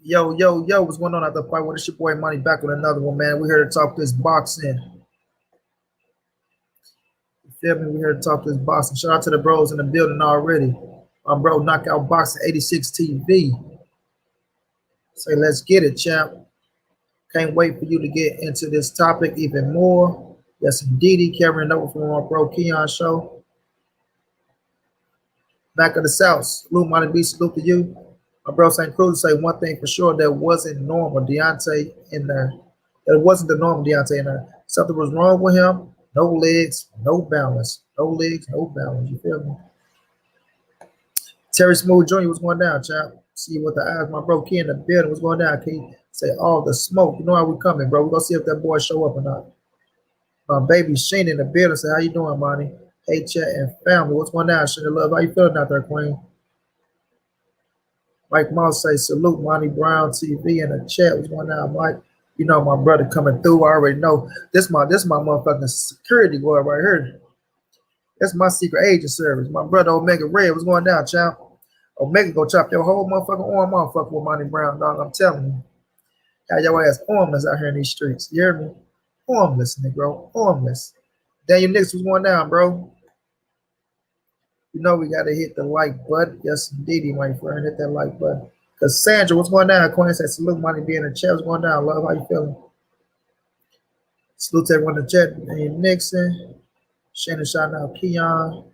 Yo, yo, yo, what's going on out the fight? What is your boy Money back with another one, man? We're here to talk this boxing. You feel me? We're here to talk this boxing. Shout out to the bros in the building already. My bro, Knockout Boxing 86 TV. Say, let's get it, champ. Can't wait for you to get into this topic even more. Yes, indeedy. Carrying over from my bro Keon show. Back of the South. Salute, Money B. Salute to you. My bro St. Cruz say one thing for sure, that wasn't normal Deontay in there. It wasn't the normal Deontay in there. Something was wrong with him. No legs, no balance. No legs, no balance. You feel me? Terry Smooth Jr. was going down, champ. See what the eyes, my bro Key in the building was going down. Key say all the smoke. You know how we coming, bro. We're gonna see if that boy show up or not. My baby Shane in the building say, how you doing, Monty? Hey, chat and family. What's going down, Shane Love? How you feeling out there, Queen? Mike Moss say salute Monty Brown TV in the chat. What's going on, Mike? You know my brother coming through. I already know this my motherfucking security guard right here. That's my secret agent service. My brother Omega Red. What's going down, champ? Omega go chop your whole motherfucking arm off fucking with Monty Brown, dog. I'm telling you. How your ass armless out here in these streets. You hear me? Armless, nigga. Armless. Daniel Nix was going down, bro. You know we gotta hit the like button. Yes, indeed, my friend. Hit that like button. Cause Sandra, what's going down? Queen said, salute, Money being in the chat. What's going down, love? How you feeling? Salute to everyone in the chat. And Nixon. Shannon shouting out Keon.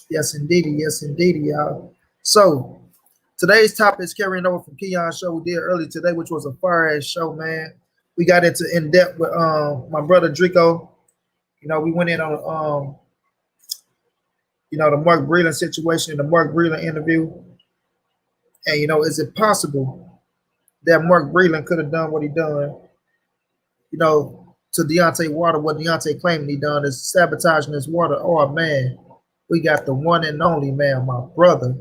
Yes, indeed. Yes, indeed, y'all. So today's topic is carrying over from Keon's show we did earlier today, which was a fire ass show, man. We got into in depth with my brother Drico. You know, we went in on the Mark Breland situation, the Mark Breland interview. And is it possible that Mark Breland could have done what he done, to Deontay Water, what Deontay claiming he done is sabotaging his water. Oh man, we got the one and only man, my brother,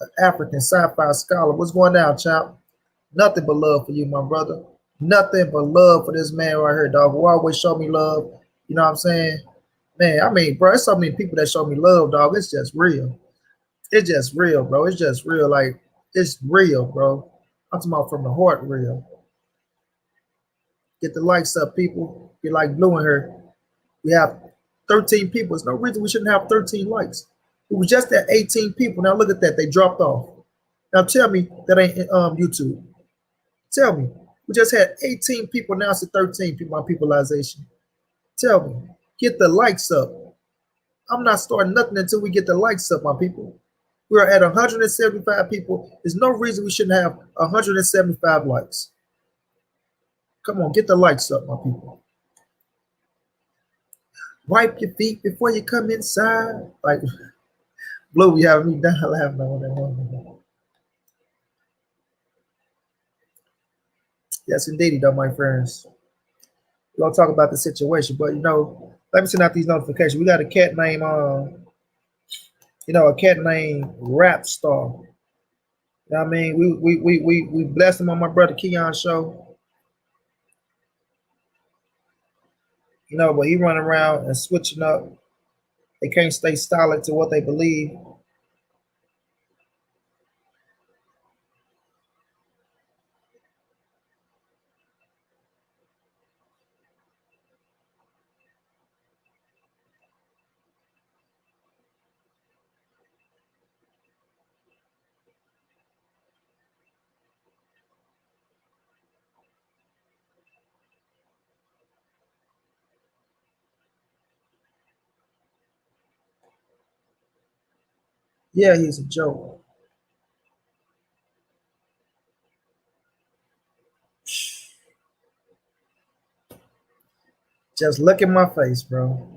an African sci-fi scholar. What's going down, champ? Nothing but love for you, my brother. Nothing but love for this man right here, dog. Who always show me love. You know what I'm saying? Man, I mean, bro, there's so many people that show me love, dog. It's just real. It's just real, bro. It's just real. Like, it's real, bro. I'm talking about from the heart real. Get the likes up, people. Get like Blue in here. We have 13 people. There's no reason we shouldn't have 13 likes. It was just at 18 people. Now look at that. They dropped off. Now tell me that ain't YouTube. Tell me. We just had 18 people. Now it's at 13 people on peopleization. Tell me. Get the likes up. I'm not starting nothing until we get the likes up, my people. We're at 175 people. There's no reason we shouldn't have 175 likes. Come on, get the likes up, my people. Wipe your feet before you come inside. Like, Blue, you have me down laughing on that one. Yes, indeed, though, my friends. We're going to talk about the situation, but, let me send out these notifications. We got a cat named, a cat named Rap Star. You know what I mean? We blessed him on my brother Keon's show. But he running around and switching up. They can't stay solid to what they believe. Yeah, he's a joke. Just look in my face, bro.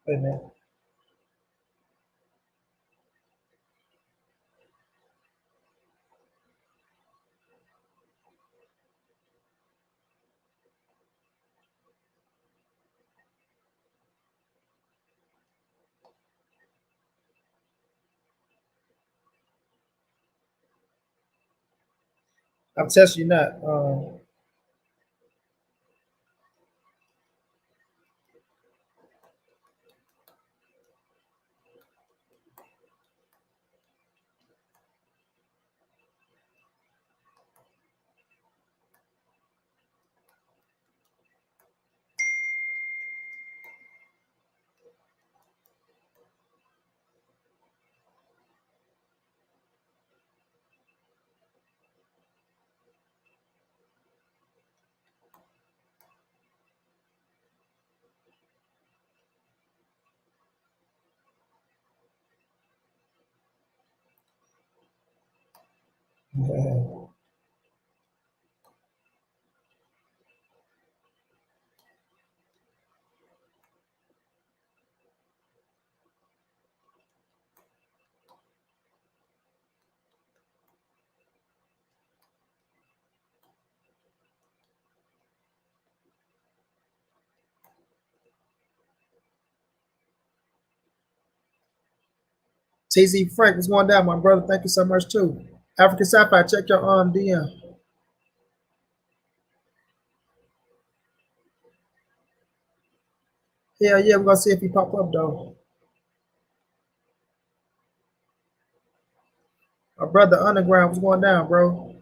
Wait a minute. I'm testing you not. TZ Frank, what's going down, my brother? Thank you so much too. African Sapphire, check your DM. Yeah, we're gonna see if he pop up though. My brother Underground, what's going down, bro?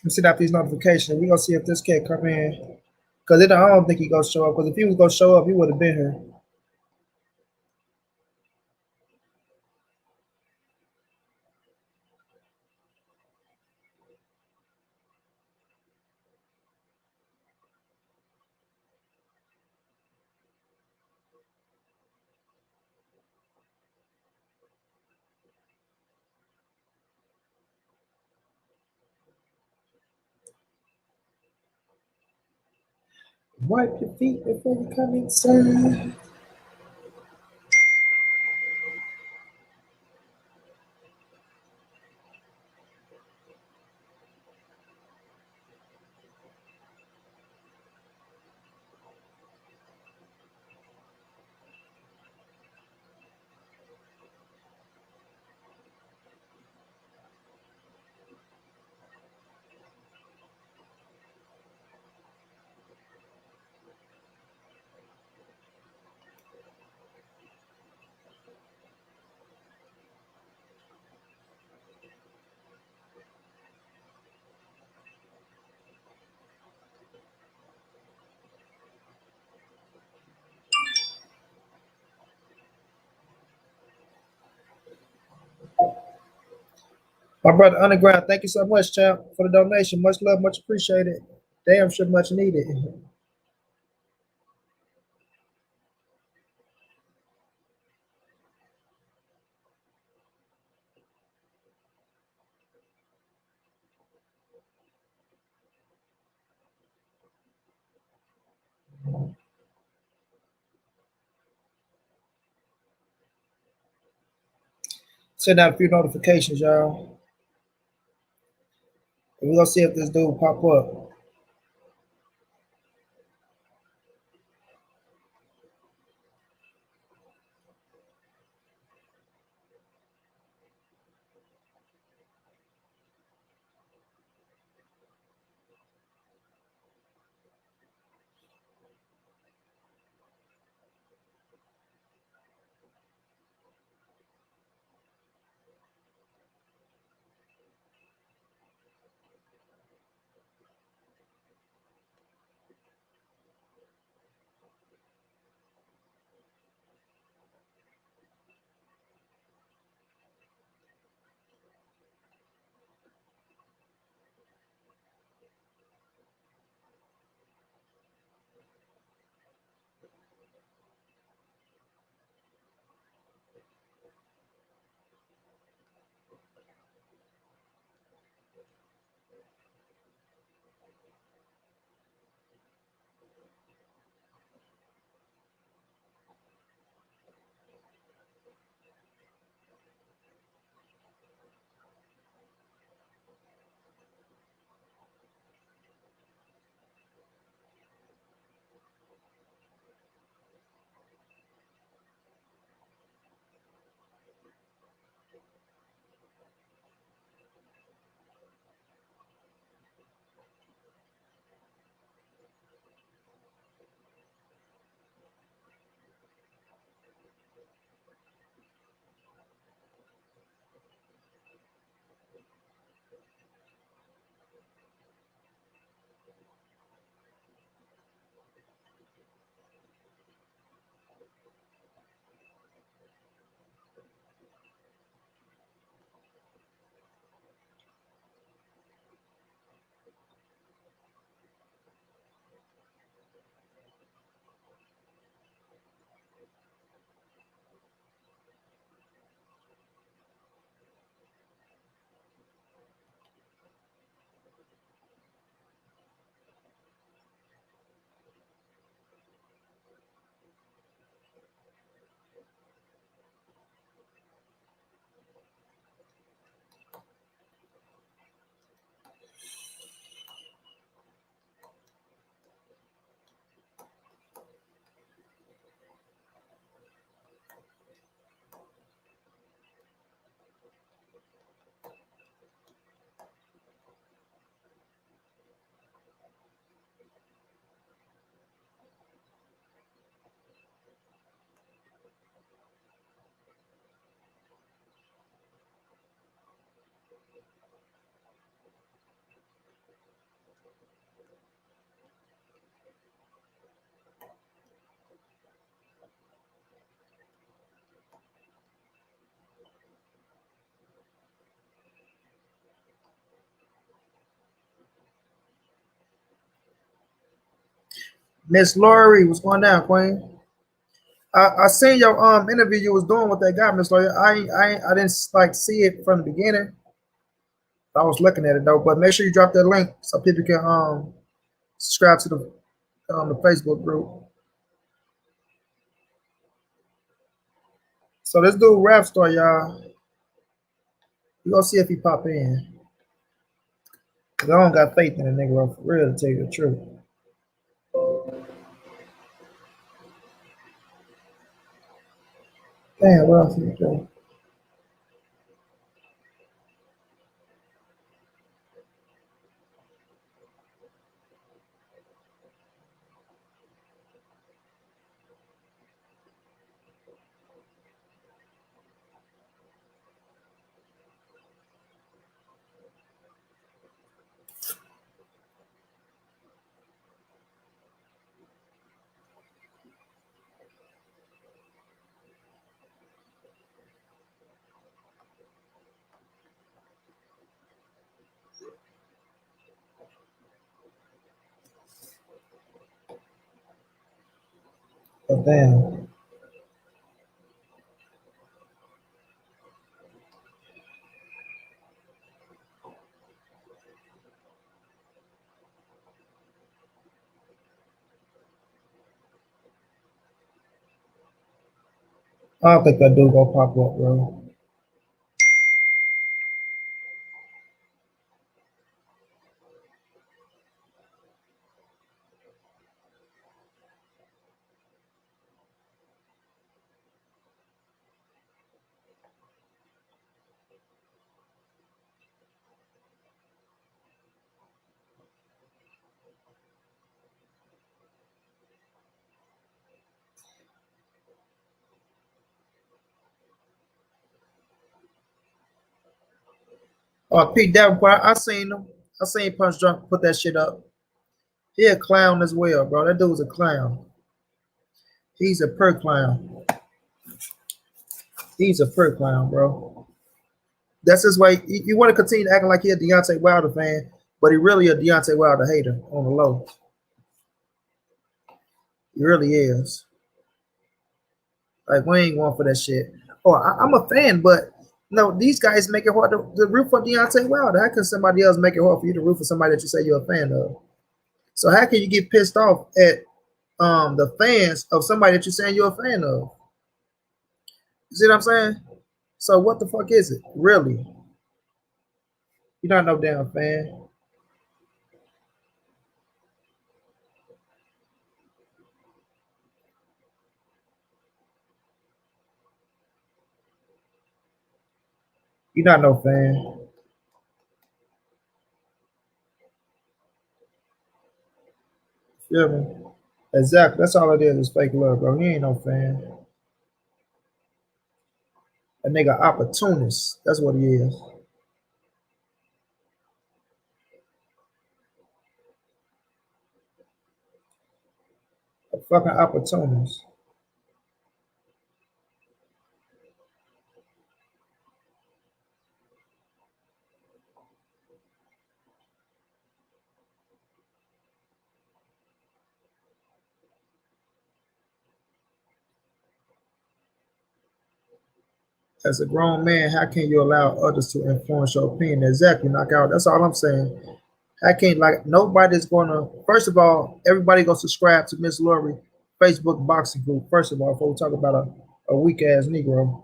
Let's see out these notifications. We're gonna see if this kid come in. Cause I don't think he gonna show up. Cause if he was gonna show up, he would have been here. Wipe your feet before you come inside. My brother Underground, thank you so much, champ, for the donation. Much love, much appreciated. Damn sure much needed. Send out a few notifications, y'all. And we're gonna see if this dude pop up. Miss Lori, what's going down, Queen? I seen your interview you was doing with that guy, Miss Lori. I didn't like see it from the beginning. I was looking at it though, but make sure you drop that link so people can subscribe to the Facebook group. So this dude rap star, y'all. We gonna see if he pop in. Cause I don't got faith in the nigga for real, to tell you the truth. Damn, what else he do? Oh damn. I don't think that dude gonna pop up, bro. Pete Davenport, I seen him. I seen Punch Drunk put that shit up. He a clown as well, bro. That dude's a clown. He's a per clown. He's a per clown, bro. That's his way. You want to continue acting like he a Deontay Wilder fan, but he really a Deontay Wilder hater on the low. He really is. Like we ain't going for that shit. Oh, I'm a fan, but no, these guys make it hard to root for Deontay Wilder. How can somebody else make it hard for you to root for somebody that you say you're a fan of? So how can you get pissed off at the fans of somebody that you're saying you're a fan of? You see what I'm saying? So what the fuck is it? Really? You're not no damn fan. You're not no fan. You feel me? Exactly. That's all it is fake love, bro. He ain't no fan. A nigga opportunist. That's what he is. A fucking opportunist. As a grown man, how can you allow others to influence your opinion? Exactly, knockout. That's all I'm saying. How can like nobody's gonna first of all, everybody go subscribe to Miss Lori Facebook boxing group. First of all, before we talk about a weak ass Negro.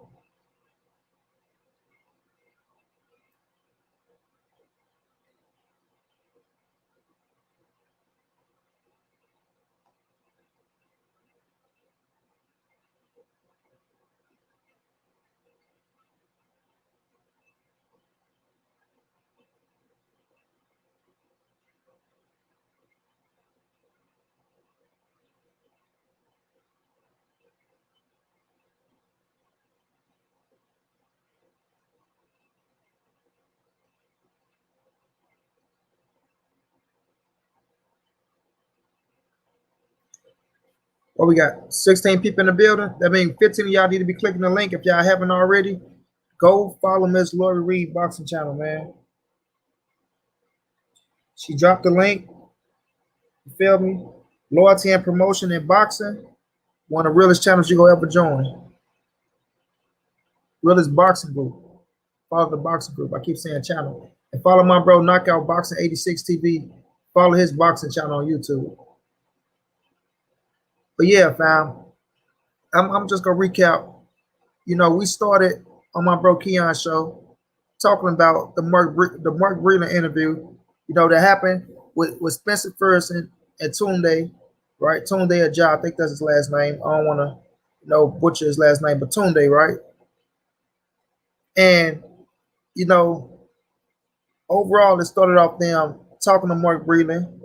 Well, we got 16 people in the building. That means 15 of y'all need to be clicking the link if y'all haven't already. Go follow Miss Lori Reed boxing channel, man. She dropped the link. You feel me? Loyalty and promotion in boxing, one of the realest channels you gonna ever join. Realest boxing group. Follow the boxing group. I keep saying channel. And follow my bro Knockout Boxing 86 TV. Follow his boxing channel on YouTube. But yeah, fam, I'm just gonna recap. You know, we started on my bro Keon show talking about the Mark Breland interview. You know that happened with Spencer Ferguson and Tunde, right? Tunde Ajay, I think that's his last name. I don't want to, butcher his last name, but Tunde, right? And you know, overall, it started off them talking to Mark Breland.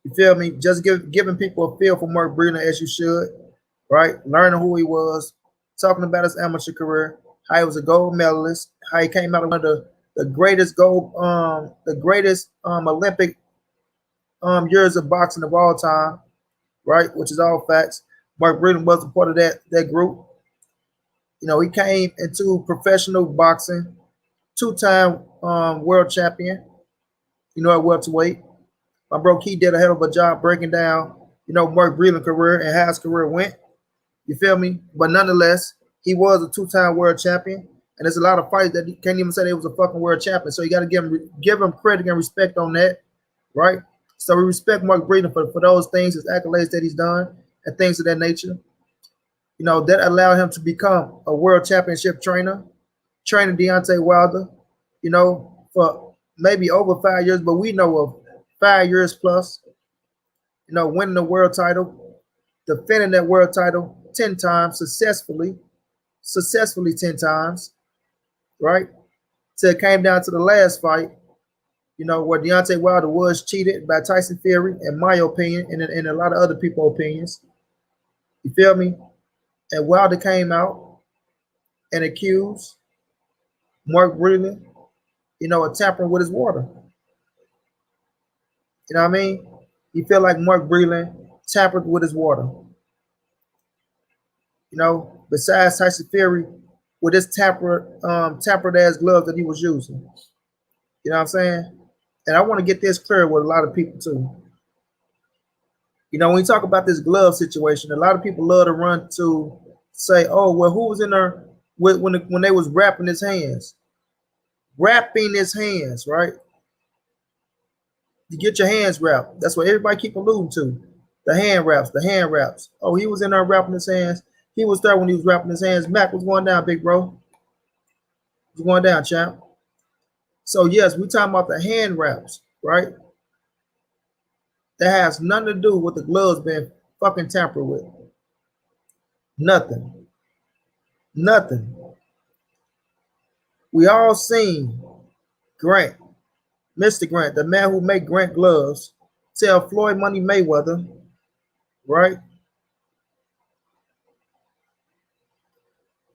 You feel me? Just giving people a feel for Mark Breland as you should, right? Learning who he was, talking about his amateur career, how he was a gold medalist, how he came out of one of the greatest Olympic years of boxing of all time, right? Which is all facts. Mark Breland was a part of that group. You know, he came into professional boxing, two-time world champion, at welterweight. My bro Key did a hell of a job breaking down, Mark Breland's career and how his career went. You feel me? But nonetheless, he was a two-time world champion. And there's a lot of fights that he can't even say they was a fucking world champion. So you got to give him credit and respect on that, right? So we respect Mark Breland for those things, his accolades that he's done, and things of that nature. You know, that allowed him to become a world championship trainer, training Deontay Wilder, for maybe over 5 years, but we know of 5 years plus, winning the world title, defending that world title 10 times successfully 10 times, right? Till it came down to the last fight, where Deontay Wilder was cheated by Tyson Fury, in my opinion, and in a lot of other people's opinions. You feel me? And Wilder came out and accused Mark Breland, of tampering with his water. You know what I mean? You feel like Mark Breland tampered with his water. Besides Tyson Fury, with his tampered ass gloves that he was using. You know what I'm saying? And I want to get this clear with a lot of people too. When you talk about this glove situation, a lot of people love to run to say, "Oh, well, who was in there when they was wrapping his hands?" Wrapping his hands, right? You get your hands wrapped. That's what everybody keep alluding to. The hand wraps. Oh, he was in there wrapping his hands. He was there when he was wrapping his hands. Mac, what's going down, big bro? What's going down, champ? So yes, we're talking about the hand wraps, right? That has nothing to do with the gloves being fucking tampered with. Nothing. We all seen Grant, Mr. Grant, the man who made Grant gloves, tell Floyd Money Mayweather, right?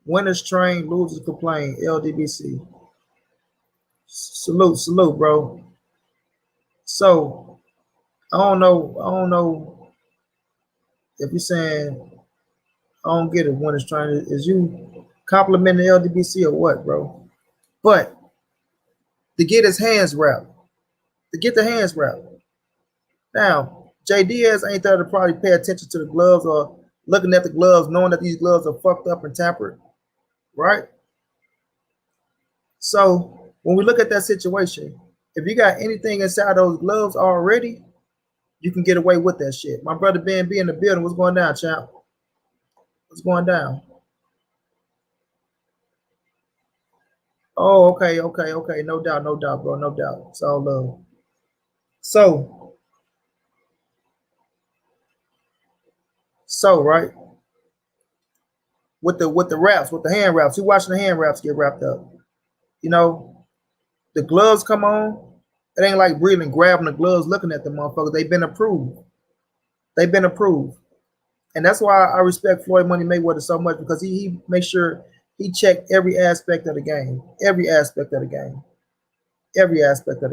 Winners train, losers complain. LDBC. Salute, bro. So I don't know if you're saying I don't get it. Winners train, is you complimenting LDBC or what, bro? But to get his hands wrapped, Now, J Diaz ain't there to probably pay attention to the gloves or looking at the gloves, knowing that these gloves are fucked up and tampered, right? So when we look at that situation, if you got anything inside those gloves already, you can get away with that shit. My brother Ben B in the building. What's going down, champ? What's going down? Oh, okay. No doubt, bro. No doubt. It's all love. So right. With the wraps, with the hand wraps. You watching the hand wraps get wrapped up. The gloves come on. It ain't like Breland grabbing the gloves, looking at the motherfuckers. They've been approved. And that's why I respect Floyd Money Mayweather so much, because he makes sure he checked every aspect of the game. Every aspect of the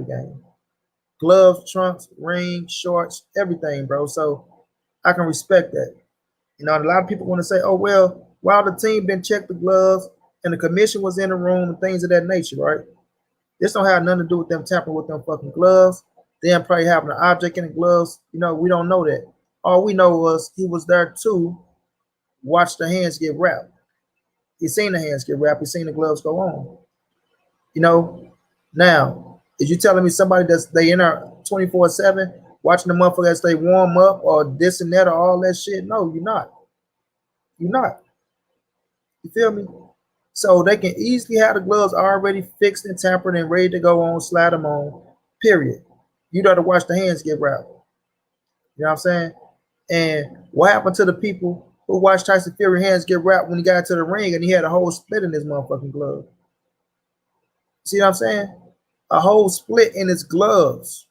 game. Gloves, trunks, ring, shorts, everything, bro. So I can respect that. A lot of people want to say, oh, well, while the team been checked the gloves and the commission was in the room and things of that nature, right? This don't have nothing to do with them tampering with them fucking gloves. Them probably having an object in the gloves. We don't know that. All we know was he was there to watch the hands get wrapped. He seen the hands get wrapped. He seen the gloves go on. You know, now, is you telling me somebody that's they in there 24/7 watching the motherfuckers they warm up or this and that or all that shit? No, you're not. You're not. You feel me? So they can easily have the gloves already fixed and tampered and ready to go on, slide them on, period. You got to watch the hands get wrapped. You know what I'm saying? And what happened to the people who watched Tyson Fury hands get wrapped when he got to the ring and he had a whole split in his motherfucking glove? See what I'm saying? A whole split in his gloves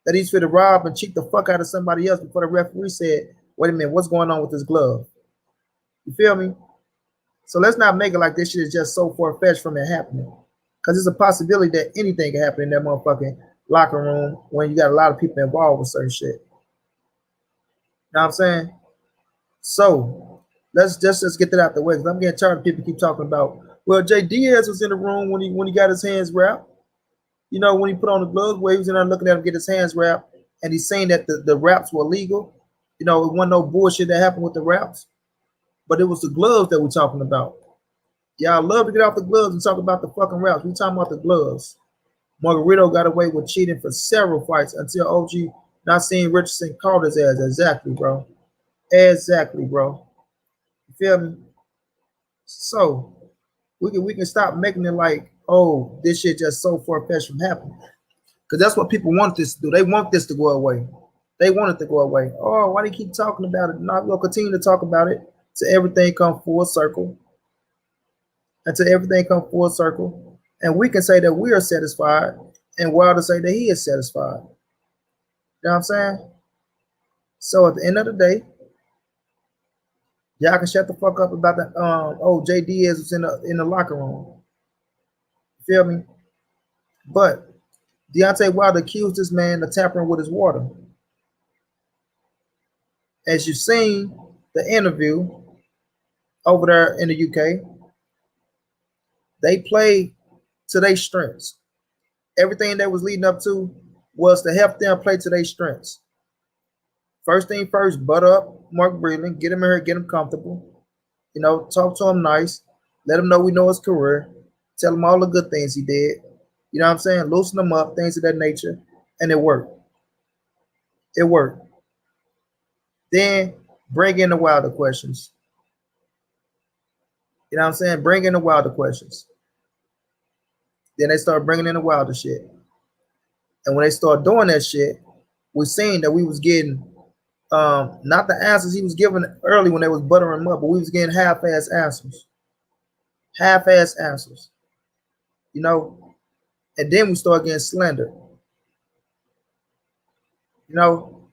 that he's fit to rob and cheat the fuck out of somebody else before the referee said, wait a minute, what's going on with this glove? You feel me? So let's not make it like this shit is just so far-fetched from it happening. Because there's a possibility that anything can happen in that motherfucking locker room when you got a lot of people involved with certain shit. You know what I'm saying? So let's get that out the way, because I'm getting tired of people keep talking about, well, Jay Diaz was in the room when he got his hands wrapped. You know, when he put on the gloves, where he was in there looking at him get his hands wrapped, and he's saying that the wraps were legal. You know, it wasn't no bullshit that happened with the wraps, but it was the gloves that we're talking about. Y'all love to get off the gloves and talk about the fucking wraps. We talking about the gloves. Margarito got away with cheating for several fights until OG not seeing Richardson called his ass. Exactly, bro. Exactly, bro. You feel me? So we can stop making it like, oh, this shit just so far-fetched from happening. Because that's what people want this to do. They want this to go away. They want it to go away. Oh, why do you keep talking about it? Not we'll continue to talk about it till everything come full circle. Until everything come full circle. And we can say that we are satisfied, and Wilder say that he is satisfied. You know what I'm saying? So at the end of the day, y'all can shut the fuck up about that. Oh, Jay Diaz was in the locker room. You feel me? But Deontay Wilder accused this man of tampering with his water. As you've seen the interview over there in the UK, they played to their strengths. Everything that was leading up to was to help them play to their strengths. First thing first, butter up Mark Breland, get him in here, get him comfortable. You know, talk to him nice. Let him know we know his career. Tell him all the good things he did. You know what I'm saying? Loosen him up, things of that nature. And it worked. It worked. Then bring in the Wilder questions. You know what I'm saying? Bring in the Wilder questions. Then they start bringing in the Wilder shit. And when they start doing that shit, we seen that we was getting not the answers he was giving early when they was buttering him up, but we was getting half-ass answers. Half-ass answers. You know? And then we start getting slandered. You know?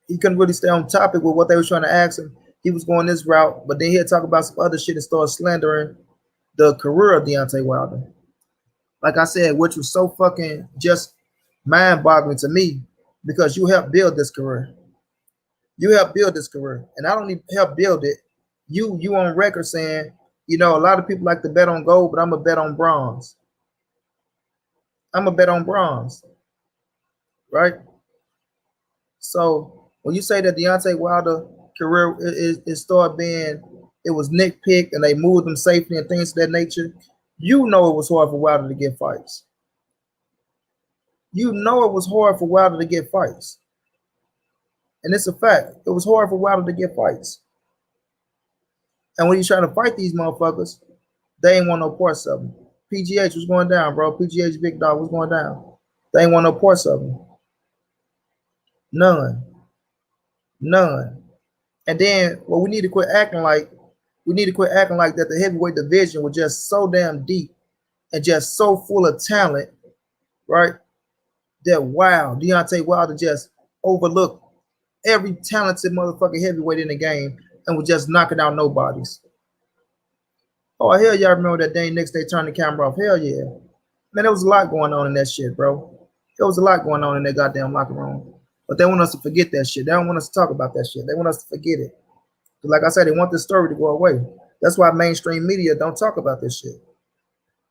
He couldn't really stay on topic with what they were trying to ask him. He was going this route, but then he'd talk about some other shit and start slandering the career of Deontay Wilder. Like I said, which was so fucking just mind-boggling to me, because you helped build this career. You helped build this career. And I don't even help build it. You on record saying, you know, a lot of people like to bet on gold, but I'm a bet on bronze. I'm a bet on bronze. Right? So when you say that Deontay Wilder career it started being, it was nitpicked and they moved him safely and things of that nature, you know it was hard for Wilder to get fights. You know it was hard for Wilder to get fights. And it's a fact. It was hard for Wilder to get fights. And when you trying to fight these motherfuckers, they ain't want no parts of them. PGH was going down, bro. PGH Big Dog was going down. They ain't want no parts of them. None. None. And then well, we need to quit acting like that the heavyweight division was just so damn deep and just so full of talent, right? That wow, Deontay Wilder just overlooked every talented motherfucking heavyweight in the game and was just knocking out nobodies. Oh, hell y'all remember that day next day turned the camera off? Hell yeah. Man, there was a lot going on in that shit, bro. There was a lot going on in that goddamn locker room. But they want us to forget that shit. They don't want us to talk about that shit. They want us to forget it. Like I said, they want this story to go away. That's why mainstream media don't talk about this shit.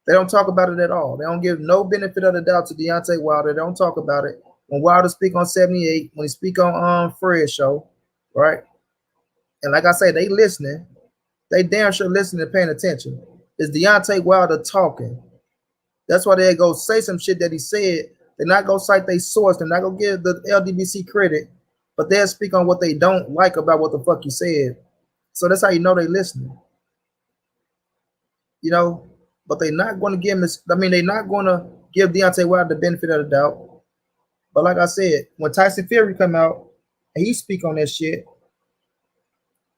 They don't talk about it at all. They don't give no benefit of the doubt to Deontay Wilder. They don't talk about it. When Wilder speak on 78, when he speak on Fred show, right? And like I say, they listening. They damn sure listening and paying attention. Is Deontay Wilder talking? That's why they go say some shit that he said. They're not gonna cite their source. They're not gonna give the LDBC credit, but they'll speak on what they don't like about what the fuck you said. So that's how you know they listening. You know, but they're not going to give him. I mean, they're not going to give Deontay Wilder the benefit of the doubt. But like I said, when Tyson Fury come out and he speak on that shit,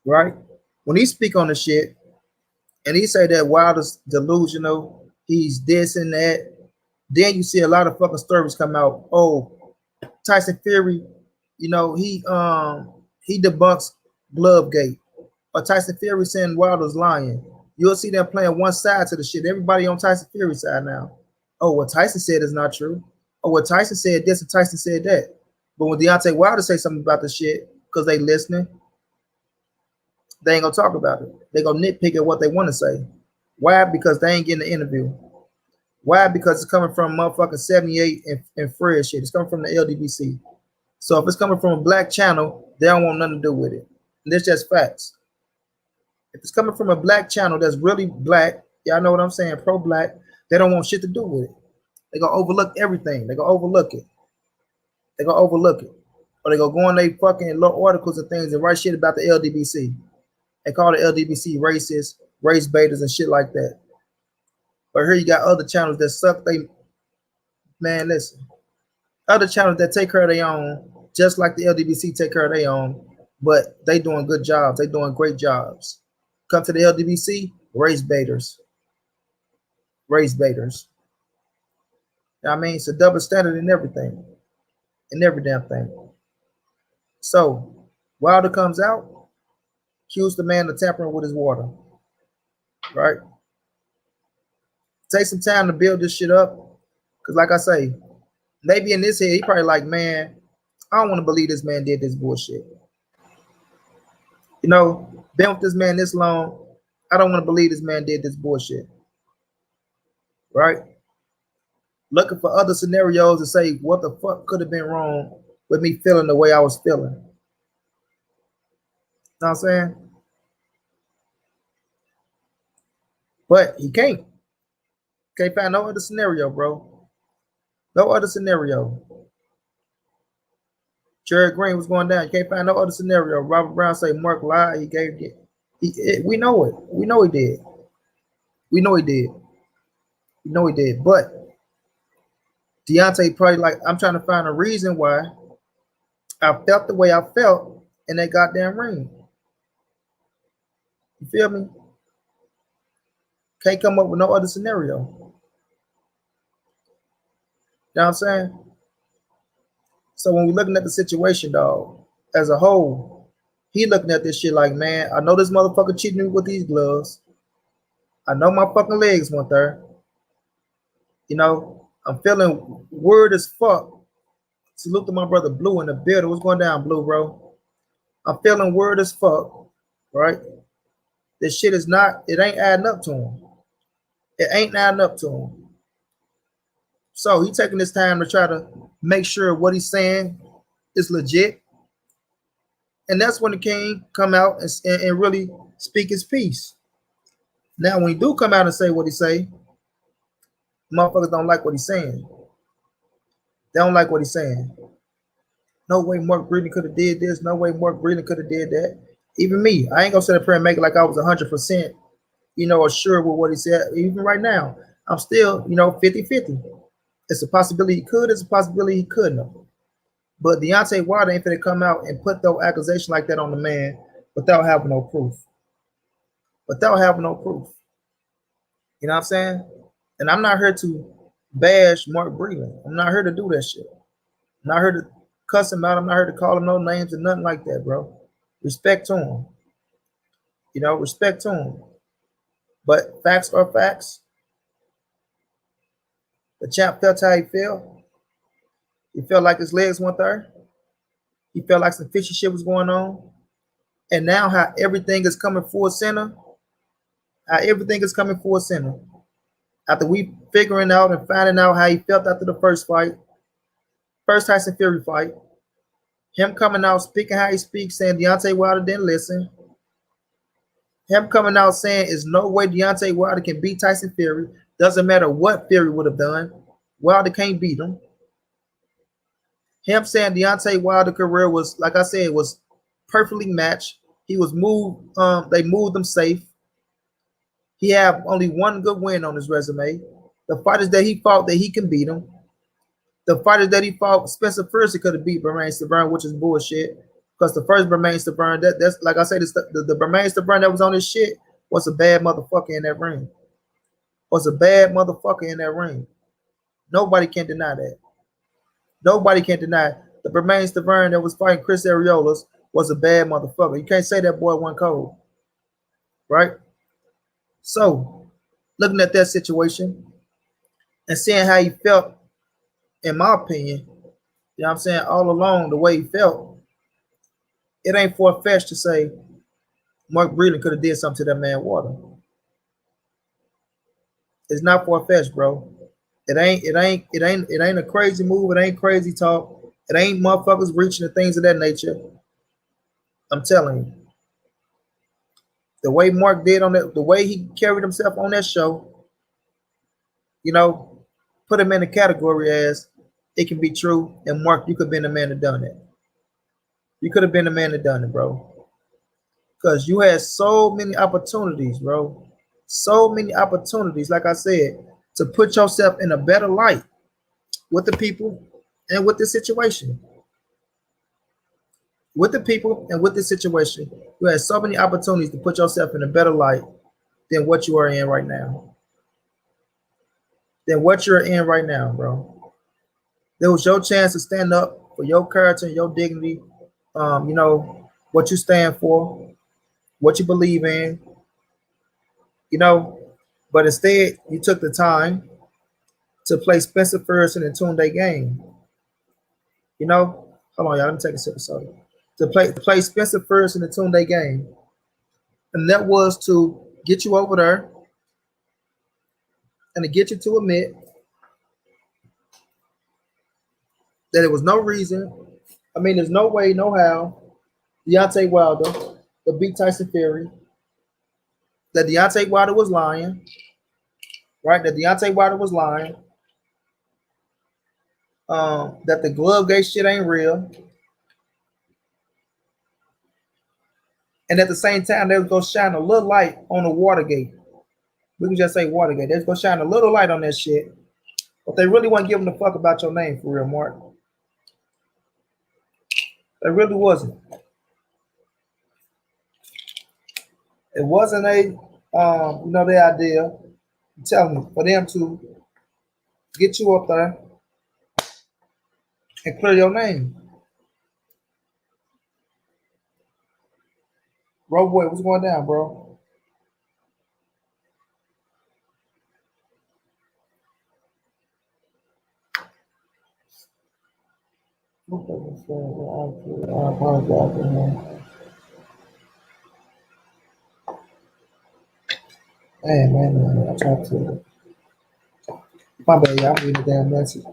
right? When he speak on the shit and he say that Wilder's delusional, he's this and that, then you see a lot of fucking stories come out. Oh, Tyson Fury, you know, he debunks Glovegate. Or Tyson Fury saying Wilder's lying. You'll see them playing one side to the shit. Everybody on Tyson Fury's side now. Oh, what Tyson said is not true. Oh, what Tyson said this and Tyson said that. But when Deontay Wilder say something about the shit, because they listening, they ain't gonna talk about it. They gonna nitpick at what they want to say. Why? Because they ain't getting the interview. Why? Because it's coming from motherfucking 78 and Fred shit. It's coming from the LDBC. So if it's coming from a black channel, they don't want nothing to do with it. And that's just facts. If it's coming from a black channel that's really black, y'all know what I'm saying, pro-black, they don't want shit to do with it. They're going to overlook everything. They're going to overlook it. They're going to overlook it. Or they're going to go on their fucking little articles and things and write shit about the LDBC. They call the LDBC racist, race baiters and shit like that. But here you got other channels that suck. Man, listen. Other channels that take care of their own, just like the LDBC take care of their own, but they doing good jobs. They doing great jobs. Come to the LDBC, race baiters. Race baiters. You know what I mean? It's a double standard in everything. In every damn thing. So, Wilder comes out, accuse the man of tampering with his water. Right? Take some time to build this shit up. Because like I say, maybe in this head, he probably like, man, I don't want to believe this man did this bullshit. You know, been with this man this long, I don't want to believe this man did this bullshit. Right? Looking for other scenarios to say what the fuck could have been wrong with me feeling the way I was feeling. You know what I'm saying? But he can't. Can't find no other scenario, bro. No other scenario. Jared Green was going down. You can't find no other scenario. Robert Brown say Mark lied. He gave it. We know it. We know he did. We know he did. We know he did. But Deontay probably like, I'm trying to find a reason why I felt the way I felt in that goddamn ring. You feel me? Can't come up with no other scenario. You know what I'm saying? So when we're looking at the situation, dog, as a whole, he looking at this shit like, man, I know this motherfucker cheating me with these gloves. I know my fucking legs went there. You know, I'm feeling weird as fuck. Salute to my brother Blue in the building. What's going down, Blue, bro? I'm feeling weird as fuck, right? This shit is not, it ain't adding up to him. It ain't adding up to him. So he taking this time to try to make sure what he's saying is legit. And that's when the king come out and really speak his piece. Now, when he do come out and say what he say, motherfuckers don't like what he's saying. They don't like what he's saying. No way Mark Breland could have did this. No way Mark Breland could have did that. Even me, I ain't gonna sit up here and make it like I was 100%, you know, assured with what he said. Even right now, I'm still, you know, 50-50. It's a possibility he could. It's a possibility he couldn't. But Deontay Wilder ain't finna come out and put no accusation like that on the man without having no proof. Without having no proof. You know what I'm saying? And I'm not here to bash Mark Breland. I'm not here to do that shit. I'm not here to cuss him out. I'm not here to call him no names and nothing like that, bro. Respect to him. You know, respect to him. But facts are facts. The champ felt how he felt. He felt like his legs went there. He felt like some fishy shit was going on. And now how everything is coming full center. How everything is coming full center. After we figuring out and finding out how he felt after the first fight first Tyson Fury fight, him coming out speaking how he speaks, saying Deontay Wilder didn't listen, him coming out saying there's no way Deontay Wilder can beat Tyson Fury. Doesn't matter what Fury would have done. Wilder can't beat him. Him saying Deontay Wilder's career was, like I said, was perfectly matched. He was moved. They moved him safe. He had only one good win on his resume. The fighters that he fought, that he can beat him. The fighters that he fought, Spencer Fierce could have beat Bermain Stavern, which is bullshit. Because the first Bermain Stavern, that's like I said, the Bermain Stavern that was on his shit was a bad motherfucker in that ring. Was a bad motherfucker in that ring. Nobody can deny that. Nobody can deny it. The Bermain Stavern that was fighting Chris Areolas was a bad motherfucker. You can't say that boy went cold. Right? So, looking at that situation and seeing how he felt, in my opinion, you know what I'm saying, all along the way he felt, it ain't far-fetched to say Mark Breland could have did something to that man water. It's not far-fetched, bro. It ain't a crazy move. It ain't crazy talk. It ain't motherfuckers reaching the things of that nature. I'm telling you. The way Mark did on that, the way he carried himself on that show, you know, put him in the category as it can be true. And Mark, you could have been the man that done it. You could have been the man that done it, bro. Because you had so many opportunities, bro. So many opportunities, like I said, to put yourself in a better light with the people and with the situation. With the people and with the situation, you had so many opportunities to put yourself in a better light than what you are in right now. Than what you're in right now, bro. There was your chance to stand up for your character and your dignity. You know, what you stand for, what you believe in, you know. But instead, you took the time to play Spencer Ferguson and Tunde game. You know, hold on, y'all. Let me take a sip of soda. To play Spencer Ferguson and Tunde game, and that was to get you over there and to get you to admit that there was no reason. I mean, there's no way, no how Deontay Wilder would beat Tyson Fury. That Deontay Wilder was lying, right? That Deontay Wilder was lying. That the glove gate shit ain't real. And at the same time, they would go shine a little light on the Watergate. We can just say Watergate. They was gonna shine a little light on that shit. But they really weren't giving a fuck about your name for real, Mark. They really wasn't. It wasn't the idea, I'm telling you, for them to get you up there and clear your name. Bro, boy, what's going down, bro? I apologize for him. Hey, man, I tried to. My bad, y'all. I'm reading the damn message.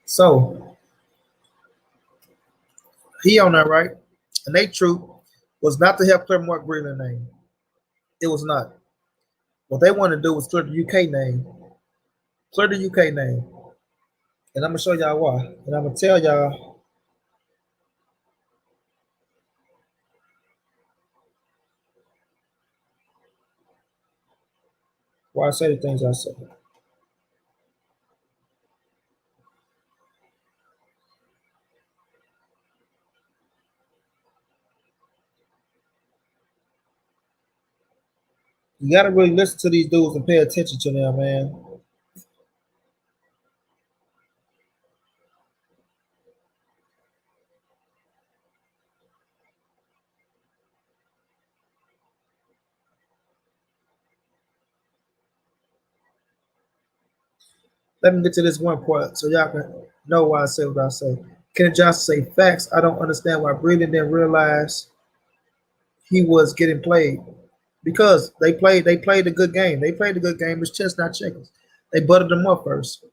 So he on that, right? And they truth was not to help clear Mark Breland's name. It was not. What they wanted to do was clear the UK name. Clear the UK name. And I'm gonna show y'all why. And I'm gonna tell y'all Why I say the things I say. You gotta really listen to these dudes and pay attention to them, man. Let me get to this one point so y'all can know why I say what I say. Ken Johnson say facts. I don't understand why Breland didn't realize he was getting played because they played a good game. They played a good game. It's chess, not checkers. They buttered them up first.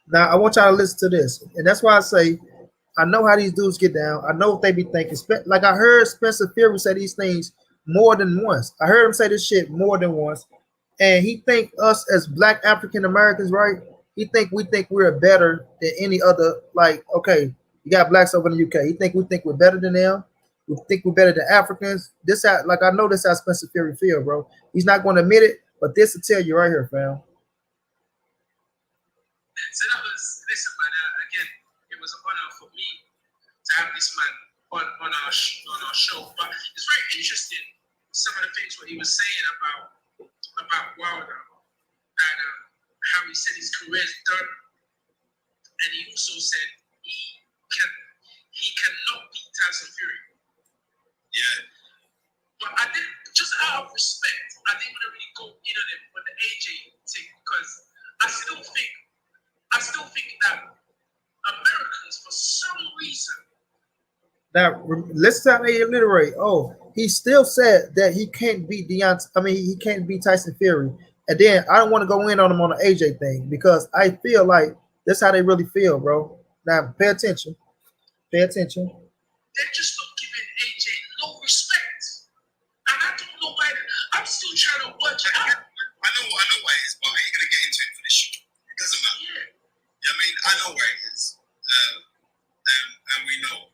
Now I want y'all to listen to this, and that's why I say I know how these dudes get down. I know what they be thinking. Like I heard Spencer Fury say these things more than once. I heard him say this shit more than once, and he think us as Black African Americans, right? He think we think we're better than any other. Like, okay, you got blacks over in the UK. He think we think we're better than them. We think we're better than Africans. This how, like I know this how Spencer Fury feel, bro. He's not going to admit it, but this will tell you right here, fam. So that was, listen, man, again, it was an honor for me to have this man on our show. But it's very interesting some of the things what he was saying about Wilder and how he said his career's done, and he also said he cannot beat Tyson Fury. Yeah, but I didn't, just out of respect, I didn't want to really go in on him on the AJ thing because I still think that Americans, for some reason. Now, let's try to alliterate. Oh, he still said that he can't beat Deontay. I mean, he can't beat Tyson Fury. And then I don't want to go in on him on the AJ thing because I feel like that's how they really feel, bro. Now, pay attention. Pay attention. They're just not giving AJ no respect. And I don't know why. I'm still trying to work it out. I know why it is, but I ain't going to get into it for this shit. It doesn't matter. Yeah. I mean, I know where it is, and we know.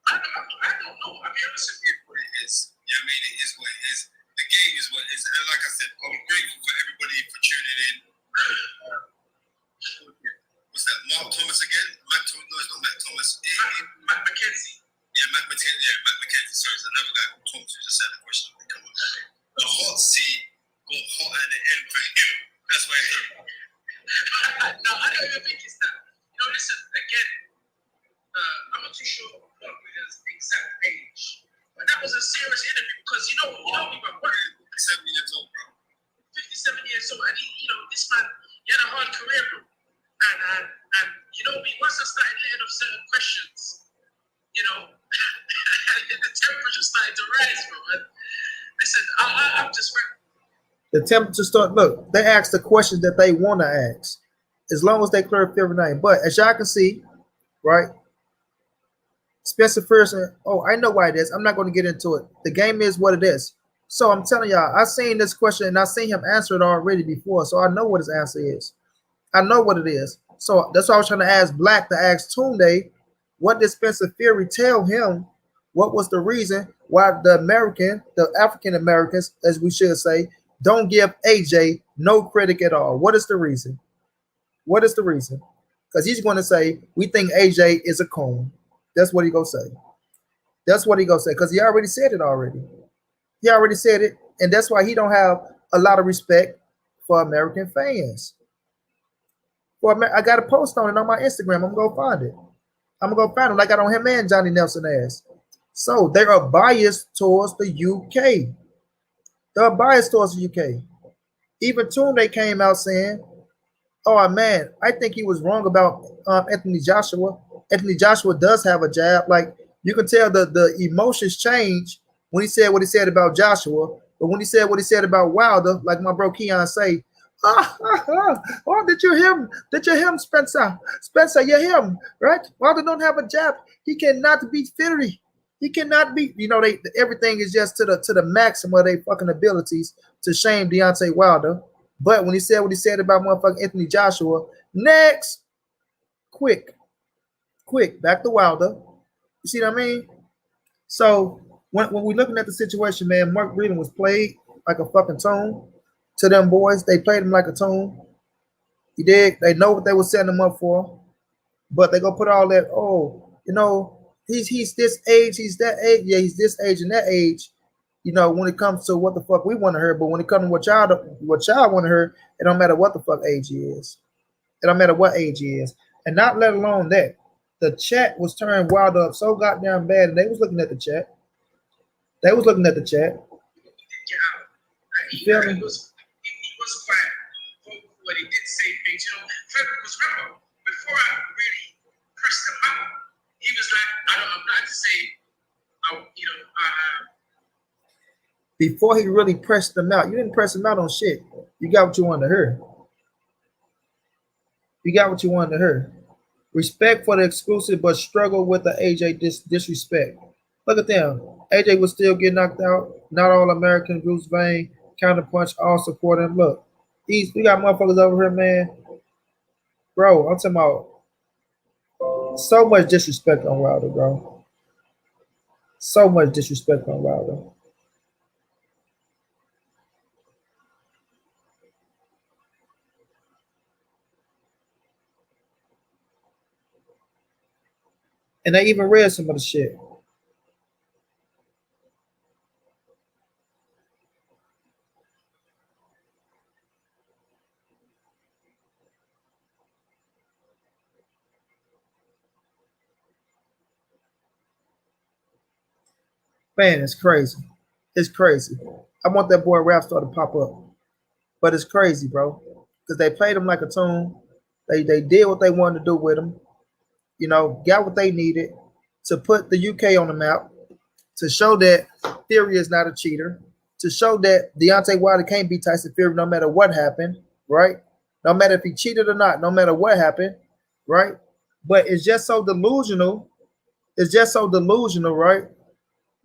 I don't know. I mean, honestly, it is what it is. Yeah, I mean, it is what it is. The game is what it is. And like I said, I'm grateful for everybody for tuning in. What's that? Mark Thomas again? Matt Thomas? No, it's not Matt Thomas. Matt McKenzie. Yeah, Matt McKenzie. Yeah, Matt McKenzie. Sorry, it's another guy called Thomas who just said the question. Come on. The hot seat got hot at the end for him. That's why. No, I don't even think it's that. You know, listen, again, I'm not too sure of Williams' exact age, but that was a serious interview because you know we were working. 57 years old, bro. 57 years old, and this man, he had a hard career, bro. And once I started letting off certain questions, the temperature started to rise, bro. And listen, I'm just ready. The temperature start. Look, they ask the questions that they want to ask, as long as they clear up everything. But as y'all can see, right? Spencer Ferguson. Oh, I know why it is. I'm not going to get into it. The game is what it is. So I'm telling y'all, I seen this question and I seen him answer it already before, so I know what his answer is. I know what it is. So that's why I was trying to ask Black to ask Tunde, what did Spencer Fury tell him? What was the reason why the African Americans, as we should say, don't give AJ no credit at all? What is the reason? What is the reason? Because he's going to say, we think AJ is a coon. That's what he gonna say. That's what he gonna say because he already said it already. He already said it, and that's why he don't have a lot of respect for American fans. I got a post on it on my Instagram. I'm gonna go find it. I'm gonna go find it like I don't him and Johnny Nelson ass. So they are biased towards the UK. They're biased towards the UK. Even Tune they came out saying, "Oh man, I think he was wrong about Anthony Joshua. Anthony Joshua does have a jab. Like you can tell the emotions change when he said what he said about Joshua, but when he said what he said about Wilder, like my bro Keon say, oh, did you hear him? Did you hear him, Spencer? Spencer, you hear him, right? Wilder don't have a jab. He cannot beat Fury. He cannot beat. You know, they everything is just to the maximum of their fucking abilities to shame Deontay Wilder. But when he said what he said about motherfucking Anthony Joshua, next, quick, back to Wilder. You see what I mean? So when we're looking at the situation, man, Mark Breland was played like a fucking tune to them boys. They played him like a tune. He did. They know what they were setting him up for, but they gonna put all that. Oh, you know, he's this age, he's that age. Yeah, he's this age and that age. You know, when it comes to what the fuck we want to hear, but when it comes to what y'all want to hear, it don't matter what the fuck age he is. It don't matter what age he is, and not let alone that the chat was turned wild up so goddamn bad, and they was looking at the chat. They was looking at the chat. You feel me? He was quiet, but he did say things, you know. Because remember, before I really pressed him out, he was like, I'm not to say, you know. Before he really pressed them out, you didn't press him out on shit. You got what you wanted to hear. You got what you wanted to hear. Respect for the exclusive, but struggle with the AJ disrespect. Look at them. AJ was still getting knocked out. Not all American. Bruce Vane, counterpunch, all support him. Look, we got motherfuckers over here, man. Bro, I'm talking about so much disrespect on Wilder, bro. So much disrespect on Wilder. And I even read some of the shit. Man, it's crazy. It's crazy. I want that boy rap star to pop up. But it's crazy, bro. Because they played him like a tune. They did what they wanted to do with him. You know, got what they needed to put the UK on the map, to show that Fury is not a cheater, to show that Deontay Wilder can't beat Tyson Fury no matter what happened, right? No matter if he cheated or not, no matter what happened, right? But it's just so delusional. It's just so delusional, right?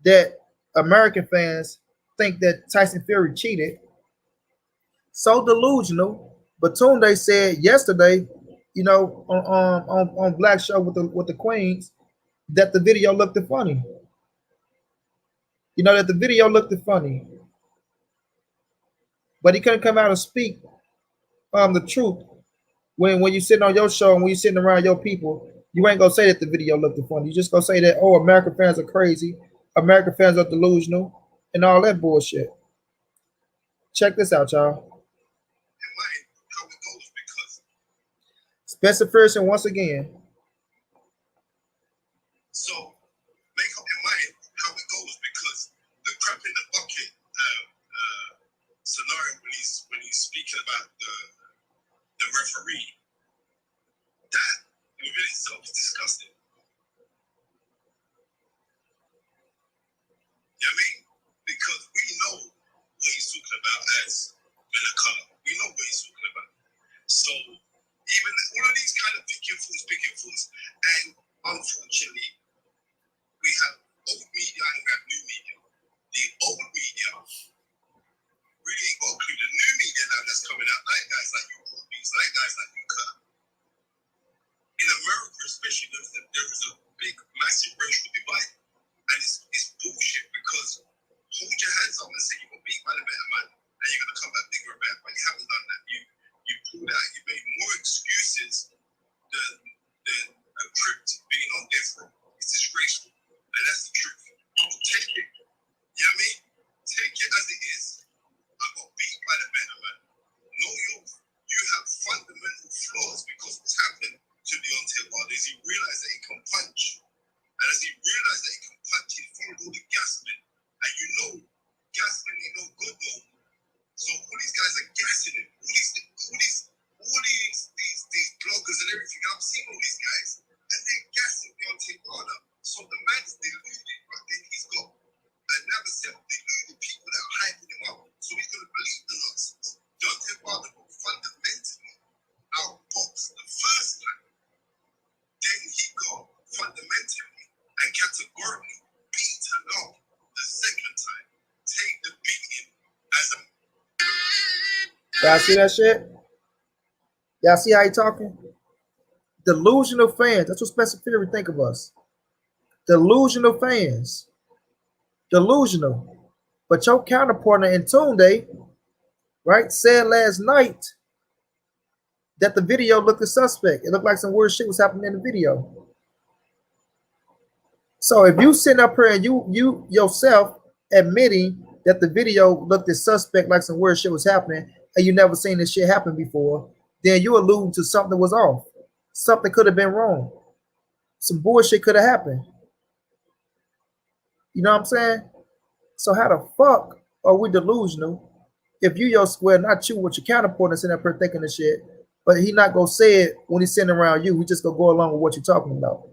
That American fans think that Tyson Fury cheated. So delusional. But Tunde said yesterday, you know, on Black Show with the Queens, that the video looked funny. You know that the video looked funny, but he couldn't come out and speak the truth when you sitting on your show and when you sitting around your people. You ain't gonna say that the video looked funny. You just gonna say that, oh, American fans are crazy, American fans are delusional, and all that bullshit. Check this out, y'all. Spencer Ferguson once again. So make up your mind how it goes, because the crap in the bucket scenario when he's speaking about the referee, that within itself is disgusting. You know what I mean? Because we know what he's talking about as men of color. We know what he's talking about. So even all of these kind of picking fools, and unfortunately, we have old media and we have new media. The old media really ain't got a clue. The new media now that's coming out, like guys like you, like guys like you, Kurt. In America, especially, there is a big, massive racial divide, and it's bullshit, because hold your hands up and say you're gonna beat by the better man, and you're gonna come back bigger and better. But you Y'all see that shit? Y'all see how he talking? Delusional fans. That's what Spencer Fury think of us. Delusional fans. Delusional. But your counterpartner in Tunde, right, said last night that the video looked suspect. It looked like some weird shit was happening in the video. So if you sitting up here and you yourself admitting that the video looked suspect, like some weird shit was happening, and you never seen this shit happen before, then you allude to something was off. Something could have been wrong. Some bullshit could have happened. You know what I'm saying? So how the fuck are we delusional if you your square, not you, with your counterpart sitting up here thinking the shit, but he not gonna say it when he's sitting around you. He just gonna go along with what you're talking about.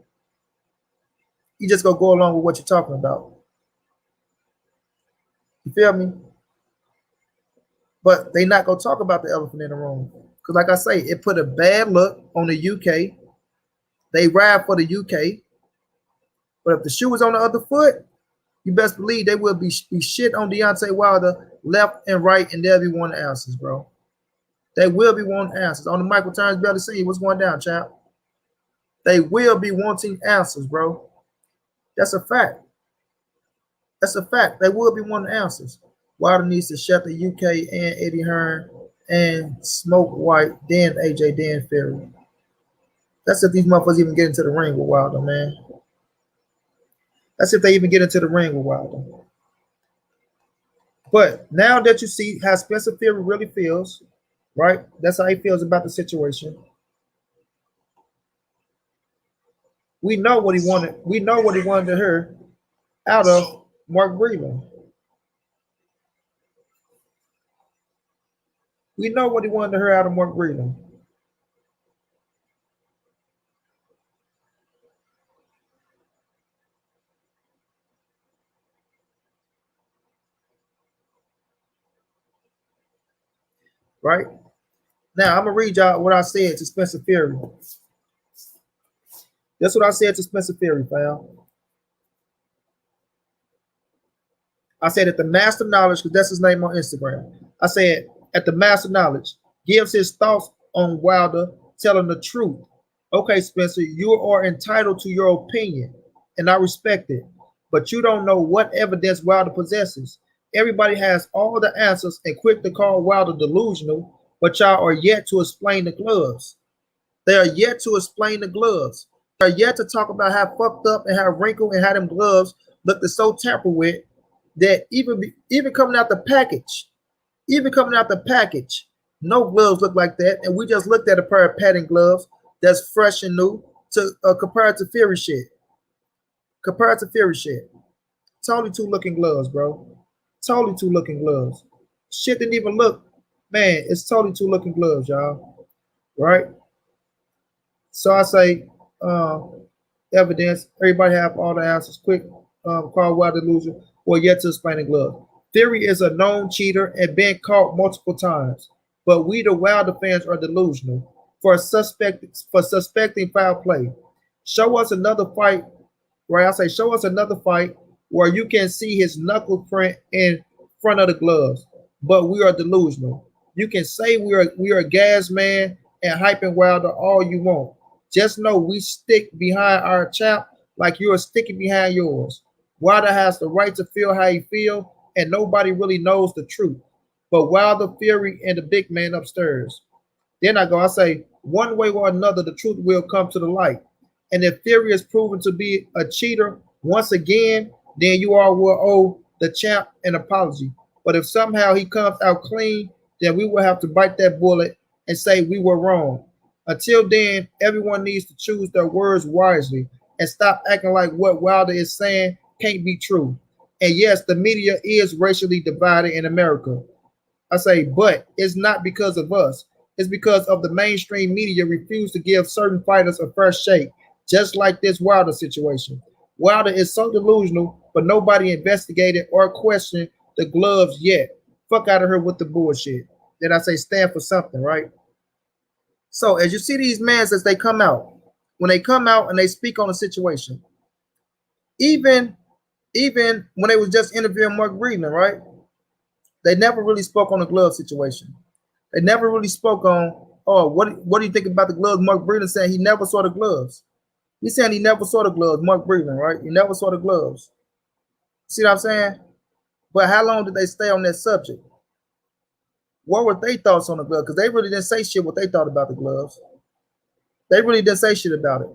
He just gonna go along with what you're talking about. You feel me? But they not gonna talk about the elephant in the room. Because like I say, it put a bad look on the UK. They ride for the UK. But if the shoe was on the other foot, you best believe they will be shit on Deontay Wilder left and right, and they'll be wanting answers, bro. They will be wanting answers. On the Michael Turns Belly scene, what's going down, champ? They will be wanting answers, bro. That's a fact. That's a fact. They will be wanting answers. Wilder needs to shut the UK and Eddie Hearn and Smoke White, then AJ, then Fury. That's if these motherfuckers even get into the ring with Wilder, man. That's if they even get into the ring with Wilder. But now that you see how Spencer Fury really feels, right? That's how he feels about the situation. We know what he wanted. We know what he wanted to hear out of Mark Breland. We know what he wanted to hear out of Mark Breland. Right? Now, I'm going to read y'all what I said to Spencer Fury. That's what I said to Spencer Fury, fam. I said at the Master Knowledge, because that's his name on Instagram. I said, at the Master Knowledge, gives his thoughts on Wilder telling the truth. Okay, Spencer, you are entitled to your opinion, and I respect it. But you don't know what evidence Wilder possesses. Everybody has all the answers and quick to call Wilder delusional, but y'all are yet to explain the gloves. They are yet to explain the gloves. They are yet to talk about how fucked up and how wrinkled and how them gloves looked so tampered with that even coming out the package, no gloves look like that. And we just looked at a pair of padding gloves that's fresh and new to compared to Fury shit. Compared to Fury shit. Totally two looking gloves, bro. Totally two looking gloves. Shit didn't even look, man, it's totally two looking gloves, y'all. Right? So I say, evidence, everybody have all the answers. Quick, call Wilder delusion, or yet to explain the glove. Fury is a known cheater and been caught multiple times, but we the Wilder fans are delusional for suspecting foul play. Show us another fight, right? I say show us another fight where you can see his knuckle print in front of the gloves, but we are delusional. You can say we are a gas man and hyping Wilder all you want. Just know we stick behind our champ like you are sticking behind yours. Wilder has the right to feel how he feels, and nobody really knows the truth. But Wilder, Fury, and the big man upstairs. Then I say, one way or another, the truth will come to the light. And if Fury is proven to be a cheater once again, then you all will owe the champ an apology. But if somehow he comes out clean, then we will have to bite that bullet and say we were wrong. Until then, everyone needs to choose their words wisely and stop acting like what Wilder is saying can't be true. And yes, the media is racially divided in America. I say, but it's not because of us. It's because of the mainstream media refuse to give certain fighters a fair shake, just like this Wilder situation. Wilder is so delusional, but nobody investigated or questioned the gloves yet. Fuck out of here with the bullshit. Then I say stand for something, right? So as you see these men as they come out, when they come out and they speak on a situation, even when they was just interviewing Mark Breland, right? They never really spoke on the glove situation. They never really spoke on, oh, what do you think about the gloves? Mark Breland saying he never saw the gloves. He's saying he never saw the gloves, Mark Breland, right? He never saw the gloves. See what I'm saying? But how long did they stay on that subject? What were their thoughts on the gloves? Because they really didn't say shit what they thought about the gloves. They really didn't say shit about it.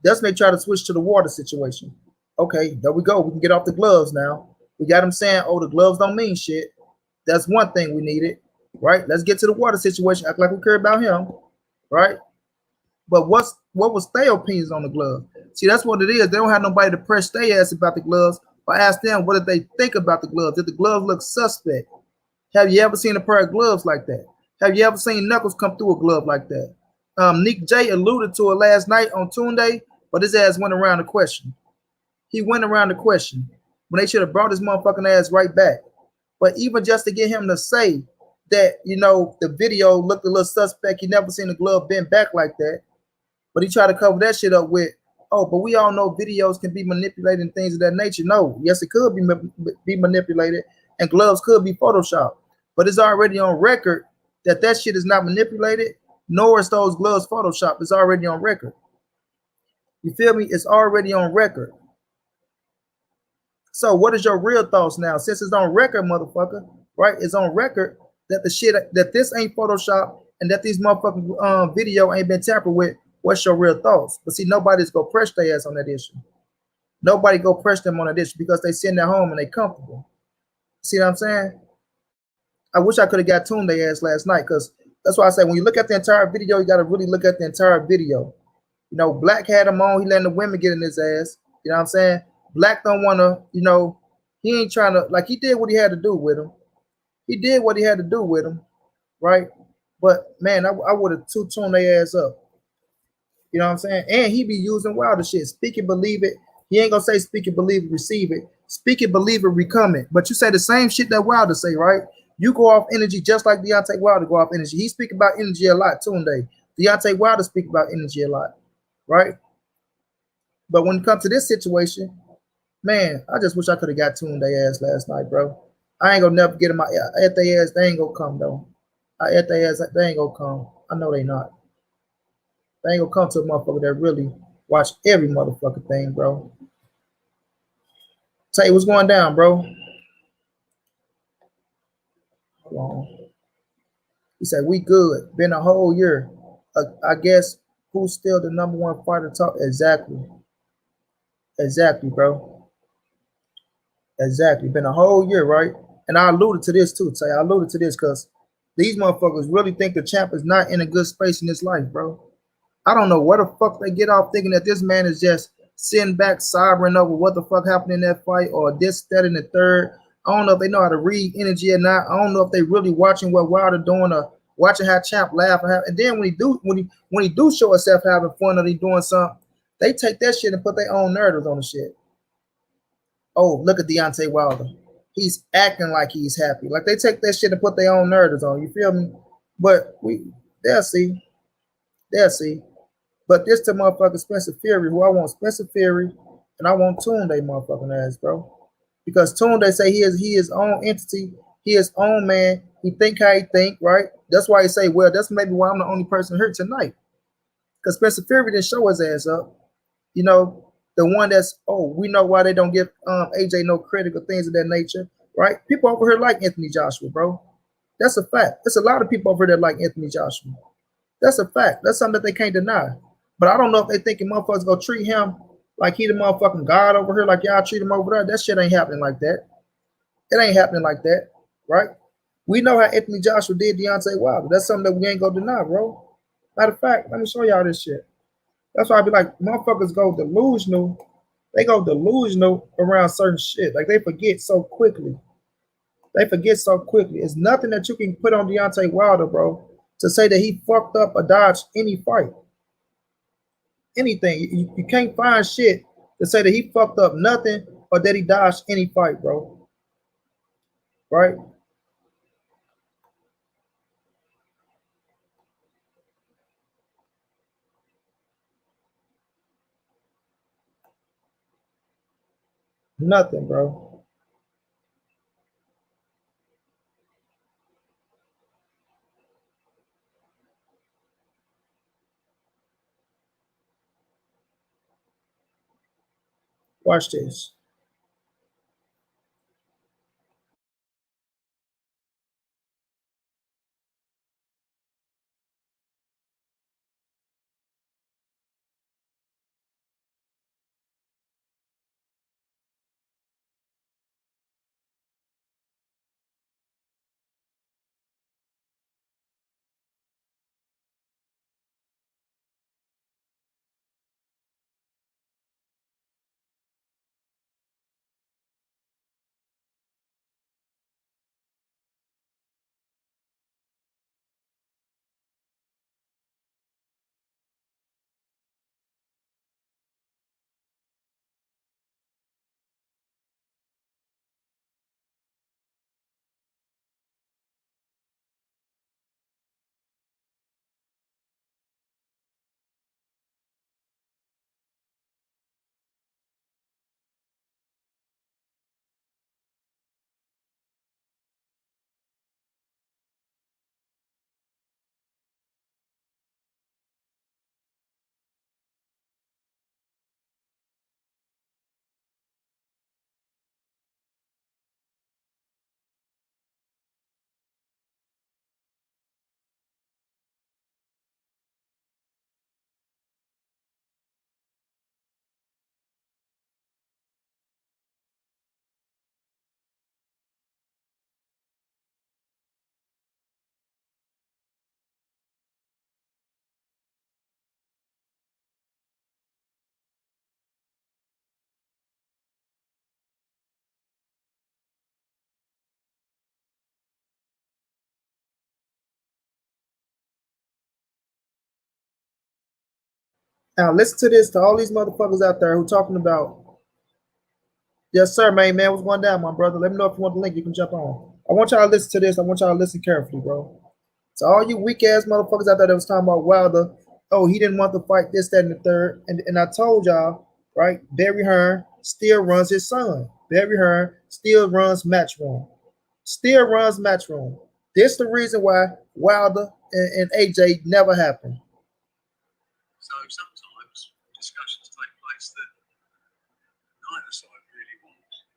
That's when they try to switch to the water situation. Okay, there we go. We can get off the gloves now. We got them saying, oh, the gloves don't mean shit. That's one thing we needed, right? Let's get to the water situation. Act like we care about him, right? But what was their opinions on the glove? See, that's what it is. They don't have nobody to press their ass about the gloves or ask them what did they think about the gloves. Did the gloves look suspect? Have you ever seen a pair of gloves like that? Have you ever seen Knuckles come through a glove like that? Nick J alluded to it last night on Toonday, but his ass went around the question. He went around the question when they should have brought his motherfucking ass right back. But even just to get him to say that, you know, the video looked a little suspect, he never seen the glove bent back like that. But he tried to cover that shit up with, oh, but we all know videos can be manipulated and things of that nature. No, yes, it could be manipulated, and gloves could be photoshopped. But it's already on record that that shit is not manipulated, nor is those gloves photoshopped. It's already on record. You feel me? It's already on record. So what is your real thoughts now? Since it's on record, motherfucker, right? It's on record that the shit, that this ain't Photoshop and that these motherfucking video ain't been tampered with. What's your real thoughts? But see, nobody's gonna press their ass on that issue. Nobody go press them on that issue because they sitting at home and they comfortable. See what I'm saying? I wish I could have got tuned their ass last night, because that's why I say when you look at the entire video, you got to really look at the entire video. You know, Black had him on, he letting the women get in his ass. You know what I'm saying? Black don't want to, you know, he ain't trying to, like, he did what he had to do with him. He did what he had to do with him, right? But man, I would have tuned their ass up. You know what I'm saying? And he be using wilder shit. Speak it, believe it. He ain't gonna say speak it, believe it, receive it. Speak it, believe it, recome it. But you say the same shit that Wilder say, right? You go off energy just like Deontay Wilder go off energy. He speak about energy a lot too today. Deontay Wilder speak about energy a lot, right? But when it comes to this situation, man, I just wish I could have got tuned their ass last night, bro. I ain't gonna never get them at their ass. They ain't gonna come though. At their ass, they ain't gonna come. I know they not. They ain't gonna come to a motherfucker that really watch every motherfucking thing, bro. Tell you what's going down, bro. Hold on. He said, we good. Been a whole year. I guess who's still the number one fighter talk? Exactly. Exactly, bro. Exactly. Been a whole year, right? And I alluded to this too, Tay. I alluded to this because these motherfuckers really think the champ is not in a good space in his life, bro. I don't know where the fuck they get off thinking that this man is just sitting back, sobbing over what the fuck happened in that fight, or this, that, and the third. I don't know if they know how to read energy or not. I don't know if they really watching what Wilder doing or watching how Champ laugh. And then when he do show himself having fun or he doing something, they take that shit and put their own narratives on the shit. Oh, look at Deontay Wilder. He's acting like he's happy. Like they take that shit and put their own narratives on. You feel me? But they'll see. They'll see. But this to motherfucking Spencer Fury, who I want Spencer Fury, and I want Tunde motherfucking ass, bro. Because Tunde say he is his own entity, he is own man. He think how he think, right? That's why he say, well, that's maybe why I'm the only person here tonight. Because Spencer Fury didn't show his ass up. You know, the one that's, oh, we know why they don't give AJ no credit or things of that nature, right? People over here like Anthony Joshua, bro. That's a fact. There's a lot of people over there that like Anthony Joshua. That's a fact. That's something that they can't deny. But I don't know if they thinking motherfuckers gonna treat him like he the motherfucking God over here, like y'all treat him over there. That shit ain't happening like that. It ain't happening like that, right? We know how Anthony Joshua did Deontay Wilder. That's something that we ain't gonna deny, bro. Matter of fact, let me show y'all this shit. That's why I be like, motherfuckers go delusional. They go delusional around certain shit. Like they forget so quickly. They forget so quickly. It's nothing that you can put on Deontay Wilder, bro, to say that he fucked up or dodged any fight. Anything. You can't find shit to say that he fucked up nothing or that he dodged any fight, bro. Right? Nothing, bro. Watch this. Now listen to this to all these motherfuckers out there who talking about, yes sir, man, what's going down, my brother? Let me know if you want the link. You can jump on. I want y'all to listen to this. I want y'all to listen carefully, bro. So all you weak ass motherfuckers out there that was talking about Wilder, oh, he didn't want to fight this, that, and the third. And I told y'all, right? Barry Hearn still runs his son. Barry Hearn still runs Matchroom. Still runs Matchroom. This the reason why Wilder and AJ never happened. So sometimes discussions take place that neither side really wants.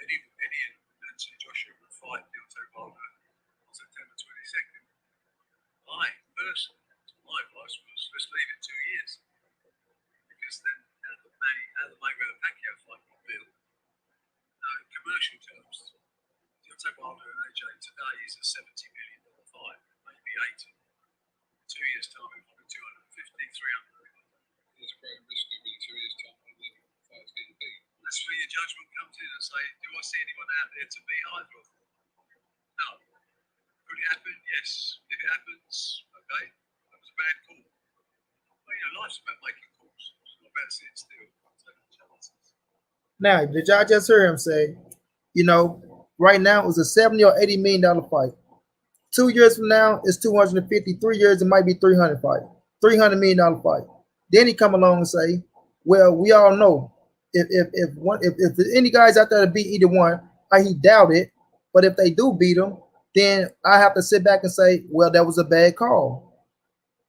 Eddie and Joshua will fight Deontay Wilder on September 22nd. I personally, my advice was let's leave it 2 years. Because then how the Mayweather Pacquiao fight will build. In commercial terms, Deontay Wilder and AJ today is a $70 million fight, maybe 80. 2 years' time, it will be 250, 300 million. There's a great risk of in 2 years' time when the fight's getting big. That's where your judgment comes in and say, do I see anyone out there to beat either of them? No. Could it happen? Yes. If it happens, okay, that was a bad call. Well, life's about making calls. It's not about sitting still. Now, did y'all just hear him say, right now it was a $70 or $80 million fight. 2 years from now, it's 250. 3 years, it might be 300 fight, $300 million fight. Then he come along and say, well, we all know if any guys out there to beat either one, he doubt it. But if they do beat him, then I have to sit back and say, well, that was a bad call.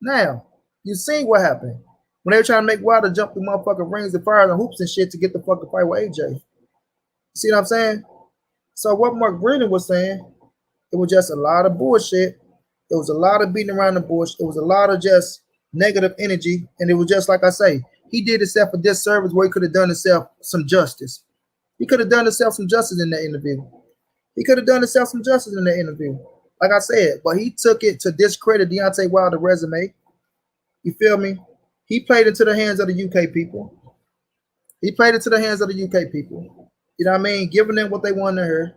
Now, you see what happened when they were trying to make Wilder jump through motherfucking rings and fire and hoops and shit to get the fucking fight with AJ. See what I'm saying? So what Mark Breland was saying, it was just a lot of bullshit. It was a lot of beating around the bush. It was a lot of just negative energy. And it was just like I say, he did himself a disservice where he could have done himself some justice. He could have done himself some justice in that interview. He could have done himself some justice in that interview. Like I said, but he took it to discredit Deontay Wilder's resume. You feel me? He played into the hands of the UK people. He played into the hands of the UK people. You know what I mean? Giving them what they wanted to hear.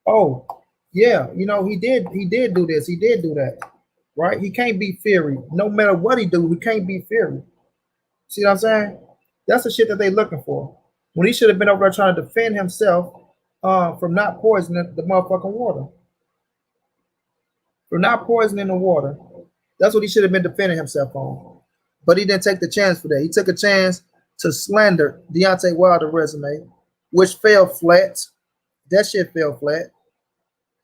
Oh, yeah, he did do this. He did do that. Right? He can't be Fury. No matter what he do, he can't be Fury. See what I'm saying? That's the shit that they looking for. When he should have been over there trying to defend himself from not poisoning the motherfucking water. From not poisoning the water. That's what he should have been defending himself on. But he didn't take the chance for that. He took a chance to slander Deontay Wilder's resume, which fell flat. That shit fell flat.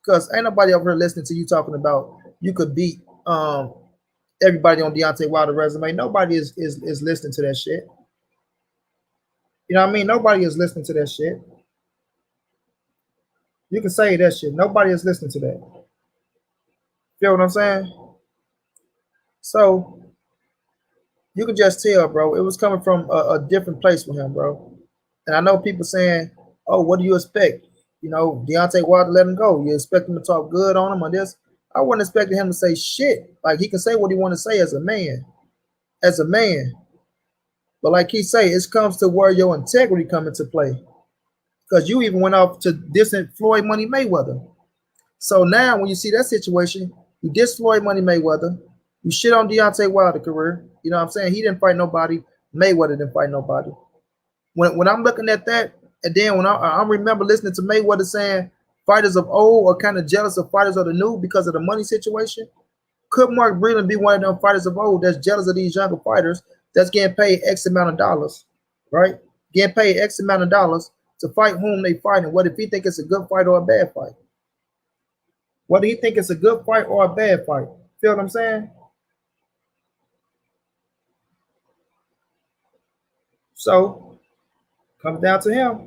Because ain't nobody over here listening to you talking about you could beat everybody on Deontay Wilder's resume. Nobody is listening to that shit. You know what I mean? Nobody is listening to that shit. You can say that shit. Nobody is listening to that. Feel what I'm saying? So you can just tell, bro, it was coming from a different place with him, bro. And I know people saying, "Oh, what do you expect? You know, Deontay Wilder let him go. You expect him to talk good on him or this?" I wasn't expecting him to say shit. Like he can say what he want to say as a man, as a man. But like he say, it comes to where your integrity come into play. Because you even went off to dissing Floyd Money Mayweather. So now when you see that situation, you diss Floyd Money Mayweather, you shit on Deontay Wilder career. You know what I'm saying? He didn't fight nobody. Mayweather didn't fight nobody. When I'm looking at that, and then when I remember listening to Mayweather saying fighters of old are kind of jealous of fighters of the new because of the money situation. Could Mark Breland be one of them fighters of old that's jealous of these younger fighters that's getting paid X amount of dollars, right? Getting paid X amount of dollars to fight whom they fighting. What if he think it's a good fight or a bad fight? What do he think it's a good fight or a bad fight? Feel what I'm saying? So comes down to him.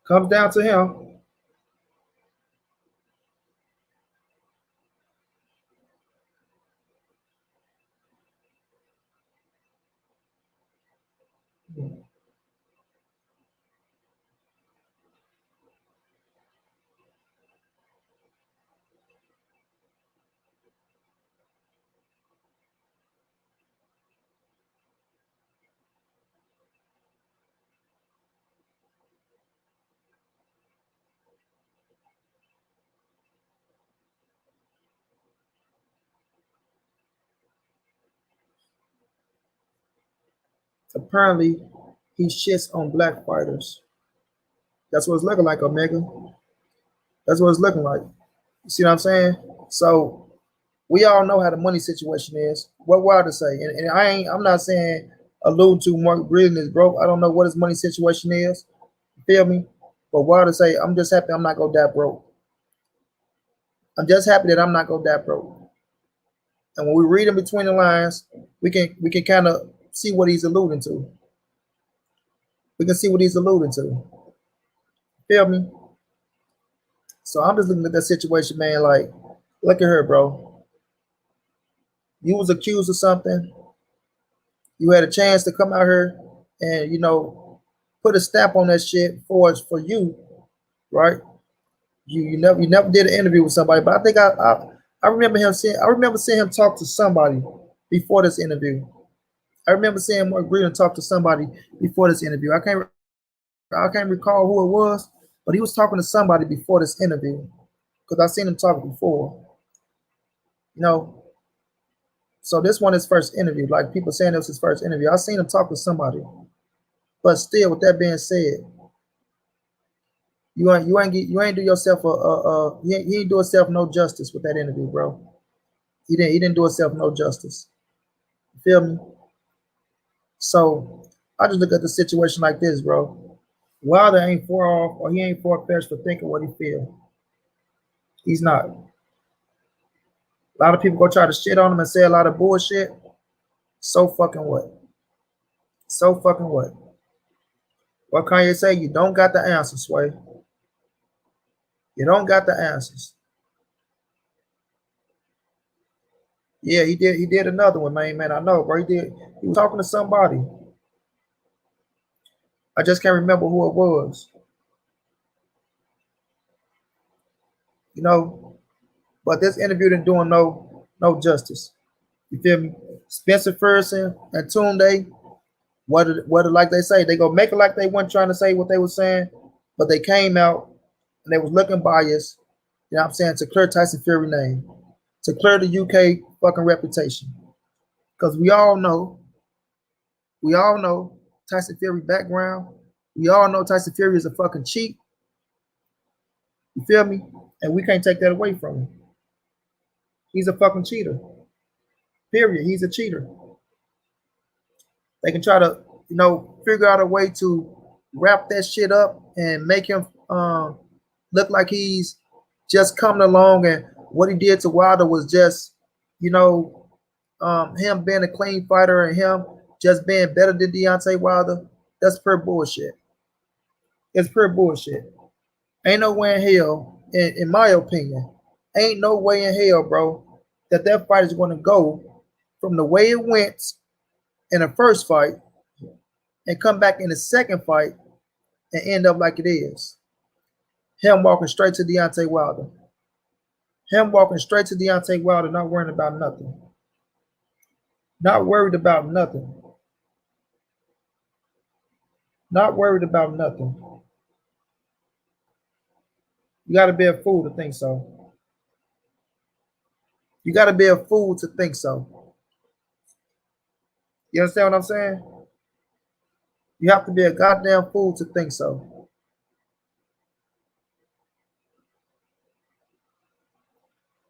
Comes down to him. Apparently, he shits on black fighters. That's what it's looking like, Omega. That's what it's looking like. You see what I'm saying? So we all know how the money situation is. What Wilder say? And I'm not saying allude to Mark Breland is broke. I don't know what his money situation is. You feel me? But Wilder say, I'm just happy I'm not gonna die broke. I'm just happy that I'm not gonna die broke. And when we read in between the lines, we can kind of see what he's alluding to. We can see what he's alluding to. Feel me? So I'm just looking at that situation, man. Like, look at her, bro. You was accused of something. You had a chance to come out here and put a stamp on that shit for you, right? You never did an interview with somebody, but I think I remember seeing him talk to somebody before this interview. I remember seeing Mark Breland talk to somebody before this interview. I can't recall who it was, but he was talking to somebody before this interview because I seen him talk before. You know, so this one is first interview. Like people saying it was his first interview. I seen him talk to somebody, but still, with that being said, you ain't do yourself he ain't do himself no justice with that interview, bro. He didn't do himself no justice. You feel me? So I just look at the situation like this, bro. Wilder ain't far off, or he ain't far fetched for thinking what he feel. He's not. A lot of people go try to shit on him and say a lot of bullshit. So fucking what? So fucking what? What Kanye say? You don't got the answers, Sway. You don't got the answers. Yeah, he did. He did another one, man. I know, bro. He did. He was talking to somebody. I just can't remember who it was. You know, but this interview didn't do him no justice. You feel me? Spencer Ferguson and Tunde, what like they say, they go make it like they weren't trying to say what they were saying, but they came out and they was looking biased. You know what I'm saying? To clear Tyson Fury name, to clear the UK fucking reputation, because we all know Tyson Fury background. We all know Tyson Fury is a fucking cheat. You feel me? And we can't take that away from him. He's a fucking cheater. Period. He's a cheater. They can try to, figure out a way to wrap that shit up and make him look like he's just coming along and what he did to Wilder was just, you know, him being a clean fighter and him just being better than Deontay Wilder, that's pure bullshit. It's pure bullshit. Ain't no way in hell, in my opinion, ain't no way in hell, bro, that fight is going to go from the way it went in the first fight and come back in the second fight and end up like it is. Him walking straight to Deontay Wilder. Him walking straight to Deontay Wilder, not worrying about nothing. Not worried about nothing. Not worried about nothing. You got to be a fool to think so. You got to be a fool to think so. You understand what I'm saying? You have to be a goddamn fool to think so.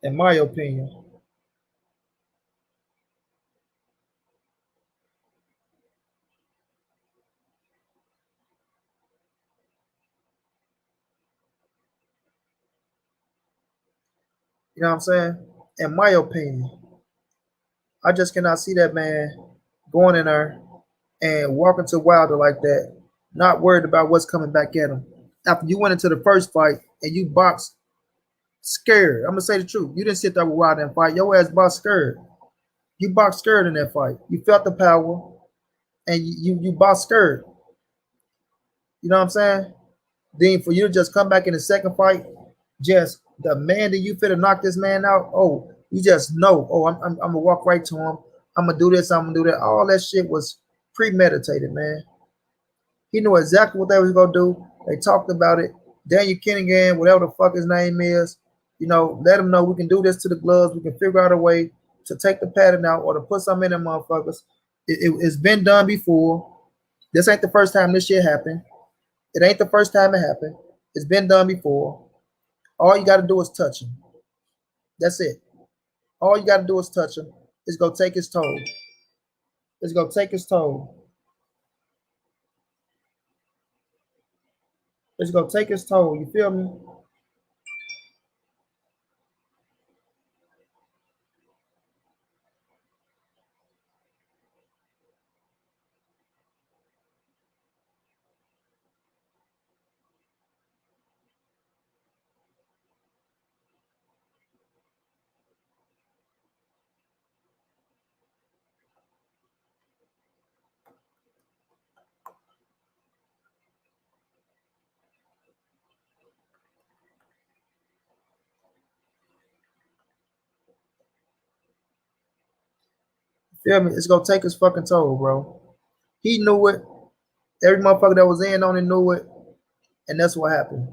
In my opinion. You know what I'm saying? In my opinion. I just cannot see that man going in there and walking to Wilder like that, not worried about what's coming back at him. After you went into the first fight and you boxed scared, I'm gonna say the truth. You didn't sit there with Wilder and fight. Your ass boxed scared. You boxed scared in that fight. You felt the power and you boxed scared. You know what I'm saying? Then for you to just come back in the second fight, just the man that you fit to knock this man out. Oh, you just know. Oh, I'm gonna walk right to him. I'm gonna do this. I'm gonna do that. All that shit was premeditated, man. He knew exactly what they was gonna do. They talked about it. Daniel Kennington, whatever the fuck his name is, let him know we can do this to the gloves. We can figure out a way to take the pattern out or to put something in them motherfuckers. It's been done before. This ain't the first time this shit happened. It ain't the first time it happened. It's been done before. All you got to do is touch him. That's it. All you got to do is touch him. It's going to take his toll. It's going to take his toll. It's going to take his toll. You feel me? You feel me? It's going to take his fucking toll, bro. He knew it. Every motherfucker that was in on it knew it. And that's what happened.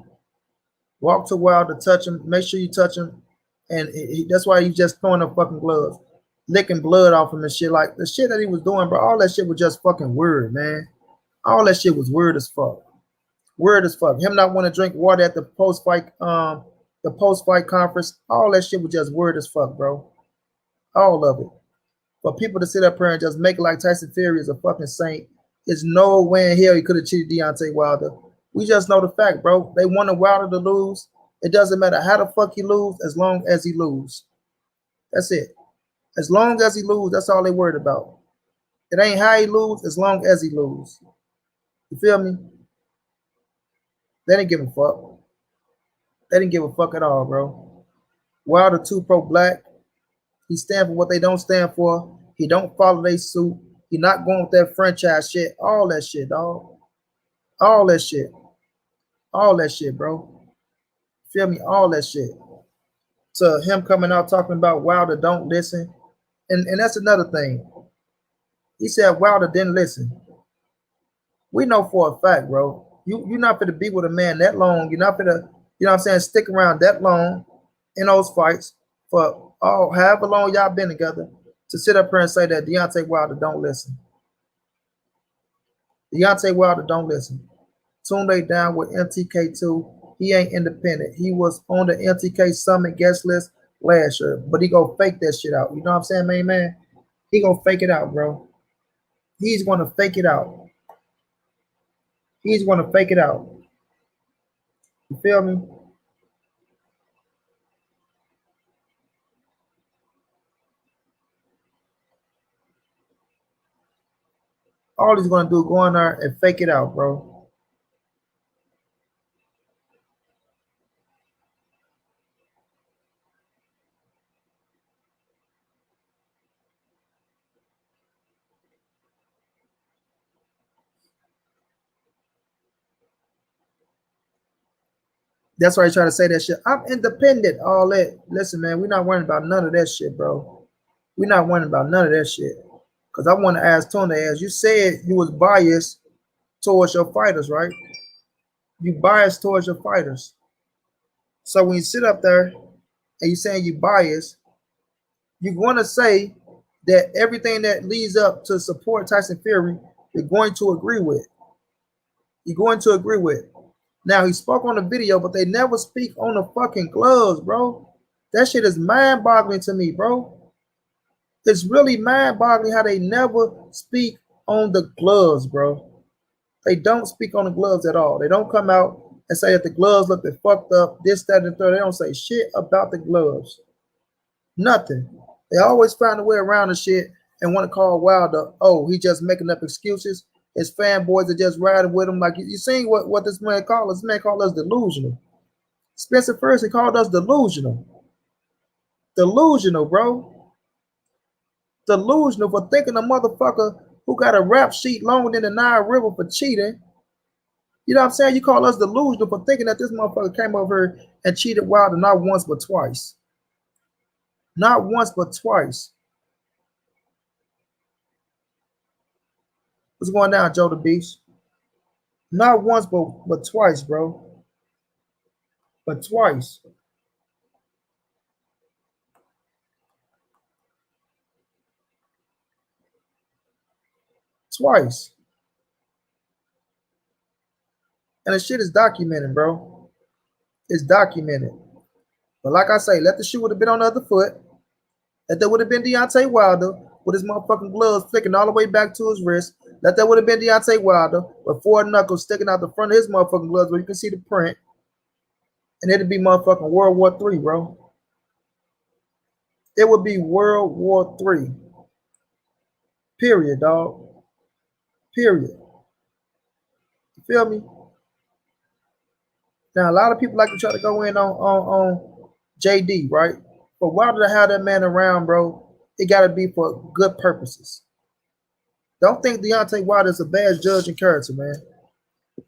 Walk to Wilder, touch him. Make sure you touch him. And that's why he's just throwing up fucking gloves. Licking blood off him and shit. Like, the shit that he was doing, bro, all that shit was just fucking weird, man. All that shit was weird as fuck. Weird as fuck. Him not want to drink water at the post-fight conference. All that shit was just weird as fuck, bro. All of it. For people to sit up here and just make it like Tyson Fury is a fucking saint, there's no way in hell he could have cheated Deontay Wilder. We just know the fact, bro. They wanted Wilder to lose. It doesn't matter how the fuck he lose, as long as he lose. That's it. As long as he lose, that's all they worried about. It ain't how he lose, as long as he lose. You feel me? They didn't give a fuck. They didn't give a fuck at all, bro. Wilder too pro-black. He stand for what they don't stand for. He don't follow their suit. He not going with that franchise shit. All that shit, dog. All that shit. All that shit, bro. Feel me? All that shit. So him coming out talking about Wilder don't listen. And that's another thing. He said Wilder didn't listen. We know for a fact, bro. You're not going to be with a man that long. You're not going to, you know what I'm saying, stick around that long in those fights for however long y'all been together to sit up here and say that Deontay Wilder don't listen. Deontay Wilder don't listen. Tunde down with MTK2. He ain't independent. He was on the MTK Summit guest list last year, but he gonna fake that shit out. You know what I'm saying, main man? He gonna fake it out, bro. He's gonna fake it out. He's gonna fake it out. You feel me? All he's gonna do is go in there and fake it out, bro. That's why I try to say that shit. I'm independent. All that. Listen, man, we're not worrying about none of that shit, bro. We're not worrying about none of that shit. Cause I want to ask Tony, as you said, you was biased towards your fighters, right? You biased towards your fighters. So when you sit up there and you saying you biased, you're going to say that everything that leads up to support Tyson Fury, you're going to agree with. You're going to agree with. Now he spoke on the video, but they never speak on the fucking gloves, bro. That shit is mind-boggling to me, bro. It's really mind-boggling how they never speak on the gloves, bro. They don't speak on the gloves at all. They don't come out and say that the gloves look fucked up, this, that, and the third. They don't say shit about the gloves. Nothing. They always find a way around the shit and want to call Wilder, oh, he just making up excuses. His fanboys are just riding with him. Like, you seen what this man called us? This man called us delusional. Spencer Ferguson called us delusional. Delusional, bro. Delusional for thinking a motherfucker who got a rap sheet longer than the Nile River for cheating. You know what I'm saying? You call us delusional for thinking that this motherfucker came over here and cheated Wilder not once but twice. Not once but twice. What's going down, Joe the Beast? Not once but twice, bro. But twice. Twice. And the shit is documented, bro. It's documented. But like I say, let the shoe would have been on the other foot. That there would have been Deontay Wilder with his motherfucking gloves flicking all the way back to his wrist. That there would have been Deontay Wilder with 4 knuckles sticking out the front of his motherfucking gloves where you can see the print. And it'd be motherfucking World War III, bro. It would be World War III. Period, dog. Period. You feel me? Now, a lot of people like to try to go in on JD, right? But Wilder to have that man around, bro, it got to be for good purposes. Don't think Deontay Wilder is a bad judge and character, man.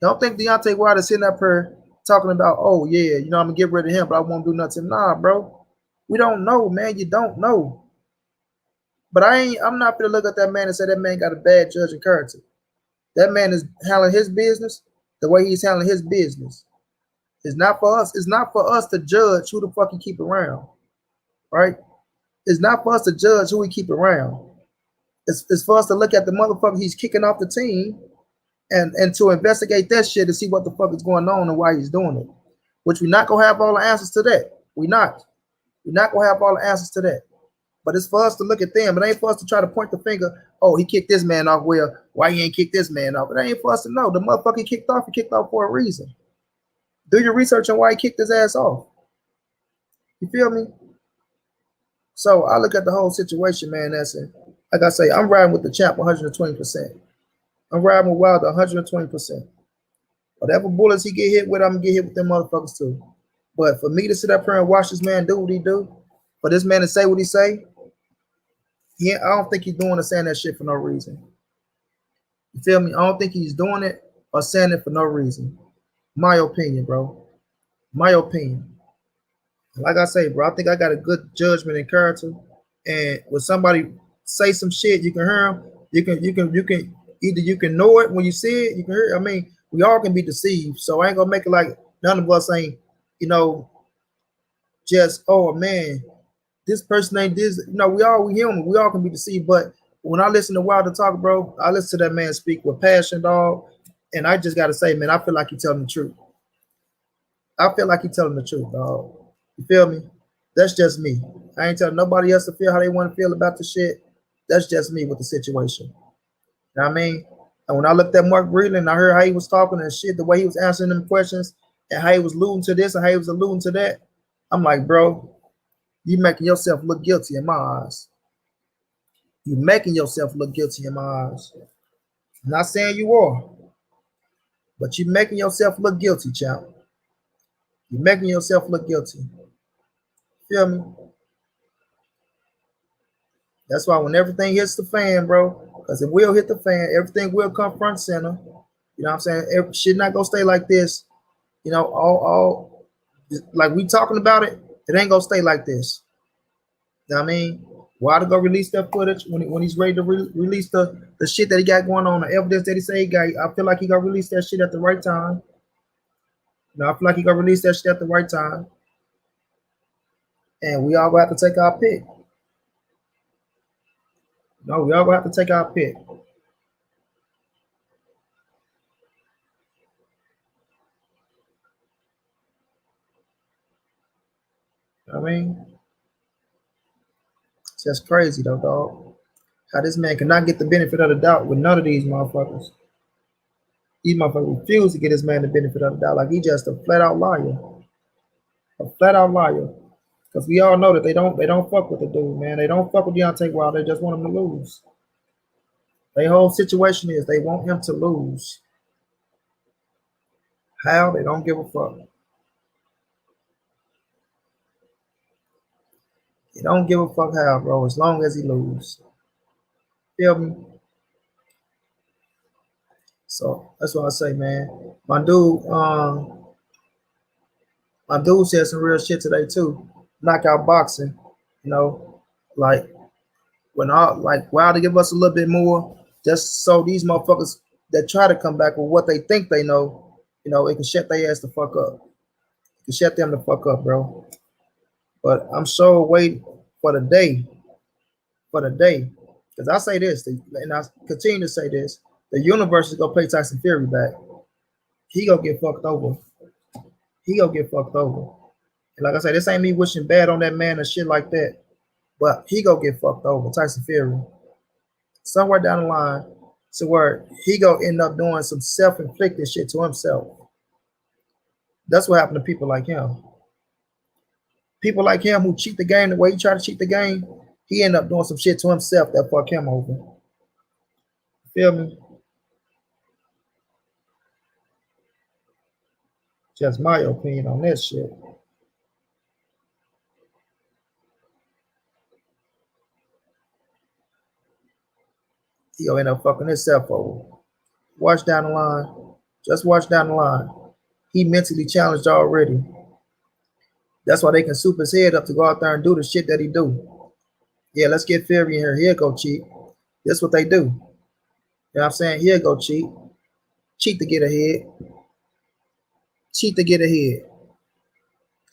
Don't think Deontay Wilder sitting up here talking about, oh, yeah, you know, I'm going to get rid of him, but I won't do nothing. Nah, bro. We don't know, man. You don't know. But I'm not going to look at that man and say that man got a bad judge and character. That man is handling his business the way he's handling his business. It's not for us. It's not for us to judge who the fuck he keep around, right? It's not for us to judge who he keep around. It's for us to look at the motherfucker he's kicking off the team and to investigate that shit to see what the fuck is going on and why he's doing it. Which we're not gonna have all the answers to that. We're not gonna have all the answers to that. But it's for us to look at them. It ain't for us to try to point the finger. Oh, he kicked this man off. Well, why he ain't kicked this man off? It ain't for us to know. The motherfucker he kicked off for a reason. Do your research on why he kicked his ass off. You feel me? So I look at the whole situation, man. That's it. Like I say, I'm riding with the champ 120%. I'm riding with Wilder 120%. Whatever bullets he get hit with, I'm gonna get hit with them motherfuckers too. But for me to sit up here and watch this man do what he do, for this man to say what he say, I don't think he's doing or saying that shit for no reason. You feel me? I don't think he's doing it or saying it for no reason. My opinion, bro. My opinion. Like I say, bro, I think I got a good judgment and character. And when somebody say some shit, you can hear them. You can either you can know it when you see it. You can hear it. I mean, we all can be deceived. So I ain't gonna make it like none of us ain't, you know, just, oh man, this person ain't this. You know, we human. We all can be deceived. But when I listen to Wilder talk, bro, I listen to that man speak with passion, dog. And I just gotta say, man, I feel like he's telling the truth. I feel like he's telling the truth, dog. You feel me? That's just me. I ain't telling nobody else to feel how they want to feel about the shit. That's just me with the situation. You know what I mean? And when I looked at Mark Breland, I heard how he was talking and shit, the way he was answering them questions, and how he was alluding to this and how he was alluding to that. I'm like, bro, you making yourself look guilty in my eyes. You making yourself look guilty in my eyes. I'm not saying you are, but you're making yourself look guilty, champ. You're making yourself look guilty. Feel me? That's why when everything hits the fan, bro, because it will hit the fan, everything will come front center. You know what I'm saying? Shit not gonna stay like this. You know, all like we talking about it, it ain't gonna stay like this. You know what I mean? Why to go release that footage when he's ready to release the shit that he got going on, the evidence that he say he got? I feel like he gonna release that shit at the right time. You know, I feel like he gonna release that shit at the right time. And we all gonna have to take our pick. No, we all gonna have to take our pick. You know what I mean? It's just crazy though, dog. How this man cannot get the benefit of the doubt with none of these motherfuckers. These motherfuckers refuse to get this man the benefit of the doubt. Like he just a flat out liar. A flat out liar. Because we all know that they don't fuck with the dude, man. They don't fuck with Deontay Wilder. They just want him to lose. Their whole situation is they want him to lose. How? They don't give a fuck. They don't give a fuck how, bro, as long as he lose. Feel me? So that's what I say, man. My dude said some real shit today too. Knockout boxing, you know, like when I like Wilder give us a little bit more, just so these motherfuckers that try to come back with what they think they know, you know, it can shut their ass the fuck up. It can shut them the fuck up, bro. But I'm so waiting for the day, because I say this, and I continue to say this: the universe is gonna play Tyson Fury back. He gonna get fucked over. He gonna get fucked over. And like I said, this ain't me wishing bad on that man and shit like that, but he gonna get fucked over. Tyson Fury, somewhere down the line, to where he gonna end up doing some self-inflicted shit to himself. That's what happened to people like him. People like him who cheat the game the way he try to cheat the game, he end up doing some shit to himself that fuck him over. Feel me? Just my opinion on that shit. He gonna end up fucking himself over. Watch down the line. Just watch down the line. He mentally challenged already. That's why they can soup his head up to go out there and do the shit that he do. Yeah, let's get Fury in here. He'll go cheat. That's what they do. You know what I'm saying? He'll go cheat. Cheat to get ahead. Cheat to get ahead.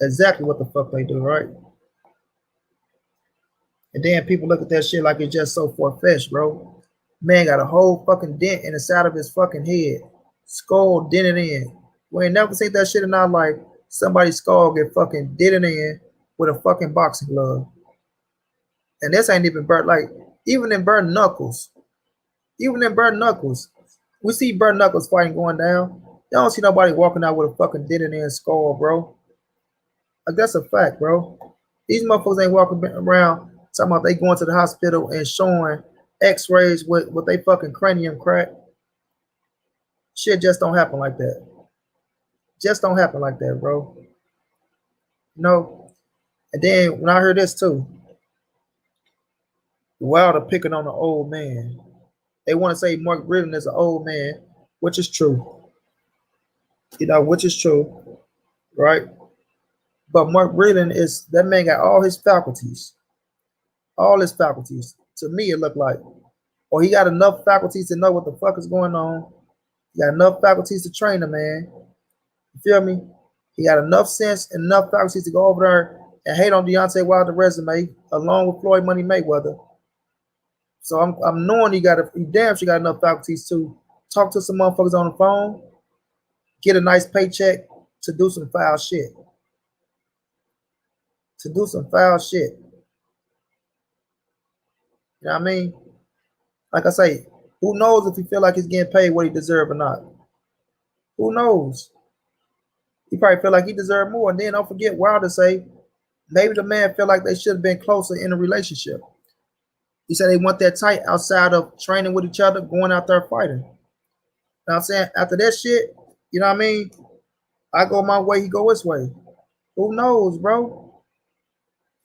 Exactly what the fuck they do, right? And then people look at that shit like it's just so far-fetched, bro. Man got a whole fucking dent in the side of his fucking head. Skull dented in. We ain't never seen that shit in our life. Somebody's skull get fucking dented in with a fucking boxing glove. And this ain't even burnt, like, even in burnt knuckles. Even in burnt knuckles. We see burnt knuckles fighting going down. You don't see nobody walking out with a fucking dented in skull, bro. Like, that's a fact, bro. These motherfuckers ain't walking around talking about they going to the hospital and showing x-rays with they fucking cranium crack. Shit just don't happen like that. Just don't happen like that, bro. You know? And then when I heard this too, Wilder picking on the old man. They want to say Mark Breland is an old man, which is true. You know, which is true, right? But Mark Breland is, that man got all his faculties. All his faculties. To me, it looked like. Or he got enough faculties to know what the fuck is going on. He got enough faculties to train a man. You feel me? He got enough sense and enough faculties to go over there and hate on Deontay Wilder's resume, along with Floyd Money Mayweather. So I'm knowing he damn sure got enough faculties to talk to some motherfuckers on the phone, get a nice paycheck to do some foul shit. To do some foul shit. You know what I mean? Like I say, who knows if he feel like he's getting paid what he deserves or not? Who knows? He probably feel like he deserved more. And then don't forget Wilder say, maybe the man feel like they should have been closer in a relationship. He said they want that tight outside of training with each other, going out there fighting. know what I'm saying? After that shit, you know what I mean? I go my way, he go his way. Who knows, bro?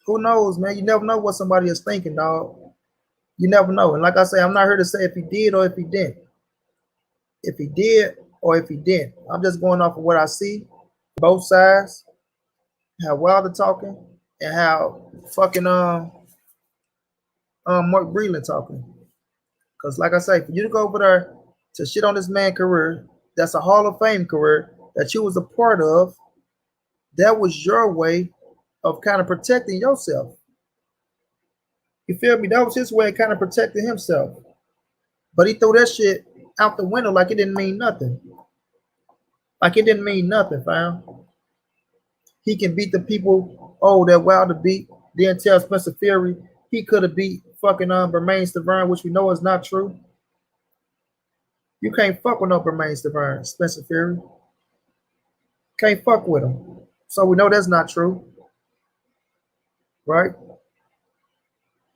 Who knows, man? You never know what somebody is thinking, dog. You never know. And like I say, I'm not here to say if he did or if he didn't. If he did or if he didn't. I'm just going off of what I see, both sides, how Wilder talking, and how fucking Mark Breland talking. Because like I say, for you to go over there to shit on this man's career, that's a Hall of Fame career that you was a part of, that was your way of kind of protecting yourself. You feel me? That was his way of kind of protecting himself. But he threw that shit out the window like it didn't mean nothing. Like it didn't mean nothing, fam. He can beat the people, oh, that Wilder beat, then tell Spencer Fury he could have beat fucking Bermain Stavern, which we know is not true. You can't fuck with no Bermain Stavern, Spencer Fury. Can't fuck with him. So we know that's not true. Right?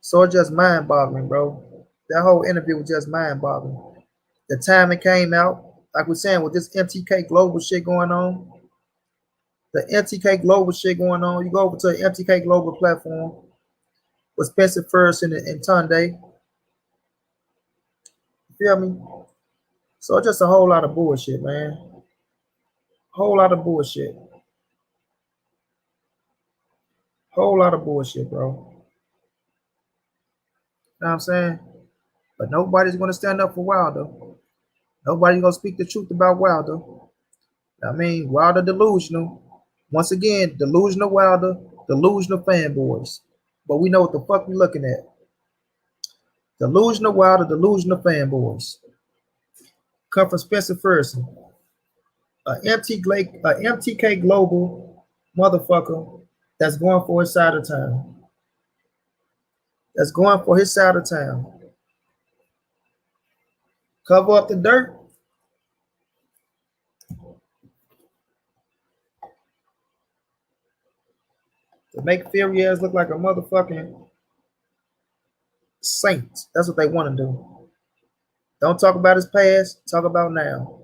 So it's just mind-boggling, bro. That whole interview was just mind-boggling. The time it came out, like we're saying, with this MTK Global shit going on, the MTK Global shit going on, you go over to the MTK Global platform with Spencer Ferguson and Tunde. You feel me? So it's just a whole lot of bullshit, man. Whole lot of bullshit. Whole lot of bullshit, bro. You know what I'm saying? But nobody's gonna stand up for Wilder. Nobody's gonna speak the truth about Wilder. I mean, Wilder delusional. Once again, delusional Wilder, delusional fanboys. But we know what the fuck we looking at. Delusional Wilder, delusional fanboys. Come from Spencer Ferguson. MTK Global motherfucker that's going for his side of town. That's going for his side of town. Cover up the dirt. To make Fury ass look like a motherfucking saint. That's what they want to do. Don't talk about his past. Talk about now.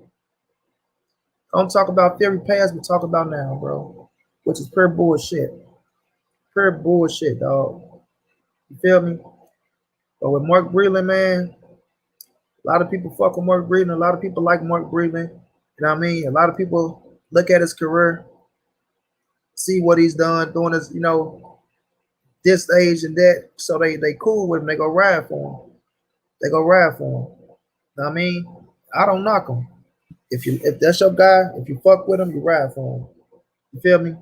Don't talk about Fury past, but talk about now, bro. Which is pure bullshit. Pure bullshit, dog. You feel me? But with Mark Breland, man, a lot of people fuck with Mark Breland. A lot of people like Mark Breland. You know what I mean? A lot of people look at his career, see what he's done, doing his, you know, this age and that. So they cool with him. They go ride for him. They go ride for him. You know what I mean? I don't knock him. If that's your guy, if you fuck with him, you ride for him. You feel me?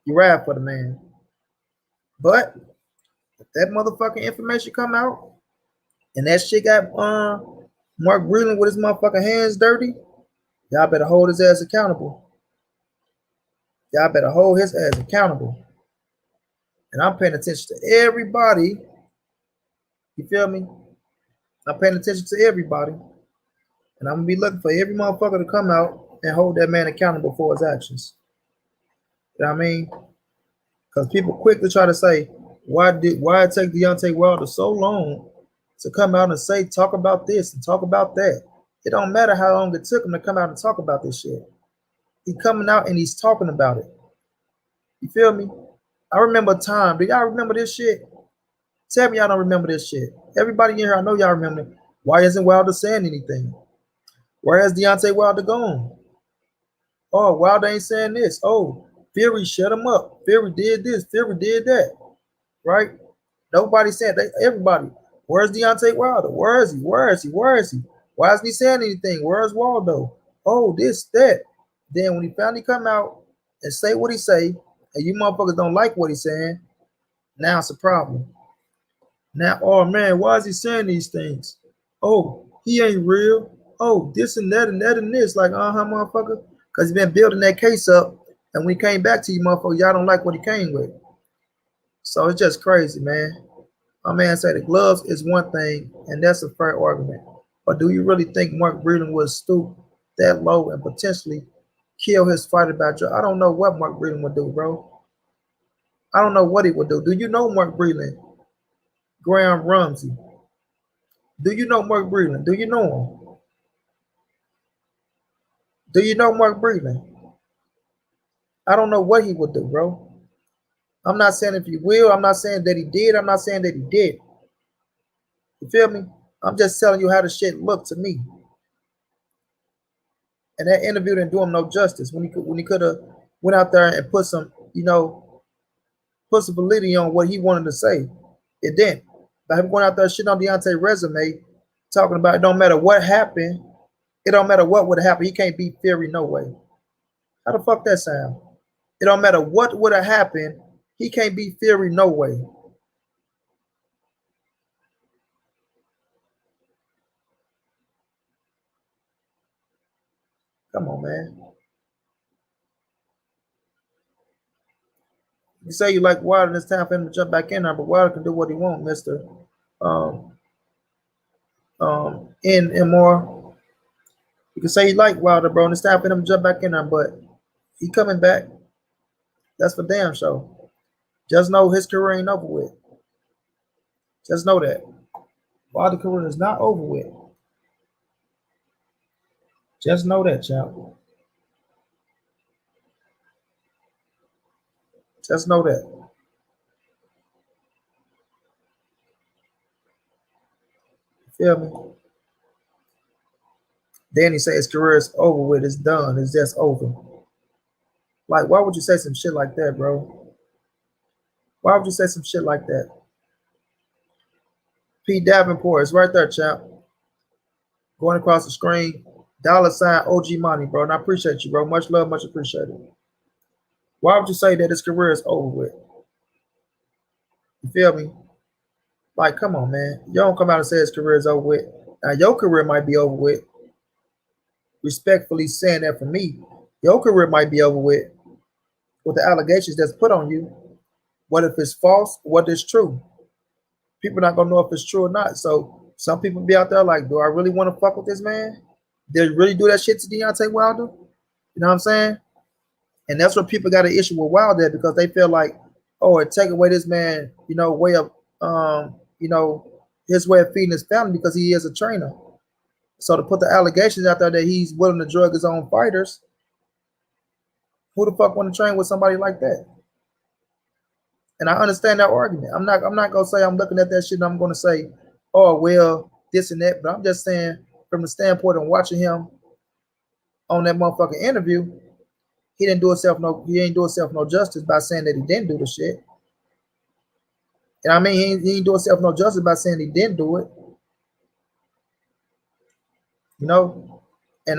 You ride for the man. But if that motherfucking information come out and that shit got Mark Breland with his motherfucking hands dirty, y'all better hold his ass accountable. Y'all better hold his ass accountable. And I'm paying attention to everybody. You feel me? I'm paying attention to everybody. And I'm gonna be looking for every motherfucker to come out and hold that man accountable for his actions. You know what I mean? Because people quick to try to say, why it take Deontay Wilder so long to come out and say, talk about this and talk about that? It don't matter how long it took him to come out and talk about this shit. He's coming out and he's talking about it. You feel me? I remember a time. Do y'all remember this shit? Tell me y'all don't remember this shit. Everybody in here, I know y'all remember. Why isn't Wilder saying anything? Where has Deontay Wilder gone? Oh, Wilder ain't saying this. Oh, Fury shut him up. Fury did this. Fury did that. Right? Nobody said that. Everybody. Where's Deontay Wilder? Where is he? Where is he? Where is he? Why isn't he saying anything? Where's Waldo? Oh, this, that. Then when he finally come out and say what he say, and you motherfuckers don't like what he's saying, now it's a problem. Now, oh man, why is he saying these things? Oh, he ain't real. Oh, this and that and that and this. Like, motherfucker. Because he's been building that case up. And when he came back to you, motherfucker, y'all don't like what he came with. So it's just crazy, man. My man said the gloves is one thing, and that's a fair argument. But do you really think Mark Breland would stoop that low and potentially kill his fighter by Joe? I don't know what Mark Breland would do, bro. I don't know what he would do. Do you know Mark Breland? Graham Ramsey. Do you know Mark Breland? Do you know him? Do you know Mark Breland? I don't know what he would do, bro. I'm not saying if he will. I'm not saying that he did. I'm not saying that he did. You feel me? I'm just telling you how the shit looked to me. And that interview didn't do him no justice when he could have went out there and put some, put some validity on what he wanted to say. It didn't. By him going out there shitting on Deontay's resume, talking about it don't matter what happened, it don't matter what would have happened. He can't beat Fury no way. How the fuck that sound? It don't matter what would have happened, he can't beat Fury no way. Come on, man. You say you like Wilder, and it's time for him to jump back in there, but Wilder can do what he wants, Mister. In more. You can say you like Wilder, bro, and it's time for him to jump back in there, but he coming back. That's for damn sure. Just know his career ain't over with. Just know that. Wilder's career is not over with. Just know that, champ. Just know that. You feel me? Danny say his career is over with. It's done. It's just over. Like, why would you say some shit like that, bro? Why would you say some shit like that? Pete Davenport is right there, champ. Going across the screen. $ OG Money, bro. And I appreciate you, bro. Much love, much appreciated. Why would you say that his career is over with? You feel me? Like, come on, man. You don't come out and say his career is over with. Now, your career might be over with. Respectfully saying that for me, your career might be over with the allegations that's put on you. What if it's false? What is true? People not gonna know if it's true or not. So some people be out there like, do I really want to fuck with this man? Did he really do that shit to Deontay Wilder? You know what I'm saying? And that's what people got an issue with Wilder because they feel like, oh, it take away this man, way of, his way of feeding his family because he is a trainer. So to put the allegations out there that he's willing to drug his own fighters, who the fuck want to train with somebody like that? And I understand that argument. I'm not gonna say I'm looking at that shit and I'm gonna say, oh well, this and that. But I'm just saying from the standpoint of watching him on that motherfucking interview, he ain't do himself no justice by saying that he didn't do the shit. And I mean he ain't do himself no justice by saying he didn't do it. And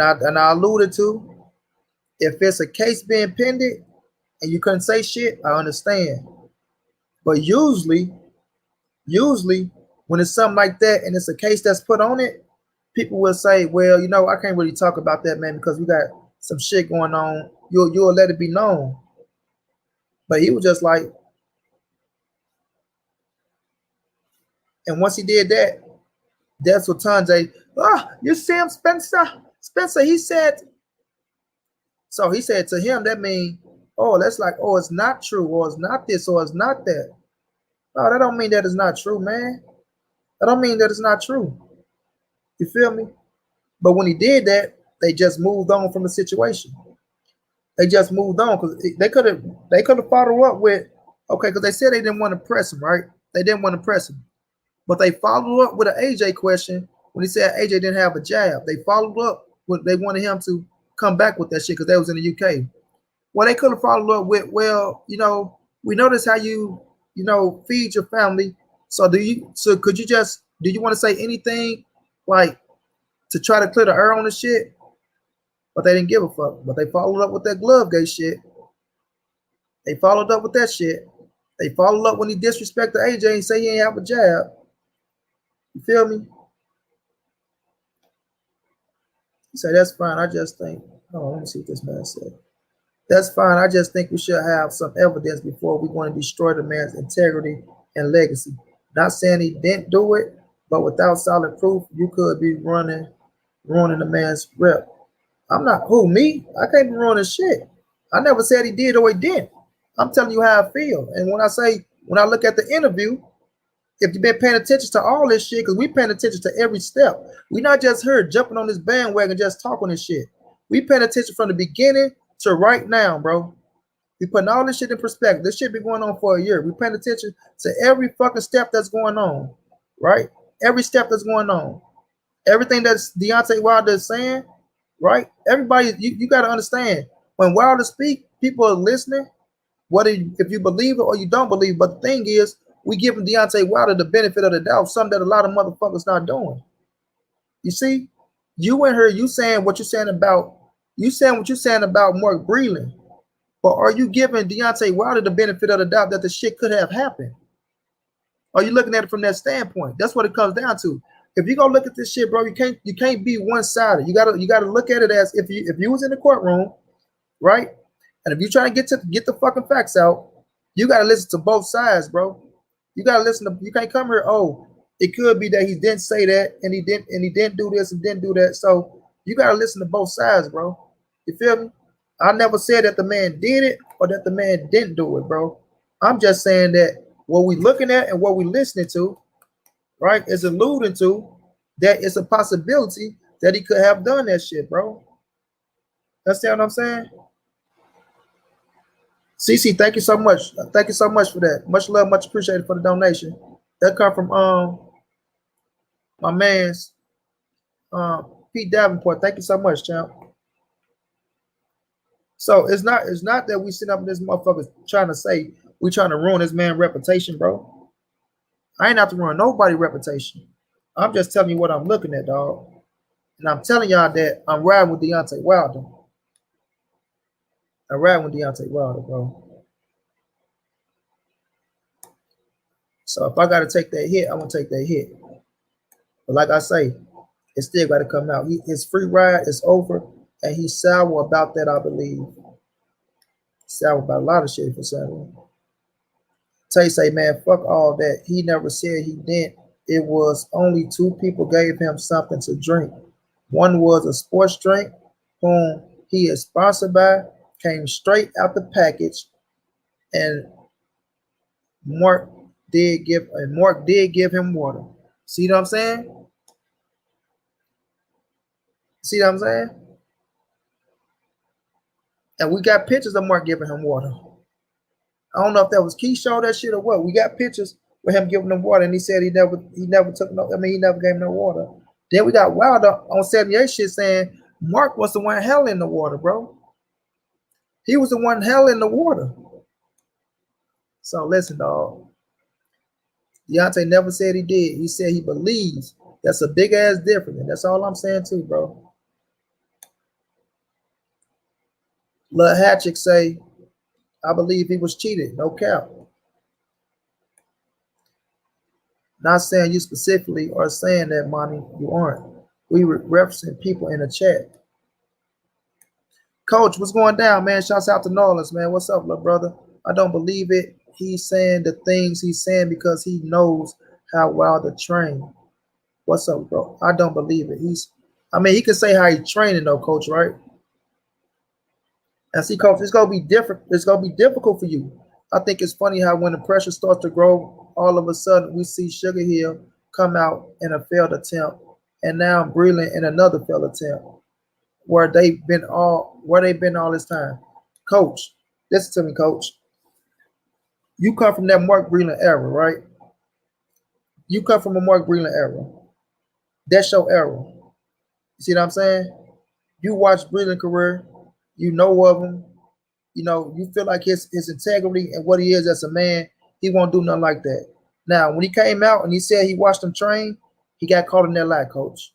I alluded to, if it's a case being pending and you couldn't say shit, I understand. But usually when it's something like that and it's a case that's put on it, people will say, well, I can't really talk about that, man, because we got some shit going on. You'll let it be known. But he was just like, and once he did that, that's what Tanjay, you see him, Spencer, he said, so he said to him, that means, that's like, it's not true, or it's not this, or it's not that. No, that don't mean that it's not true, man. That don't mean that it's not true. You feel me? But when he did that, they just moved on from the situation. They just moved on because they could have followed up with, okay, because they said they didn't want to press him, right? They didn't want to press him. But they followed up with an AJ question when he said AJ didn't have a jab. They followed up with, they wanted him to come back with that shit because they was in the UK. Well, they could have followed up with, well, we notice how you, feed your family. So do you want to say anything like to try to clear the air on the shit? But they didn't give a fuck. But they followed up with that glove gate shit. They followed up with that shit. They followed up when he disrespected AJ and say he ain't have a jab. You feel me? He said, that's fine. I just think, let me see what this man said. That's fine. I just think we should have some evidence before we want to destroy the man's integrity and legacy. Not saying he didn't do it, but without solid proof, you could be ruining the man's rep. I'm not, who, me? I can't be ruining shit. I never said he did or he didn't. I'm telling you how I feel. And when I look at the interview, if you've been paying attention to all this shit, because we paying attention to every step. We're not just here jumping on this bandwagon, just talking this shit. We paying attention from the beginning to right now, bro. We putting all this shit in perspective. This shit been going on for a year. We paying attention to every fucking step that's going on, right? Every step that's going on. Everything that's Deontay Wilder is saying, right? Everybody, you got to understand, when Wilder speak, people are listening, whether if you believe it or you don't believe. But the thing is, we giving Deontay Wilder the benefit of the doubt, something that a lot of motherfuckers not doing. You see, you and her, you saying what you're saying about Mark Breland, but are you giving Deontay Wilder the benefit of the doubt that the shit could have happened? Are you looking at it from that standpoint? That's what it comes down to. If you go look at this shit, bro, you can't be one-sided. You gotta look at it as if you was in the courtroom, right? And if you trying to get the fucking facts out, you gotta listen to both sides, bro. You gotta listen to. You can't come here. Oh, it could be that he didn't say that, and he didn't do this and didn't do that. So you gotta listen to both sides, bro. You feel me? I never said that the man did it or that the man didn't do it, bro. I'm just saying that what we looking at and what we listening to, right, is alluding to that it's a possibility that he could have done that shit, bro. Understand what I'm saying? CC, thank you so much. Thank you so much for that. Much love, much appreciated for the donation. That come from my man's Pete Davenport. Thank you so much, champ. So it's not that we sit up in this motherfucker trying to say we trying to ruin this man's reputation, bro. I ain't have to ruin nobody's reputation. I'm just telling you what I'm looking at, dog. And I'm telling y'all that I'm riding with Deontay Wilder. I'm riding with Deontay Wilder, bro. So if I got to take that hit, I'm going to take that hit. But like I say, it still got to come out. His free ride is over, and he's sour about that, I believe. Sour about a lot of shit for Saturday. Tay say, man, fuck all that. He never said he didn't. It was only 2 people gave him something to drink. One was a sports drink, whom he is sponsored by, came straight out the package, and Mark did give him water. See what I'm saying? See what I'm saying? And we got pictures of Mark giving him water. I don't know if that was Key showed that shit or what. We got pictures with him giving them water, and he said he never took no. I mean, he never gave him no water. Then we got Wilder on 78 shit saying Mark was the one hell in the water, bro. He was the one hell in the water. So listen, dog. Deontay never said he did. He said he believes. That's a big ass difference, and that's all I'm saying too, bro. Lil Hatchick say, I believe he was cheated. No cap. Not saying you specifically or saying that, Monty, you aren't. We were referencing people in the chat. Coach, what's going down, man? Shouts out to Norlands, man. What's up, little brother? I don't believe it. He's saying the things he's saying because he knows how Wilder trained. What's up, bro? I don't believe it. He can say how he's training though, Coach, right? And see, Coach, it's gonna be different. It's gonna be difficult for you. I think it's funny how when the pressure starts to grow, all of a sudden we see Sugar Hill come out in a failed attempt, and now Breland in another failed attempt, where they've been all this time. Coach, listen to me, Coach. You come from that Mark Breland era, right? You come from a Mark Breland era. That's your era. You see what I'm saying? You watch Breland career, you know of him, you know, you feel like his integrity and what he is as a man, he won't do nothing like that. Now, when he came out and he said he watched him train, he got caught in that lie, Coach.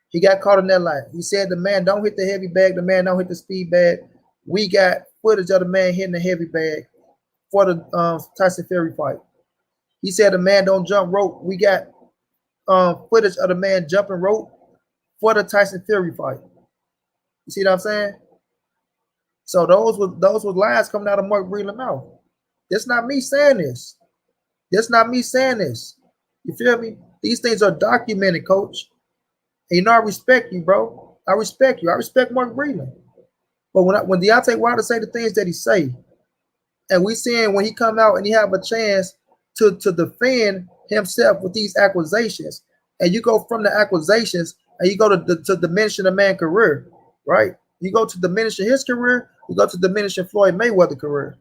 He got caught in that lie. He said the man don't hit the heavy bag, the man don't hit the speed bag. We got footage of the man hitting the heavy bag for the Tyson Fury fight. He said the man don't jump rope. We got footage of the man jumping rope for the Tyson Fury fight. You see what I'm saying? So those were lies coming out of Mark Breland's mouth. That's not me saying this. That's not me saying this. You feel me? These things are documented, Coach. And you know I respect you, bro. I respect you. I respect Mark Breland. But when Deontay Wilder say the things that he say, and we seeing when he come out and he have a chance to defend himself with these accusations, and you go from the accusations and you go to diminishing a man's career, right? You go to diminishing his career, you go to diminishing Floyd Mayweather's career.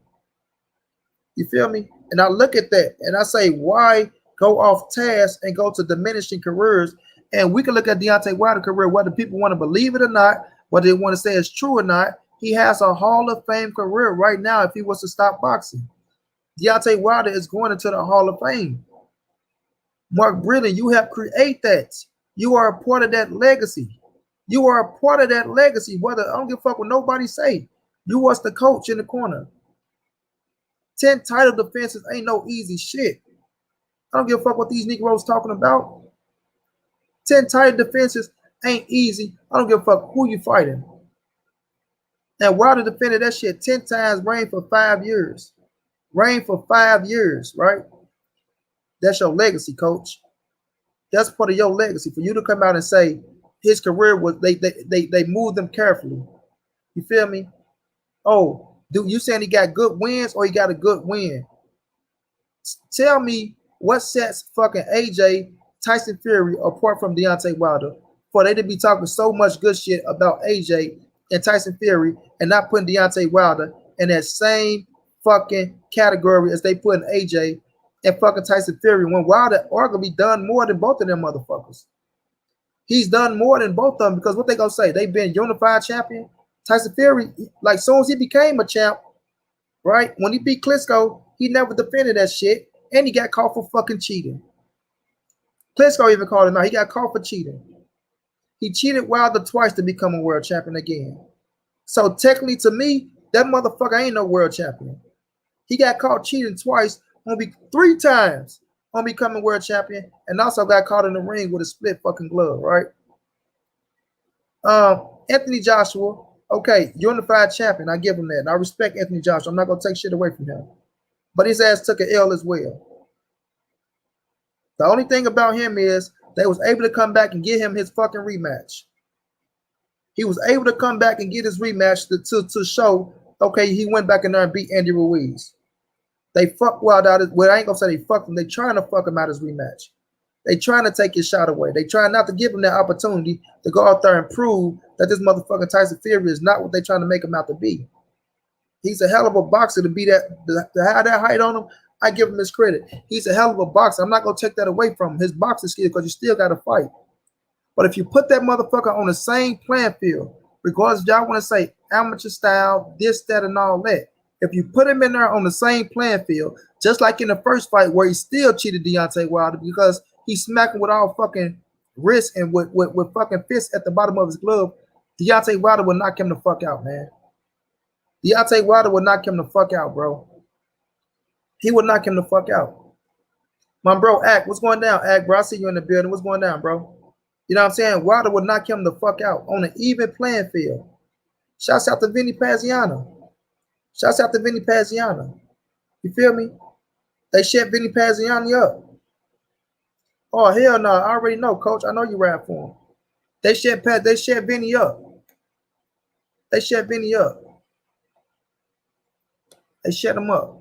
You feel me? And I look at that and I say, why go off task and go to diminishing careers? And we can look at Deontay Wilder's career, whether people want to believe it or not, whether they want to say it's true or not. He has a Hall of Fame career right now if he was to stop boxing. Deontay Wilder is going into the Hall of Fame. Mark Breland, you have created that. You are a part of that legacy. You are a part of that legacy. Whether I don't give a fuck what nobody say. You was the coach in the corner. 10 title defenses ain't no easy shit. I don't give a fuck what these Negroes talking about. 10 title defenses ain't easy. I don't give a fuck who you fighting. And Wilder defended that shit 10 times, reigned for 5 years. Reigned for 5 years, right? That's your legacy, coach. That's part of your legacy. For you to come out and say his career was they moved them carefully. You feel me? Oh, dude, you saying he got good wins or he got a good win? Tell me what sets fucking AJ Tyson Fury apart from Deontay Wilder for they to be talking so much good shit about AJ and Tyson Fury and not putting Deontay Wilder in that same fucking category as they put in AJ and fucking Tyson Fury when Wilder arguably done more than both of them motherfuckers. He's done more than both of them because what they gonna say? They've been unified champion. Tyson Fury, like soon as he became a champ, right? When he beat Klitschko, he never defended that shit, and he got caught for fucking cheating. Klitschko even called him out. He got caught for cheating. He cheated Wilder twice to become a world champion again. So technically, to me, that motherfucker ain't no world champion. He got caught cheating twice, gonna be 3 times on becoming world champion, and also got caught in the ring with a split fucking glove, right? Anthony Joshua, okay, unified champion. I give him that. And I respect Anthony Joshua. I'm not gonna take shit away from him. But his ass took an L as well. The only thing about him is they was able to come back and get him his fucking rematch. He was able to come back and get his rematch to show, okay, he went back in there and beat Andy Ruiz. They fucked Wilder out. Well, I ain't gonna say they fucked him. They trying to fuck him out his rematch. They trying to take his shot away. They trying not to give him that opportunity to go out there and prove that this motherfucking Tyson Fury is not what they trying to make him out to be. He's a hell of a boxer to be that, to have that height on him. I give him his credit. He's a hell of a boxer. I'm not gonna take that away from him, his boxing skill, because you still got to fight. But if you put that motherfucker on the same playing field, regardless if y'all want to say amateur style, this, that, and all that, if you put him in there on the same playing field, just like in the first fight where he still cheated Deontay Wilder because he smacked him with all fucking wrists and with fucking fists at the bottom of his glove, Deontay Wilder would knock him the fuck out, man. Deontay Wilder would knock him the fuck out, bro. He would knock him the fuck out. My bro, Ack, what's going down? Ack, bro, I see you in the building. What's going down, bro? You know what I'm saying? Wilder would knock him the fuck out on an even playing field. Shouts out to Vinny Paziano. Shouts out to Vinny Paziano. You feel me? They shut Vinny Paziano up. Oh, hell no. I already know, coach. I know you rap for him. They shut Vinny up. They shut Vinny up. They shut him up.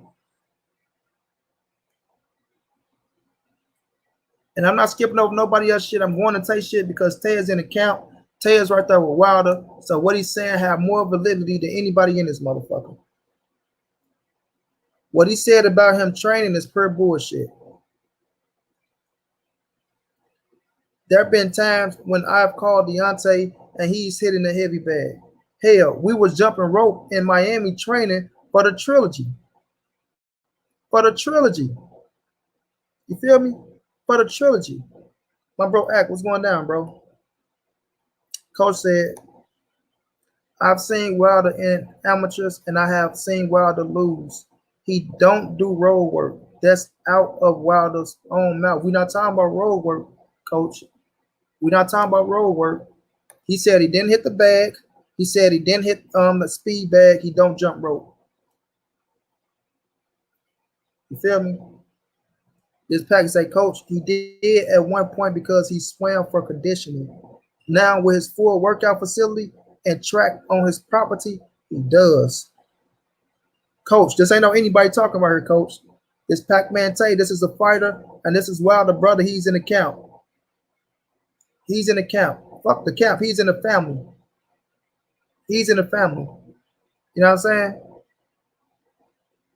And I'm not skipping over nobody else shit. I'm going to take shit because Tay's in the count. Tay's right there with Wilder. So what he's saying have more validity than anybody in this motherfucker. What he said about him training is pure bullshit. There have been times when I've called Deontay and he's hitting the heavy bag. Hell, we was jumping rope in Miami training for the trilogy. For the trilogy. You feel me? For the trilogy. My bro Ack, what's going down, bro? Coach said, I've seen Wilder in amateurs and I have seen Wilder lose. He don't do road work. That's out of Wilder's own mouth. We're not talking about road work, coach. We're not talking about road work. He said he didn't hit the bag. He said he didn't hit the speed bag. He don't jump rope. You feel me? This package say, coach, he did at one point because he swam for conditioning. Now with his full workout facility and track on his property, he does. Coach, this ain't no anybody talking about here, coach. This Pac-Man Tay, this is a fighter, and this is Wilder brother. He's in the camp. He's in the camp. Fuck the camp. He's in the family. He's in the family. You know what I'm saying?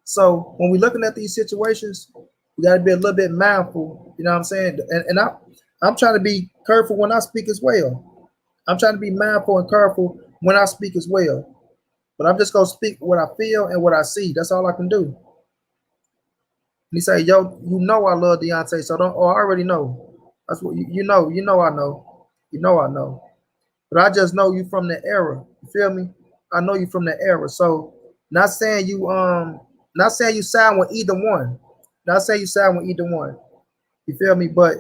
So when we're looking at these situations, we got to be a little bit mindful. You know what I'm saying? And I'm trying to be careful when I speak as well. I'm trying to be mindful and careful when I speak as well. But I'm just gonna speak what I feel and what I see. That's all I can do. And he say, "Yo, you know I love Deontay, so don't." Oh, I already know. That's what you know. You know I know. You know I know. But I just know you from the era. You feel me? I know you from the era. So not saying you side with either one. Not saying you side with either one. You feel me? But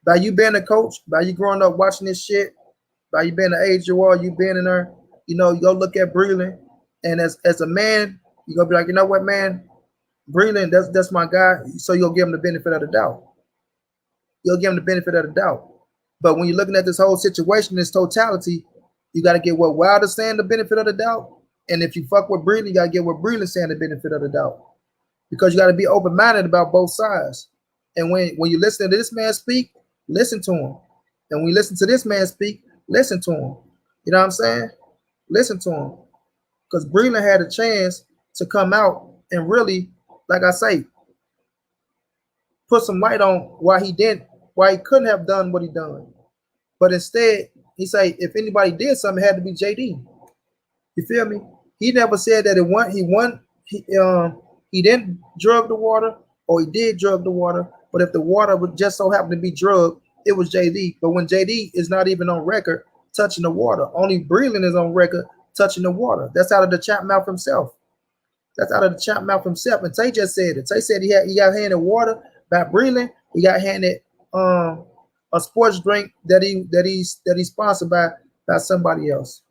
by you being a coach, by you growing up watching this shit, by you being the age you are, you being in there, you know, you go look at Breland, and as a man, you gonna be like, you know what, man, Breland, that's my guy. So you'll give him the benefit of the doubt. You'll give him the benefit of the doubt. But when you're looking at this whole situation, this totality, you got to get what Wilder's saying the benefit of the doubt. And if you fuck with Breland, you got to get what Breland's saying the benefit of the doubt. Because you got to be open-minded about both sides. And when you listen to this man speak, listen to him. And when you listen to this man speak, listen to him. You know what I'm saying? Listen to him. Because Breland had a chance to come out and really, like I say, put some light on why he couldn't have done what he done. But instead, he say if anybody did something, it had to be JD. You feel me? He never said that he didn't drug the water or he did drug the water. But if the water would just so happen to be drugged, it was JD. But when JD is not even on record touching the water, only Breland is on record touching the water. That's out of the chap mouth himself. That's out of the chap mouth himself. And Tay just said it. Tay said he got handed water by Breland. He got handed a sports drink that he's sponsored by somebody else.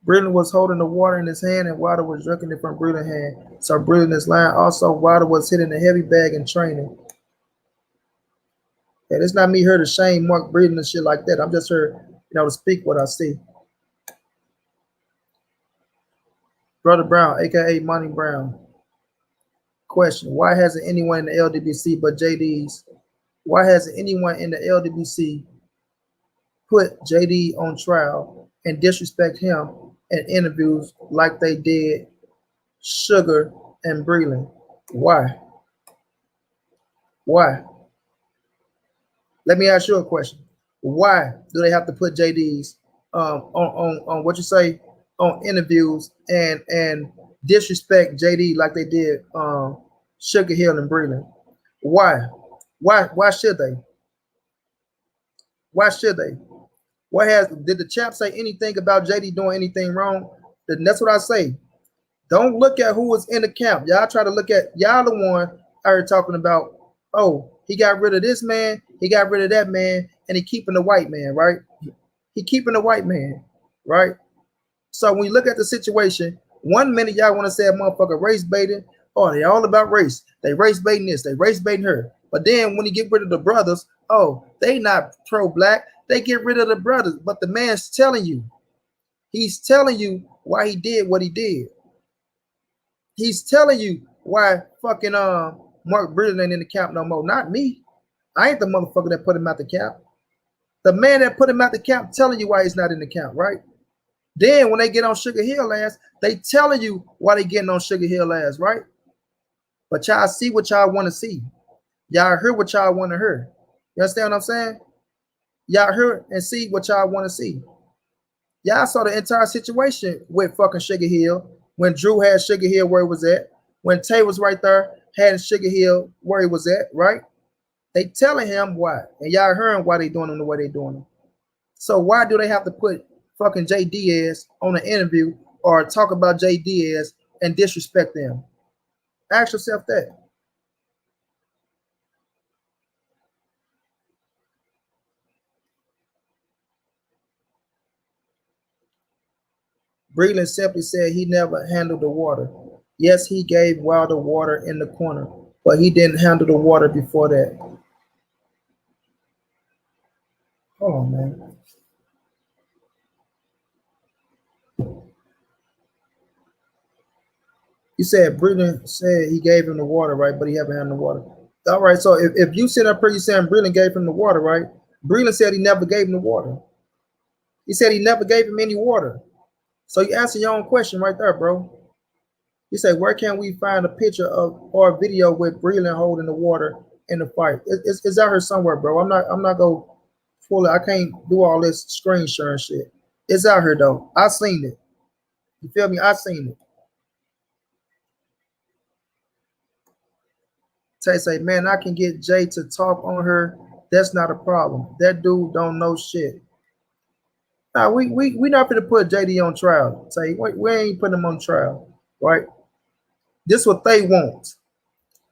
Breland was holding the water in his hand and Wilder was drinking it from Breland's hand. So Breland is lying. Also, Wilder was hitting a heavy bag in training. And it's not me here to shame Mark Breland and shit like that. I'm just here, to speak what I see. Brother Brown, aka Monty Brown. Question: why hasn't anyone in the LDBC but JD's? Why hasn't anyone in the LDBC put JD on trial and disrespect him in interviews like they did Sugar and Breland? Why? Why? Let me ask you a question. Why do they have to put JD's on what you say on interviews and disrespect JD like they did Sugar Hill and Breland? Why? Why should they? Why should they? Did the champ say anything about JD doing anything wrong? Then that's what I say. Don't look at who was in the camp. Y'all try to look at y'all the one I heard talking about. Oh, he got rid of this man, he got rid of that man, and he keeping the white man, right? He keeping the white man, right? So when you look at the situation, 1 minute y'all want to say a motherfucker race baiting. Oh, they all about race. They race baiting this, they race baiting her. But then when you get rid of the brothers, oh, they not pro-black. They get rid of the brothers. But the man's telling you, he's telling you why he did what he did. He's telling you why fucking Mark Breland ain't in the camp no more. Not me. I ain't the motherfucker that put him out the camp. The man that put him out the camp telling you why he's not in the camp, right? Then when they get on Sugar Hill ass, they telling you why they getting on Sugar Hill ass, right? But y'all see what y'all want to see. Y'all hear what y'all want to hear. You understand what I'm saying? Y'all hear and see what y'all want to see. Y'all saw the entire situation with fucking Sugar Hill when Drew had Sugar Hill where he was at, when Tay was right there had Sugar Hill where he was at, right? They telling him why, and y'all hearing why they doing him the way they doing him. So why do they have to put fucking J Diaz on an interview or talk about J Diaz and disrespect them? Ask yourself that. Breland simply said he never handled the water. Yes, he gave Wilder water in the corner, but he didn't handle the water before that. Hold on, man. You said Breland said he gave him the water, right? But he haven't handled the water. All right, so if you sit up here, you saying Breland gave him the water, right? Breland said he never gave him the water. He said he never gave him any water. So you answer your own question right there, bro. You say, where can we find a picture of or a video with Breland holding the water in the fight? It's out here somewhere, bro. I'm not gonna pull it. I can't do all this screen sharing shit. It's out here though. I seen it. You feel me? I seen it. Tay say, man, I can get Jay to talk on her. That's not a problem. That dude don't know shit. Nah, we not gonna put JD on trial. Say we ain't putting him on trial, right? This what they want.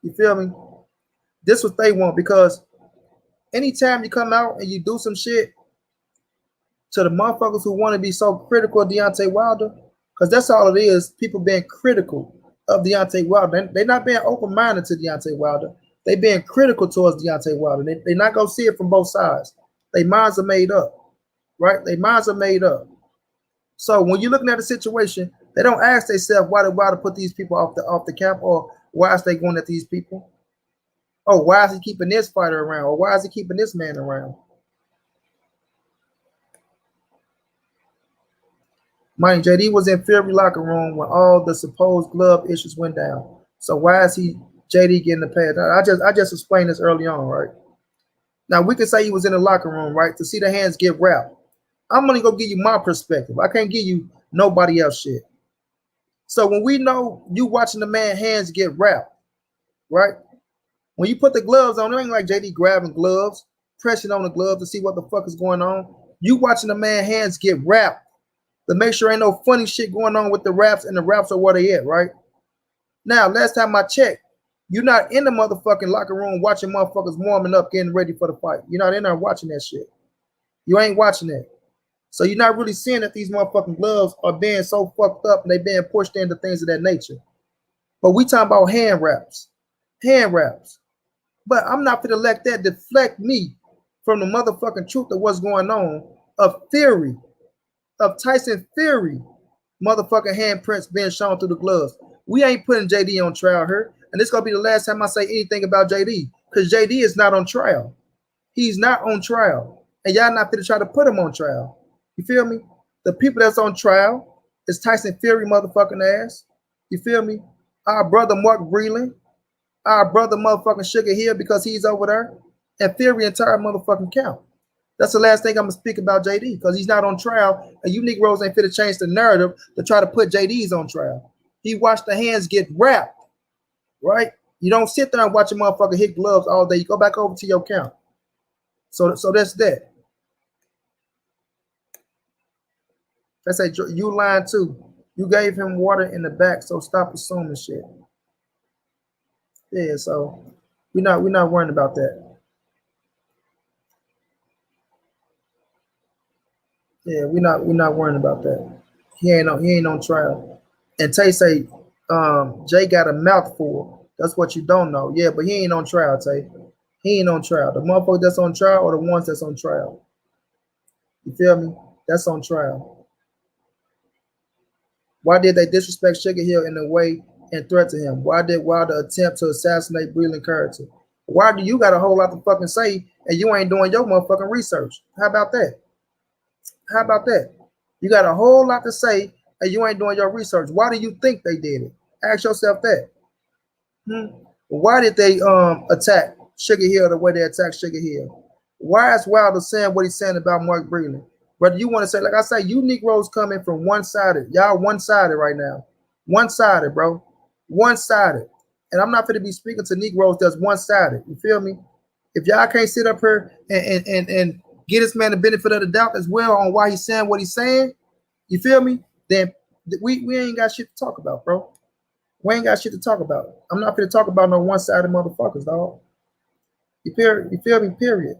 You feel me? This what they want because anytime you come out and you do some shit to the motherfuckers who want to be so critical of Deontay Wilder, because that's all it is. People being critical of Deontay Wilder. They're not being open-minded to Deontay Wilder. They being critical towards Deontay Wilder. They're not gonna see it from both sides. Their minds are made up, right? Their minds are made up. So when you're looking at a situation, they don't ask themselves why did Wilder put these people off the camp, or why is they going at these people? Oh, why is he keeping this fighter around, or why is he keeping this man around? Mind JD was in Fury locker room when all the supposed glove issues went down. So why is he JD getting the pad? I just explained this early on, right? Now we can say he was in the locker room, right, to see the hands get wrapped. I'm gonna go give you my perspective. I can't give you nobody else shit. So when we know you watching the man hands get wrapped, right? When you put the gloves on, it ain't like JD grabbing gloves, pressing on the gloves to see what the fuck is going on. You watching the man hands get wrapped to make sure ain't no funny shit going on with the wraps, and the wraps are where they at, right? Now, last time I checked, you're not in the motherfucking locker room watching motherfuckers warming up, getting ready for the fight. You're not in there watching that shit. You ain't watching that. So you're not really seeing that these motherfucking gloves are being so fucked up and they being pushed into things of that nature. But we talking about hand wraps. Hand wraps. But I'm not gonna let that deflect me from the motherfucking truth of what's going on, of theory, of Tyson Fury, motherfucking handprints being shown through the gloves. We ain't putting JD on trial here. And this gonna be the last time I say anything about JD, because JD is not on trial. He's not on trial. And y'all not gonna try to put him on trial. You feel me? The people that's on trial is Tyson Fury motherfucking ass. You feel me? Our brother Mark Breland, our brother motherfucking Sugar Hill, because he's over there, and Fury entire motherfucking count. That's the last thing I'm gonna speak about JD, because he's not on trial, and you Negroes ain't fit to change the narrative to try to put JD's on trial. He watched the hands get wrapped, right? You don't sit there and watch a motherfucker hit gloves all day. You go back over to your count. So that's that. That's a you lying too. You gave him water in the back, so stop assuming shit. Yeah, so we're not worrying about that. Yeah, we're not worrying about that. He ain't on trial. And Tay say, Jay got a mouthful. That's what you don't know. Yeah, but he ain't on trial, Tay. He ain't on trial. The motherfucker that's on trial or the ones that's on trial. You feel me? That's on trial. Why did they disrespect Sugar Hill in a way and threaten him? Why did Wilder attempt to assassinate Breland character? Why do you got a whole lot to fucking say and you ain't doing your motherfucking research? How about that? How about that? You got a whole lot to say and you ain't doing your research. Why do you think they did it? Ask yourself that. Why did they attack Sugar Hill the way they attacked Sugar Hill? Why is Wilder saying what he's saying about Mark Breland? Whether you want to say, like I say, you Negroes coming from one-sided. Y'all one-sided right now. One-sided, bro. One-sided. And I'm not going to be speaking to Negroes that's one-sided. You feel me? If y'all can't sit up here and get this man the benefit of the doubt as well on why he's saying what he's saying, you feel me? Then we ain't got shit to talk about, bro. We ain't got shit to talk about. I'm not going to talk about no one-sided motherfuckers, dog. You feel me? Period.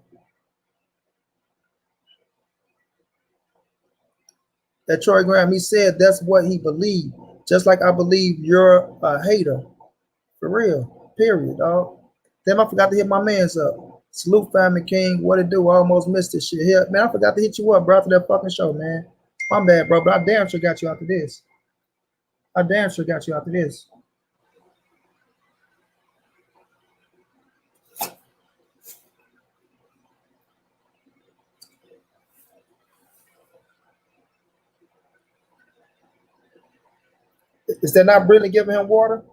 That Troy Graham, he said that's what he believed. Just like I believe you're a hater. For real. Period, dog. Damn, I forgot to hit my mans up. Salute, Family King. What it do? I almost missed this shit here. Man, I forgot to hit you up, bro, after that fucking show, man. My bad, bro, but I damn sure got you after this. I damn sure got you after this. Is that not Breland giving him water?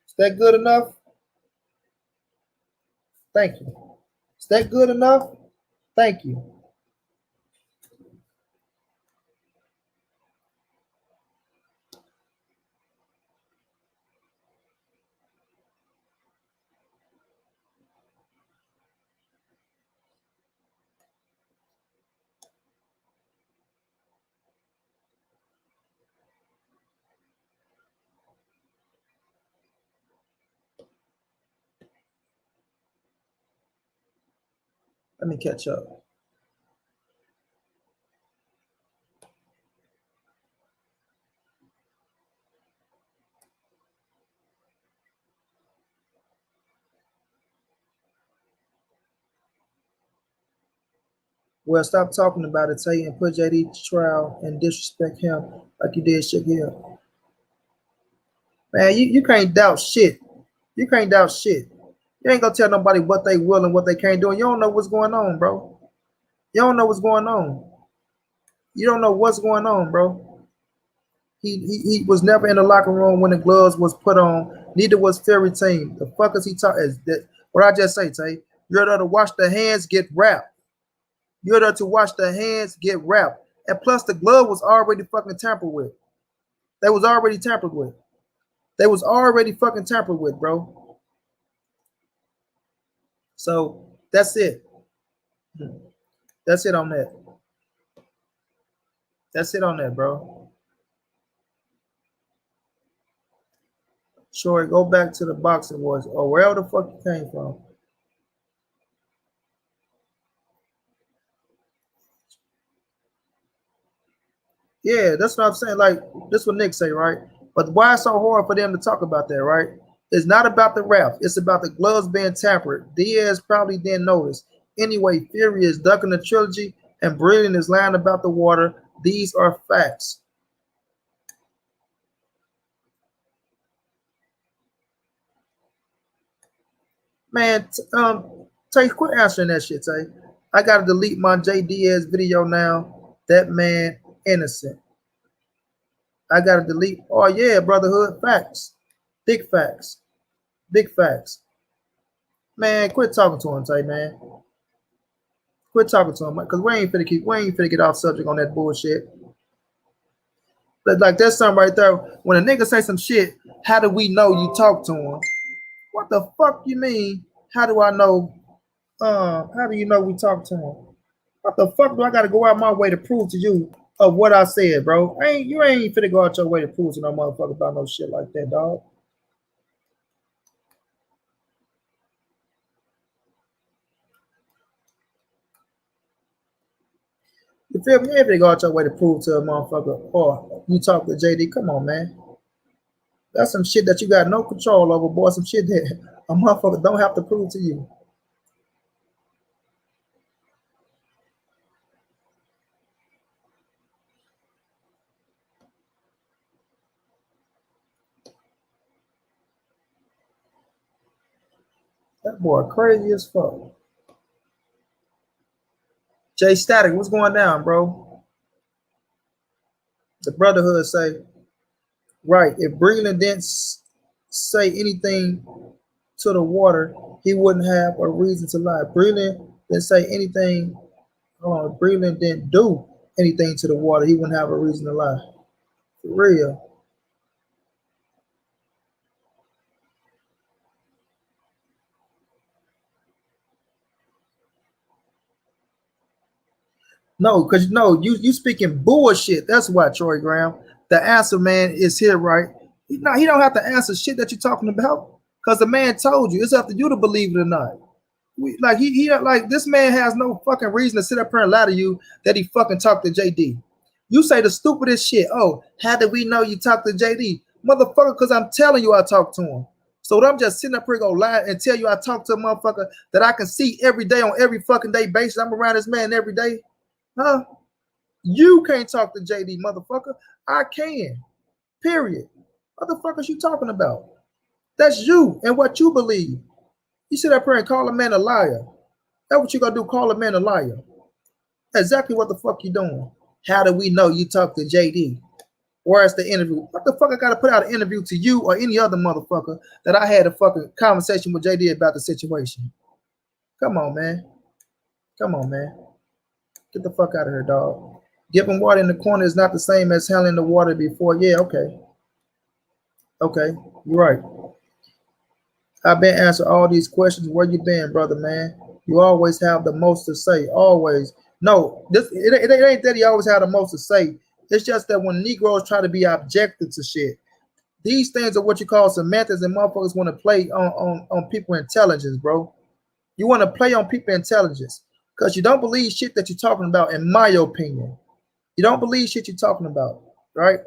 Is that good enough? Thank you. Is that good enough? Thank you. Let me catch up. Well, stop talking about it, Tay, and put JD to trial and disrespect him like you did Shit Hill. Man, you can't doubt shit. You can't doubt shit. You ain't gonna tell nobody what they will and what they can't do, and you don't know what's going on, bro. You don't know what's going on. You don't know what's going on, bro. He was never in the locker room when the gloves was put on. Neither was Fury team. The fuck is he talking? Is that what I just say, Tay? You're there to watch the hands get wrapped. You're there to watch the hands get wrapped. And plus the glove was already fucking tampered with. They was already tampered with. They was already fucking tampered with, bro. So that's it. That's it on that. That's it on that, bro. Sure, go back to the boxing wars or wherever the fuck you came from. Yeah, that's what I'm saying. Like, this what Nick say, right? But why it's so hard for them to talk about that, right? It's not about the ref. It's about the gloves being tampered. Diaz probably didn't notice. Anyway, Fury is ducking the trilogy and Breland is lying about the water. These are facts. Man, Tay, quit answering that shit, Tay. I gotta delete my J Diaz video now. That man innocent. I gotta delete. Oh yeah, brotherhood facts, big facts, big facts. Man, quit talking to him, Tay. Man, quit talking to him, cause we ain't finna get off subject on that bullshit. But like that's something right there. When a nigga say some shit, how do we know you talk to him? What the fuck you mean? How do I know? How do you know we talk to him? What the fuck do I gotta go out my way to prove to you of what I said, bro? You ain't finna go out your way to prove to no motherfucker about no shit like that, dog. You feel me? You ain't finna go out your way to prove to a motherfucker, or you talk to JD. Come on, man. That's some shit that you got no control over, boy. Some shit that a motherfucker don't have to prove to you. That boy crazy as fuck. Jay Static, what's going down, bro? The Brotherhood say, right, if Breland didn't say anything to the water, he wouldn't have a reason to lie. Breland didn't say anything. Breland didn't do anything to the water, he wouldn't have a reason to lie. For real. No, because you speaking bullshit. That's why, Troy Graham. The answer, man, is here, right? No, he don't have to answer shit that you're talking about. Because the man told you. It's up to you to believe it or not. Like he like this man has no fucking reason to sit up here and lie to you that he fucking talked to JD. You say the stupidest shit. Oh, how did we know you talked to JD? Motherfucker, because I'm telling you I talked to him. So I'm just sitting up here gonna lie and tell you I talked to a motherfucker that I can see every day on every fucking day basis. I'm around this man every day. Huh? You can't talk to JD, motherfucker. I can. Period. What the fuck is you talking about? That's you and what you believe. You sit up here and call a man a liar. That's what you gonna do, call a man a liar. Exactly what the fuck you doing. How do we know you talked to JD? Where's the interview? What the fuck I gotta put out an interview to you or any other motherfucker that I had a fucking conversation with JD about the situation? Come on, man. Come on, man. Get the fuck out of here, dog. Giving water in the corner is not the same as handling the water before. Yeah, okay. Okay, you're right. I've been answering all these questions. Where you been, brother, man? You always have the most to say. Always. No, it ain't that he always had the most to say. It's just that when Negroes try to be objective to shit, these things are what you call semantics, and motherfuckers want to play on people intelligence, bro. You want to play on people intelligence because you don't believe shit that you're talking about, in my opinion. You don't believe shit you're talking about, right?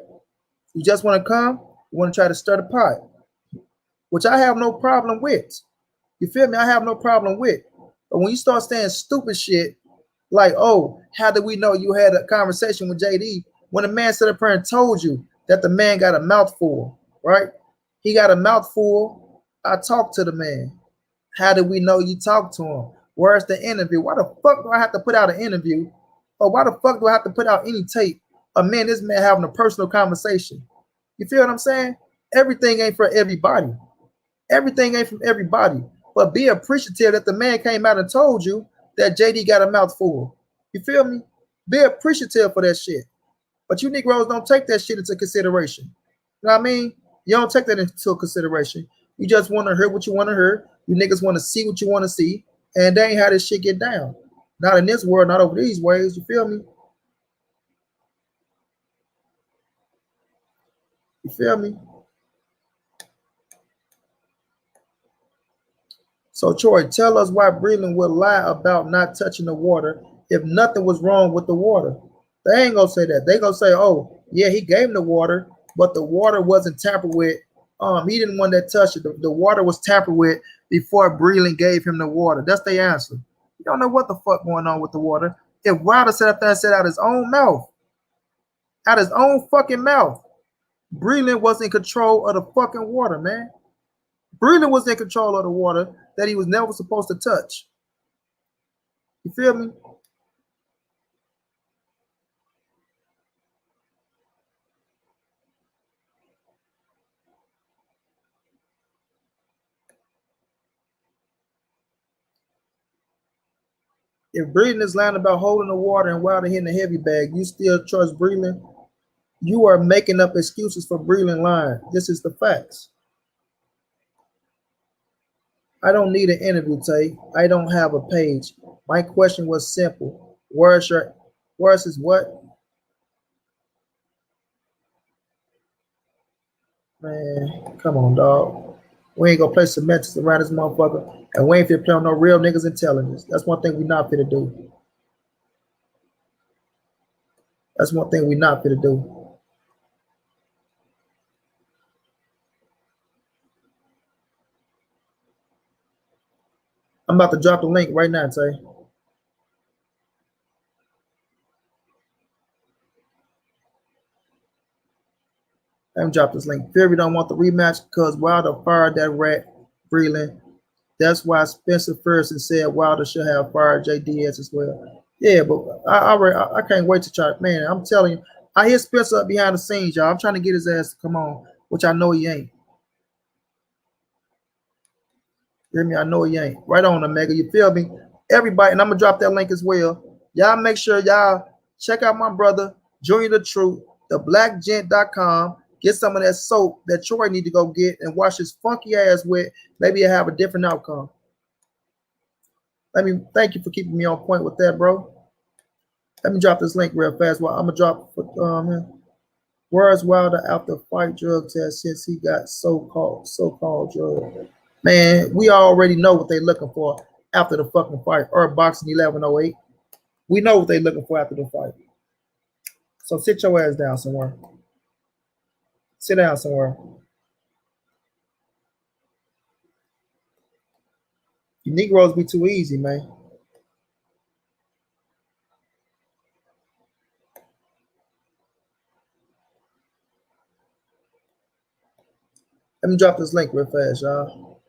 You just want to come, you want to try to stir the pot, which I have no problem with. You feel me? I have no problem with. But when you start saying stupid shit like, oh, how did we know you had a conversation with JD when the man stood up here and told you that the man got a mouthful, right? He got a mouthful. I talked to the man. How did we know you talked to him? Where's the interview? Why the fuck do I have to put out an interview? Or why the fuck do I have to put out any tape of this man having a personal conversation? You feel what I'm saying? Everything ain't for everybody. Everything ain't from everybody. But be appreciative that the man came out and told you that JD got a mouthful. You feel me? Be appreciative for that shit. But you Negroes don't take that shit into consideration. You know what I mean? You don't take that into consideration. You just want to hear what you want to hear. You niggas want to see what you want to see. And that ain't how this shit get down. Not in this world, not over these ways. You feel me? You feel me? So, Troy, tell us why Breland would lie about not touching the water if nothing was wrong with the water. They ain't gonna say that. They gonna say, "Oh, yeah, he gave him the water, but the water wasn't tampered with. He didn't want that touch it. The water was tampered with before Breland gave him the water." That's the answer. You don't know what the fuck going on with the water. If Wilder sat up there and said out his own mouth, out his own fucking mouth, Breland was in control of the fucking water, man. Breland was in control of the water that he was never supposed to touch. You feel me? If Breland is lying about holding the water and Wilder hitting the heavy bag, you still trust Breland? You are making up excuses for Breland lying. This is the facts. I don't need an interview, Tay. I don't have a page. My question was simple. Where's his what? Man, come on, dog. We ain't gonna play semantics around this motherfucker. And we ain't finna play on no real niggas intelligence. That's one thing we not finna do. That's one thing we not finna do. I'm about to drop the link right now, Tay. Let me drop this link. Fury don't want the rematch because Wilder fired that rat, Breland. That's why Spencer Ferguson said Wilder should have fired JDS as well. Yeah, but I can't wait to try. Man, I'm telling you, I hear Spencer up behind the scenes, y'all. I'm trying to get his ass to come on, which I know he ain't. You hear me? I know he ain't. Right on, Omega. You feel me? Everybody, and I'm gonna drop that link as well. Y'all make sure y'all check out my brother, Junior the Truth, theblackgent.com. Get some of that soap that Troy need to go get and wash his funky ass with. Maybe he'll have a different outcome. Let me thank you for keeping me on point with that, bro. Let me drop this link real fast. Well, I'm gonna drop where's Wilder after fight drug test since he got so-called drug. Man, we already know what they're looking for after the fucking fight, or boxing 1108. We know what they're looking for after the fight. So sit your ass down somewhere. Sit down somewhere. You Negroes be too easy, man. Let me drop this link real fast, y'all.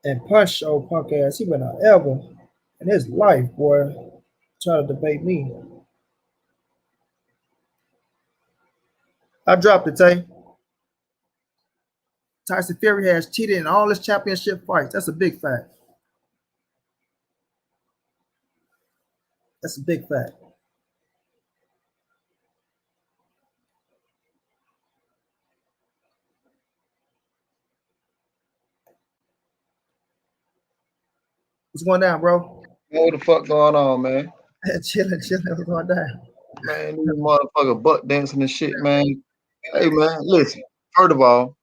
And Punch old punk ass, he went out ever in his life, boy, try to debate me. I dropped it, Tay. Tyson Fury has cheated in all his championship fights. That's a big fact. That's a big fact. What's going down, bro? What the fuck going on, man? chilling. What's going down? Man, these motherfucker butt dancing and shit, man. Hey, man, listen. First of all,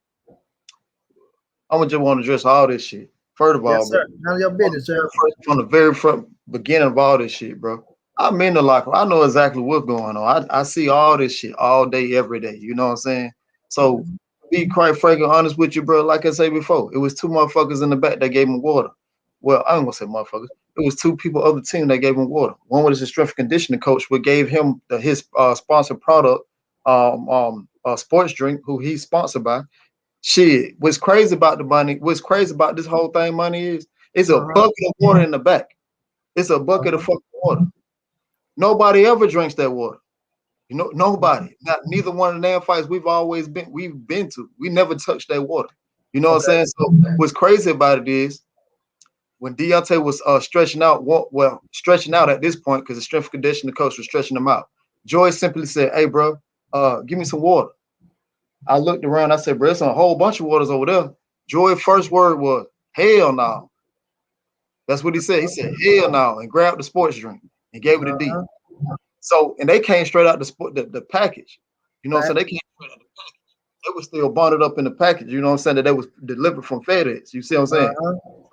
I'm just want to address all this shit. First of all, Yes, sir. None of your business, sir. From the very front beginning of all this shit, bro. I'm in the locker. I know exactly what's going on. I see all this shit all day, every day. You know what I'm saying? So, be quite frank and honest with you, bro. Like I said before, it was two motherfuckers in the back that gave him water. Well, I ain't gonna say motherfuckers. It was two people of the team that gave him water. One was his strength and conditioning coach, who gave him his sponsored product, sports drink, who he's sponsored by. Shit, what's crazy about the money? What's crazy about this whole thing? Money is it's a bucket of water in the back. It's a bucket of fucking water. Nobody ever drinks that water. You know, nobody. Not neither one of the damn fights we've been to. We never touched that water. You know what I'm saying? So what's crazy about it is when Deontay was stretching out at this point because the strength and conditioning coach was stretching him out. Joy simply said, "Hey, bro, give me some water." I looked around. I said, "Bro, there's a whole bunch of waters over there." Joy's first word was, "Hell no." That's what he said. He said, "Hell no," and grabbed the sports drink and gave it to D. So, and they came straight out the package. You know what I'm saying? They came straight out the package. They was still bonded up in the package. You know what I'm saying? That they was delivered from FedEx. You see what I'm saying?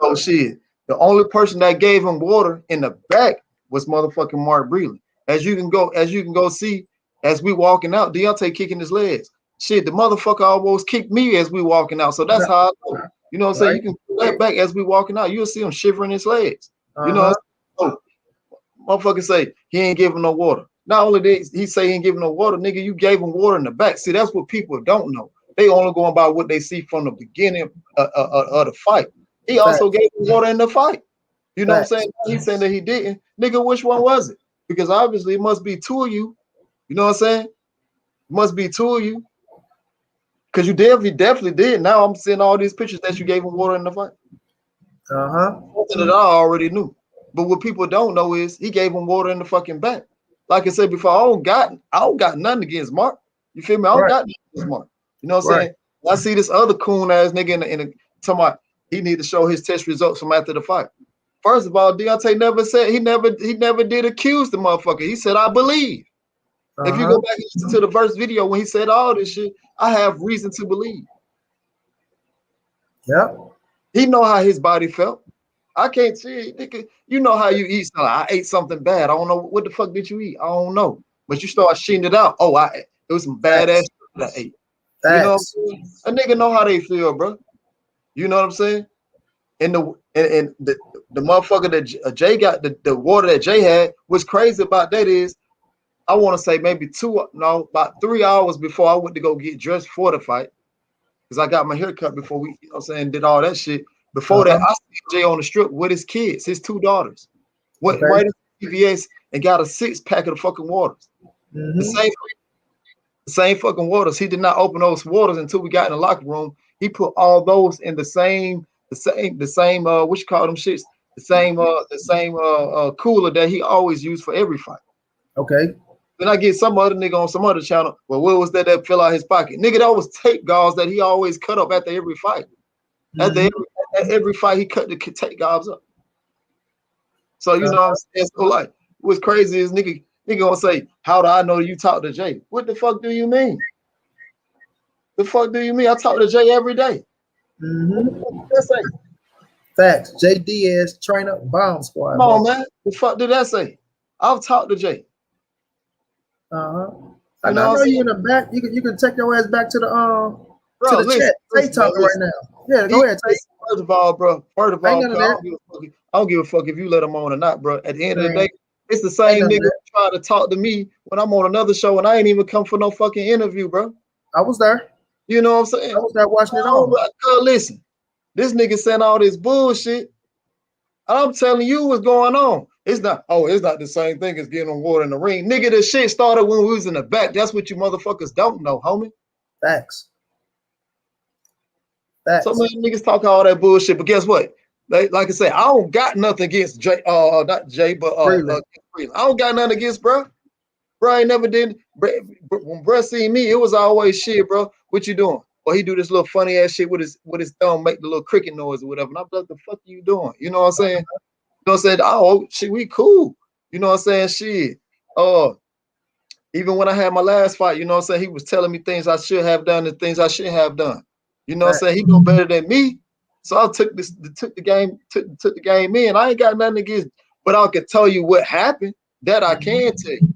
So shit. The only person that gave him water in the back was motherfucking Mark Breland. As you can go see, as we walking out, Deontay kicking his legs. Shit, the motherfucker almost kicked me as we walking out. So that's how I know. You know what I'm saying? You can pull that back as we walking out. You'll see him shivering his legs. You know what I'm saying? So, motherfucker say he ain't giving no water. Not only did he say he ain't giving no water, nigga, you gave him water in the back. See, that's what people don't know. They only going by what they see from the beginning of the fight. He also gave him water in the fight. You know what I'm saying? He's saying that he didn't. Nigga, which one was it? Because obviously it must be two of you. You know what I'm saying? It must be two of you. Because you definitely did. Now I'm seeing all these pictures that you gave him water in the fight. Something that I already knew. But what people don't know is he gave him water in the fucking back. Like I said before, I don't got nothing against Mark. You feel me? I don't got nothing against Mark. You know what I'm saying? I see this other coon ass nigga in the talking about he need to show his test results from after the fight. First of all, Deontay never said he never did accuse the motherfucker. He said, "I believe." If you go back and listen to the first video when he said all this shit, I have reason to believe. Yep. He know how his body felt. I can't see it. You know how you eat something. I ate something bad. I don't know what the fuck did you eat. I don't know. But you start shitting it out. Oh, it was some badass shit that I ate. You know what I'm saying? A nigga know how they feel, bro. You know what I'm saying? And the motherfucker that Jay got, the water that Jay had, what's crazy about that is, I want to say maybe about 3 hours before I went to go get dressed for the fight, because I got my hair cut before we, you know what I'm saying, did all that shit. Before that, I see Jay on the strip with his kids, his two daughters. Went right into CVS and got a 6-pack of the fucking waters. The same fucking waters. He did not open those waters until we got in the locker room. He put all those in the same what you call them shits, the same cooler that he always used for every fight. Okay. Then I get some other nigga on some other channel. Well, what was that fell out his pocket? Nigga, that was tape gauze that he always cut up after every fight. After every fight, he cut the tape gauze up. So you know what I'm saying? So like, what's crazy is nigga gonna say, "How do I know you talk to Jay?" What the fuck do you mean? The fuck do you mean? I talk to Jay every day. That's like facts. Jay Diaz, trainer, bomb squad. Come on, man. The fuck did that say? I've talked to Jay. I know you in the back. You can take your ass back to the to the chat. Tay talking right now. Yeah, go ahead, Tay. First of all, bro. I don't give a fuck if you let him on or not, bro. At the end of the day, it's the same nigga trying to talk to me when I'm on another show and I ain't even come for no fucking interview, bro. I was there. You know what I'm saying? I was there watching it all. Listen, This nigga saying all this bullshit. I'm telling you what's going on. It's not the same thing as getting on water in the ring. Nigga, this shit started when we was in the back. That's what you motherfuckers don't know, homie. Facts. Some of them niggas talk all that bullshit, but guess what? Like I said, I don't got nothing against Jay, not Jay, but Breland. I don't got nothing against bro. Bro, I never did. When bro seen me, it was always shit, bro. What you doing? Or he do this little funny ass shit with his thumb, make the little cricket noise or whatever. And I'm like, the fuck are you doing? You know what I'm saying? You know what I'm saying? Oh shit, we cool. You know what I'm saying? Shit. Even when I had my last fight, you know what I'm saying? He was telling me things I should have done and things I shouldn't have done. You know what I'm saying? He know better than me. So I took the game in. I ain't got nothing against, but I can tell you what happened. That I can tell you.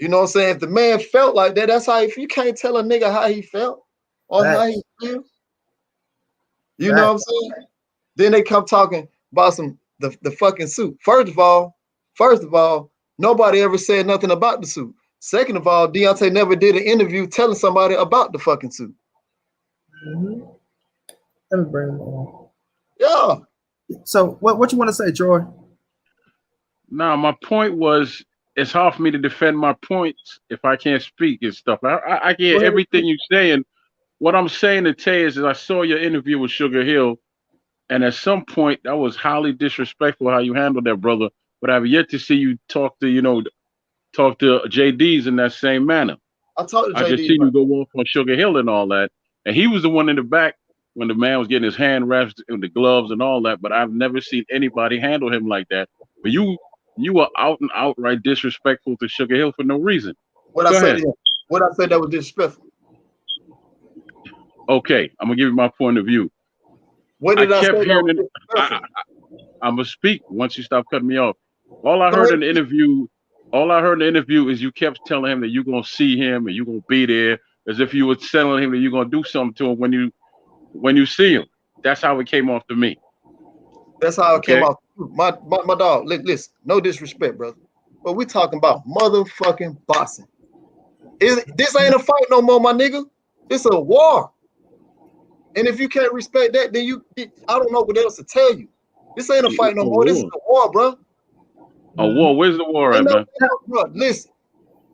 You know what I'm saying? If the man felt like that, that's how. If you can't tell a nigga how he felt or how he feels, you know what I'm saying? Then they come talking about the fucking suit. First of all, nobody ever said nothing about the suit. Second of all, Deontay never did an interview telling somebody about the fucking suit. Let me bring him on. Yeah. So what you want to say, Troy? No, my point was, it's hard for me to defend my points if I can't speak and stuff. I get everything you're saying. What I'm saying to Tay is I saw your interview with Sugar Hill, and at some point that was highly disrespectful how you handled that, brother. But I've yet to see you talk to JD's in that same manner. I talked to JD. I just seen you go off on Sugar Hill and all that, and he was the one in the back when the man was getting his hand wrapped in the gloves and all that. But I've never seen anybody handle him like that. But you were out and outright disrespectful to Sugar Hill for no reason. What I said that was disrespectful. Okay, I'm gonna give you my point of view. What did I kept say? Hearing I'm gonna speak once you stop cutting me off. All I heard in the interview is you kept telling him that you're gonna see him and you're gonna be there, as if you were telling him that you're gonna do something to him when you see him. That's how it came off to me. That's how it came off. My dog, listen, no disrespect, brother, but we talking about motherfucking boxing. This ain't a fight no more, my nigga. It's a war. And if you can't respect that, then I don't know what else to tell you. This ain't a fight no more. This is a war, bro. A war? Where's the war at, man? Bro, listen,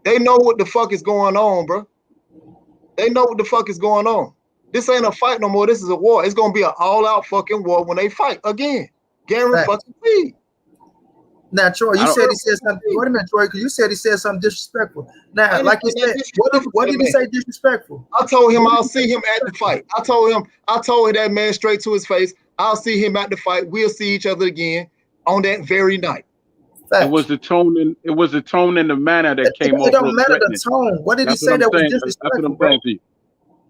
they know what the fuck is going on, bro. They know what the fuck is going on. This ain't a fight no more. This is a war. It's gonna be an all-out fucking war when they fight again. Guaranteed. Now, Troy, you said he said something. Wait a minute, Troy, because you said he said something disrespectful. Now, like you said, what did he say disrespectful? I told him I'll see him at the fight. I told that man straight to his face, I'll see him at the fight. We'll see each other again on that very night. Facts. It was the tone and the manner that came off. It don't matter the tone. What did he say that was disrespectful? That's what I'm saying to you.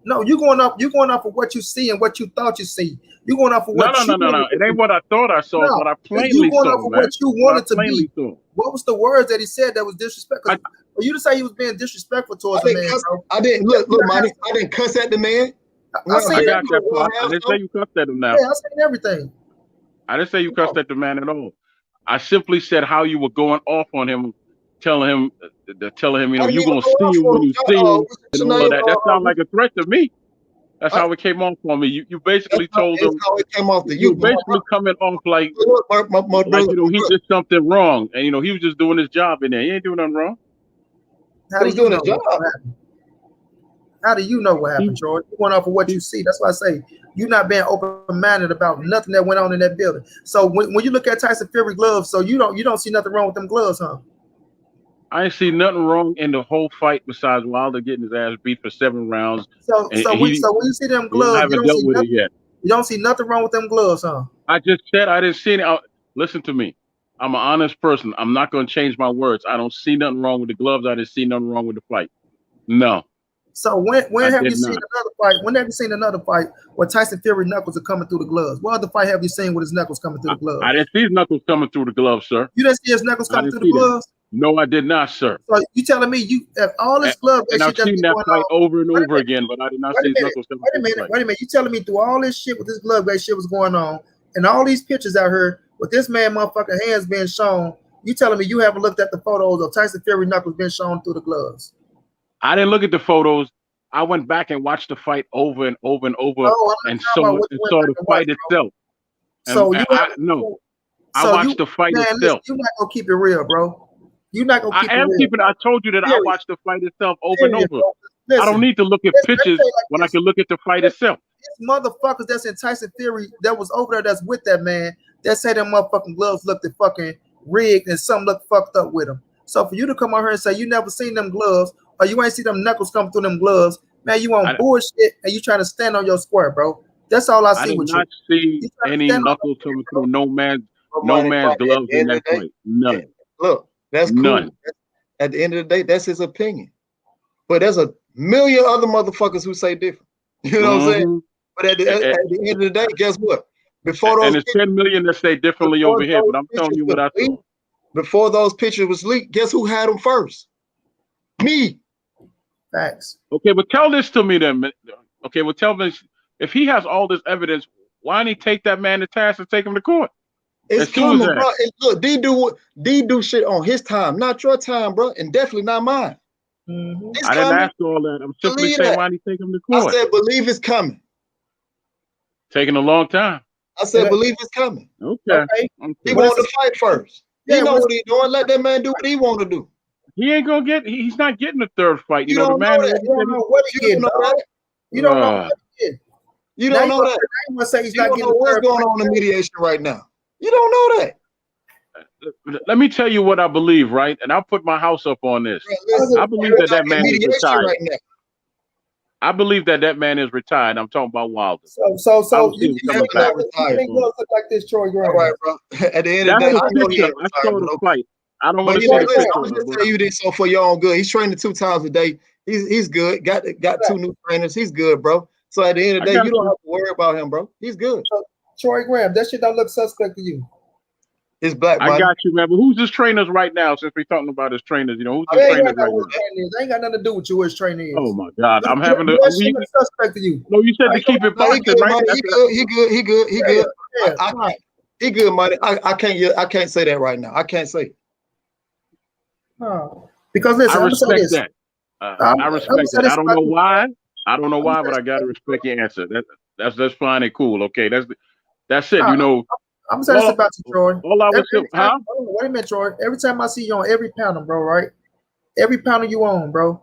No, you're going off of what you see and what you thought you see. You're going off of what No. It ain't what I thought I saw, but I plainly saw. You're going off of what you wanted to be. Saw. What was the words that he said that was disrespectful? For you to say he was being disrespectful towards the man, I didn't look, Monty. I didn't cuss at the man. I got that part. I didn't say you cussed at him now. Yeah, I said everything. I didn't say you cussed at the man at all. I simply said how you were going off on him, telling him, you're gonna see him when you see him, and all of that. That sounds like a threat to me. That's how it came off on me. You basically told him. How it came off to you. Basically coming off like he did something wrong, and he was just doing his job in there. He ain't doing nothing wrong. How do you know? How do you know what happened, Troy? You went off of what you see. That's why I say you're not being open-minded about nothing that went on in that building. So when you look at Tyson Fury gloves, so you don't see nothing wrong with them gloves, huh? I ain't see nothing wrong in the whole fight besides Wilder getting his ass beat for 7 rounds. So when you see them gloves, you don't see nothing wrong with them gloves, huh? I just said I didn't see it. Listen to me. I'm an honest person. I'm not going to change my words. I don't see nothing wrong with the gloves. I didn't see nothing wrong with the fight. No. So when have you seen another fight? When have you seen another fight where Tyson Fury knuckles are coming through the gloves? What other fight have you seen with his knuckles coming through the gloves? I didn't see his knuckles coming through the gloves, sir. You didn't see his knuckles coming through the gloves? No, I did not, sir. So you telling me you have all this glove? And I've seen that fight over and over again, but I did not see his knuckles coming through the fight. Wait a minute. You telling me through all this shit with this glove that shit was going on, and all these pictures out here with this man motherfucking hands being shown, you telling me you haven't looked at the photos of Tyson Fury knuckles being shown through the gloves? I didn't look at the photos. I went back and watched the fight over and over and over, Oh, I'm and not talking about what you went saw back the and watched, fight itself. So you I have no, I so watched you the fight man, listen, itself. you're not gonna keep it real, bro. You're not gonna I keep it am real. keeping. I told you that I Period. watched the fight itself over and Period, over. bro. I don't Listen, need to look at let me pictures say it like when I this. can look at the fight itself. It's motherfuckers that's in Tyson Fury that was over there that's with that man that say them motherfucking gloves looked fucking rigged and some look fucked up with them. So for you to come out here and say you never seen them gloves or you ain't see them knuckles come through them gloves, man, you on I, bullshit and you trying to stand on your square, bro. That's all I I see did with you. not see You trying to any stand on knuckles your coming square, through no Money, man's money. At gloves the in end that of the day, fight. None. look, that's cool. None. At the end of the day, that's his opinion. But there's a million other motherfuckers who say different. You know what I'm saying? Mhm. But at the end of the day, guess what? And it's 10 million that say differently before over here, those but I'm telling pictures you was what I saw. leaked, before those pictures was leaked, guess who had them first? Me. Facts. Okay, but tell this to me then. Okay, well tell me if he has all this evidence, why didn't he take that man to task and take him to court? It's As soon as coming, that. bro. And look, D do shit on his time, not your time, bro, and definitely not mine. Mm-hmm. It's I didn't coming. ask all that. I'm simply Believe saying that. why didn't he take him to I court? said, believe it's coming. Taking a long time. I said, Okay. believe it's coming. Okay. Okay. He Okay. wanted to fight first. Yeah, He know what's- what he doing. Let that man do what he want to do. He ain't gonna get. He's not getting the third fight. You You know the don't know man. that. You don't know what he You getting, don't know dog. that. You don't know what he getting. You Now don't you know that. want to say he's You not don't getting know what's third going fight. on in mediation right now. You don't know that. Let me tell you what I believe, right? And I'll put my house up on this. Bro, listen, I believe we're that not in man is mediation retired. right now. I believe that man is retired. I'm talking about Wilder. So I don't see you him think coming back. gloves look like this, Troy Graham? All right, bro. At the end of the That's day, the I know he picture. ain't I retired, saw the bro. fight. I don't want But to you see know, the listen, picture. I'm just tell you this so for your own good. He's training 2 times a day. He's good. Got 2 new trainers. He's good, bro. So at the end of the day, you don't have to worry about him, bro. He's good. So, Troy Graham, that shit don't look suspect to you. It's black I money. got you, man. But who's his trainers right now? Since we're talking about his trainers, you know, who's They his ain't trainers got right no now? They ain't got nothing to do with you. Who his trainer is. Oh my God, I'm having to. That shit look suspect to you. No, you said to keep it No, he boxing, good, right? money. He good. He good. He good. He good. Yeah, I can't. He good, money. I can't say that right now. I can't say. Because listen, I I'm gonna say respect this. that. I respect that. I don't know why. I don't know why, but I gotta respect your answer. That's fine and cool. Okay, that's it. You know, I'm gonna say this about you, Troy. all I was Wait a minute, Troy. Every time I see you on every panel, bro, right? Every panel you on, bro,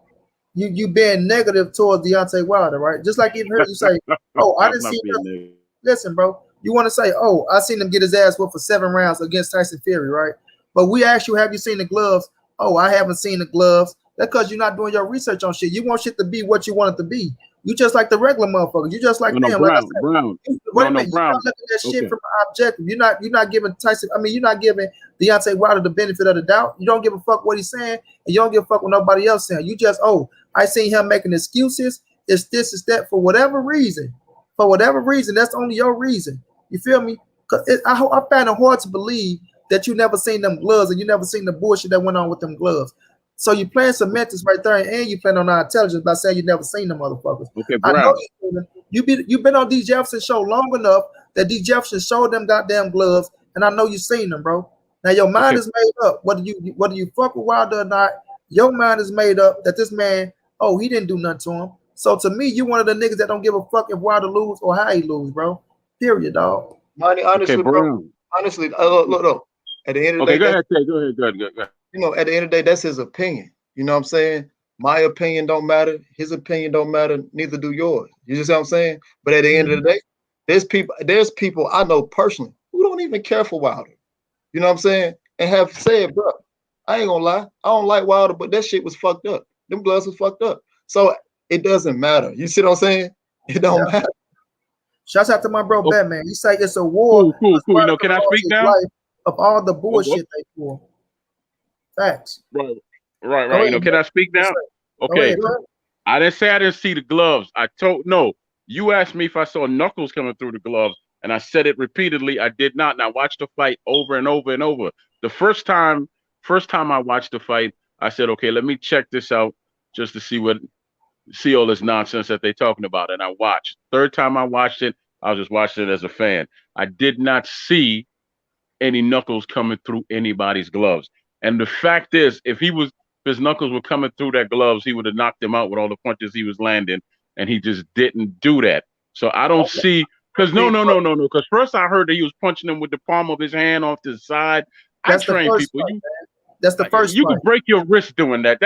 you being negative towards Deontay Wilder, right? Just like even heard you say, "Oh, I didn't see him." Listen, bro, you want to say, "Oh, I seen him get his ass whooped for 7 rounds against Tyson Fury," right? But we asked you, "Have you seen the gloves?" Oh, I haven't seen the gloves. That's because you're not doing your research on shit. You want shit to be what you want it to be. You just like the regular motherfucker. You just like them. Brown. Like I said, Brown. wait a minute. Brown. You're not looking at shit from an objective. You're not giving Tyson. I mean, you're not giving Deontay Wilder the benefit of the doubt. You don't give a fuck what he's saying, and you don't give a fuck what nobody else saying. You just, oh, I seen him making excuses. It's this, it's that, for whatever reason. For whatever reason, that's only your reason. You feel me? Cause I find it hard to believe that you never seen them gloves and you never seen the bullshit that went on with them gloves. So you playing semantics right there, and you playing on our intelligence by saying you never seen them motherfuckers. Okay, I Brown. know you've been on D. Jefferson show long enough that D. Jefferson showed them goddamn gloves, and I know you seen them, bro. Now your mind is made up. Whether you fuck with Wilder or not, your mind is made up that this man, oh, he didn't do nothing to him. So to me, you one of the niggas that don't give a fuck if Wilder lose or how he lose, bro. Period, dog. Money, honestly, bro. Brown. Honestly, look. At the end of the day, go ahead. Go ahead. You know, at the end of the day, that's his opinion. You know what I'm saying? My opinion don't matter. His opinion don't matter. Neither do yours. You just see what I'm saying? But at the end of the day, there's people I know personally who don't even care for Wilder. You know what I'm saying? And have said, bro, I ain't gonna lie. I don't like Wilder, but that shit was fucked up. Them gloves was fucked up. So it doesn't matter. You see what I'm saying? It don't matter. Shouts out to my bro Batman. He say it's a war. Cool. You know, can I speak now? Of all the bullshit they pull. Facts. Right. You know, can I speak now? Okay. I didn't say I didn't see the gloves. No. You asked me if I saw knuckles coming through the gloves, and I said it repeatedly. I did not. And I watched the fight over and over and over. The first time I watched the fight, I said, okay, let me check this out just to see all this nonsense that they're talking about. And I watched. Third time I watched it, I was just watching it as a fan. I did not see any knuckles coming through anybody's gloves. And the fact is, if he was, his knuckles were coming through that gloves, he would have knocked him out with all the punches he was landing, and he just didn't do that. So I don't see, because no. Because first I heard that he was punching him with the palm of his hand off to the side. That's I train people. That's the first You fight. can break your wrist doing that.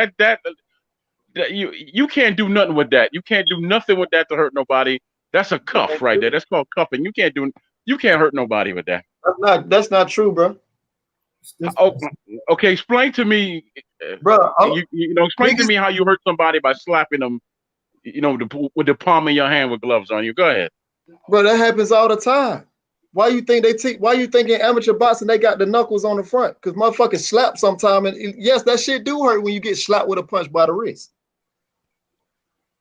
You can't do nothing with that. You can't do nothing with that to hurt nobody. That's a cuff right there. That's called cuffing. You can't hurt nobody with that. That's not true, bro. Oh, okay. Explain to me, Bro. Explain to me how you hurt somebody by slapping them, with the palm of your hand with gloves on you. Go ahead. Bro, that happens all the time. Why you think why you think in amateur boxing they got the knuckles on the front? Because motherfuckers slap sometime, and yes, that shit do hurt when you get slapped with a punch by the wrist.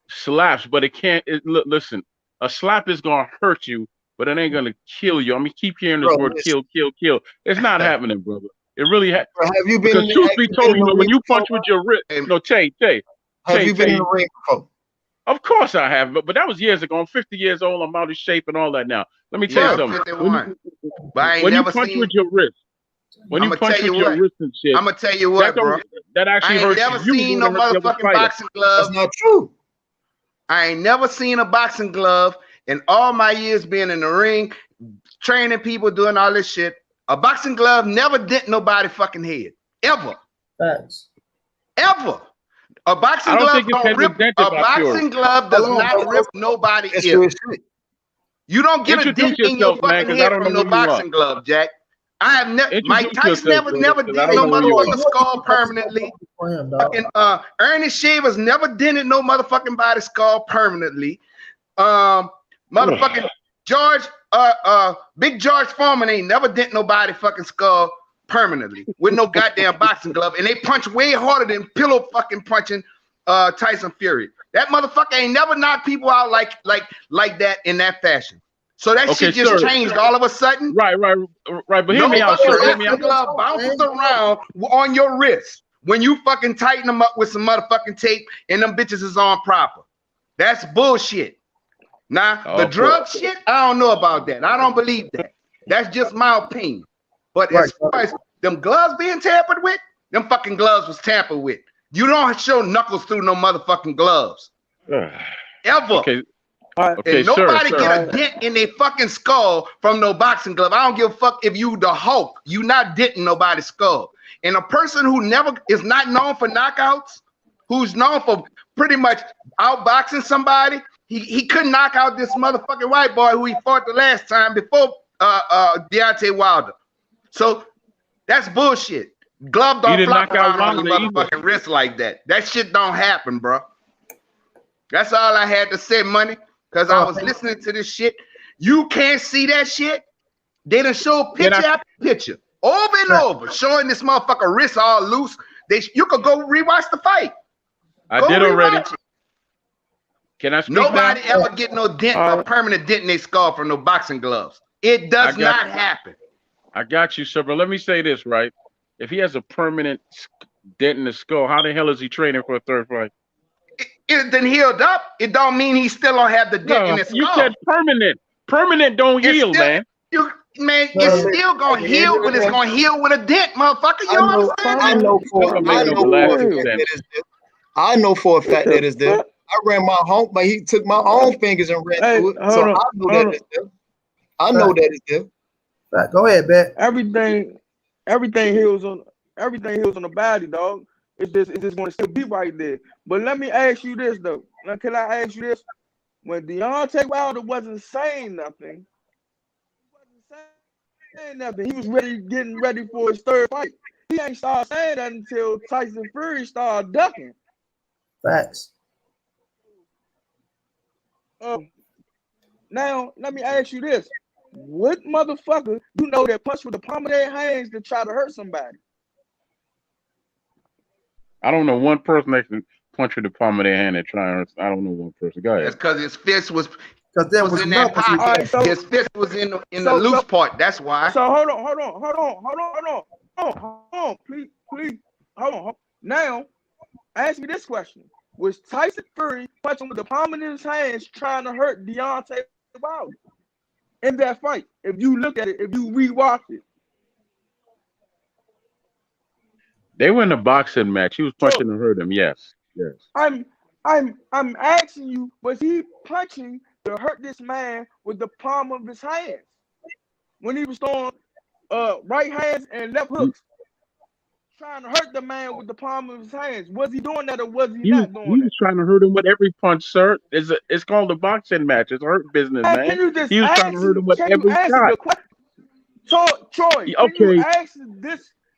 Slaps, but it can't. Listen, a slap is gonna hurt you, but it ain't gonna kill you. I mean, keep hearing this word kill. It's not happening, brother. It really has. Have you been? Because truth be told, when you punch with your wrist, Tay. Have you been in the ring before? Of course I have, but that was years ago. I'm 50 years old. I'm out of shape and all that now. Let me tell you something. 51. When you punch with your wrist, when you punch with your wrist and shit, I'm gonna tell you what, bro. That actually hurts you. I ain't never seen no motherfucking boxing glove. That's not true. I ain't never seen a boxing glove in all my years being in the ring, training people, doing all this shit. A boxing glove never dent nobody's fucking head. Ever. Facts. Ever. A boxing glove don't rip. A boxing glove does not rip nobody's ear. You don't get a dent in your fucking head from no boxing glove, Jack. I have never. Mike Tyson never did no motherfucking skull permanently. Fucking Ernest Shavers never dented no motherfucking body skull permanently. Motherfucking George, Big George Foreman ain't never dent nobody fucking skull permanently with no goddamn boxing glove, and they punch way harder than pillow fucking punching Tyson Fury. That motherfucker ain't never knocked people out like that in that fashion. So that shit just changed all of a sudden. Right. But hear me out, sir. Hear me out. Glove bounces around on your wrist when you fucking tighten them up with some motherfucking tape and them bitches is on proper. That's bullshit. Now, the drug shit, I don't know about that. I don't believe that. That's just my opinion. But as far as them gloves being tampered with, them fucking gloves was tampered with. You don't show knuckles through no motherfucking gloves. Ever. Okay. And nobody get a dent in their fucking skull from no boxing glove. I don't give a fuck if you the Hulk. You not denting nobody's skull. And a person who never is not known for knockouts, who's known for pretty much outboxing somebody, he couldn't knock out this motherfucking white boy who he fought the last time before Deontay Wilder. So that's bullshit. Glove don't flop around on your motherfucking wrist like that. That shit don't happen, bro. That's all I had to say, money. Because I was listening to this shit. You can't see that shit. They done show picture after picture, over and over, showing this motherfucker wrist all loose. You could go rewatch the fight. I did already. Can I speak Nobody ever get no dent, a permanent dent in their skull from no boxing gloves. It does not happen. I got you, sir. But let me say this, right? If he has a permanent dent in the skull, how the hell is he training for a third fight? It then healed up. It don't mean he still don't have the dent in his skull. You said permanent. Permanent don't heal, man. It's still gonna heal, but it's gonna heal with a dent, motherfucker. You understand? I know for a fact that it's there. I ran my home, but he took my own fingers and ran through it. So I know that it's there. I know that it's there. Right, go ahead, Bet. Everything heals on the body, dog. It's just going to still be right there. But let me ask you this though. Now, can I ask you this? When Deontay Wilder wasn't saying nothing, he was getting ready for his third fight. He ain't started saying that until Tyson Fury started ducking. Facts. Now let me ask you this: what motherfucker that punch with the palm of their hands to try to hurt somebody? I don't know one person that can punch with the palm of their hand and try and hurt. I don't know one person. Go ahead. That's because his fist was in that pocket. His fist was in the loose part. That's why. So hold on. Please, hold on. Now, ask me this question: was Tyson Fury punching with the palm of his hands trying to hurt Deontay Wilder in that fight? If you look at it, if you rewatch it. They were in a boxing match. He was punching and hurt him. Yes. Yes. I'm asking you, was he punching to hurt this man with the palm of his hands when he was throwing right hands and left hooks, trying to hurt the man with the palm of his hands? Was he doing that or was he not doing that? He was trying to hurt him with every punch, sir. It's called a boxing match. It's a hurt business, man. Can you just he was trying to hurt him with every shot. Troy, Okay. can you ask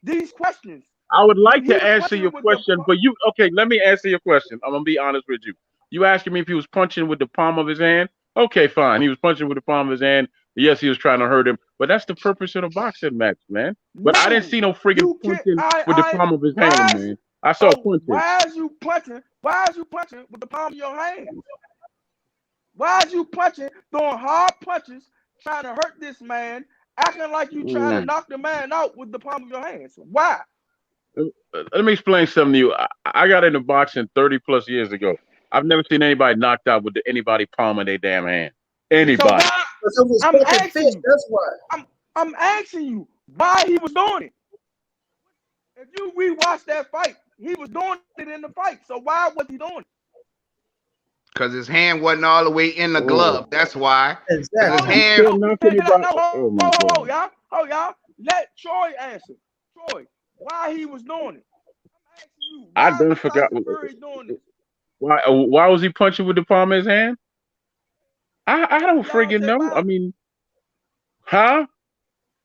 these questions? I would like to answer your question, but let me answer your question. I'm gonna be honest with you. You asking me if he was punching with the palm of his hand? Okay, fine. He was punching with the palm of his hand. Yes, he was trying to hurt him, but that's the purpose of the boxing match, man. But I didn't see no friggin' punching with the palm of his hand, man. I saw punching. Why is you punching? Why is you punching with the palm of your hand? Why is you punching, throwing hard punches, trying to hurt this man, acting like you trying to knock the man out with the palm of your hands? Why? Let me explain something to you. I got into boxing 30 plus years ago. I've never seen anybody knocked out with anybody palm of their damn hand. Anybody. So I'm asking you why he was doing it. If you rewatch that fight, he was doing it in the fight. So why was he doing it? Because his hand wasn't all the way in the glove. That's why. Exactly. His hand. Y'all. Let Troy answer. Troy, why he was doing it? I done forgot. Why was he punching with the palm of his hand? I don't friggin' know. I mean, huh?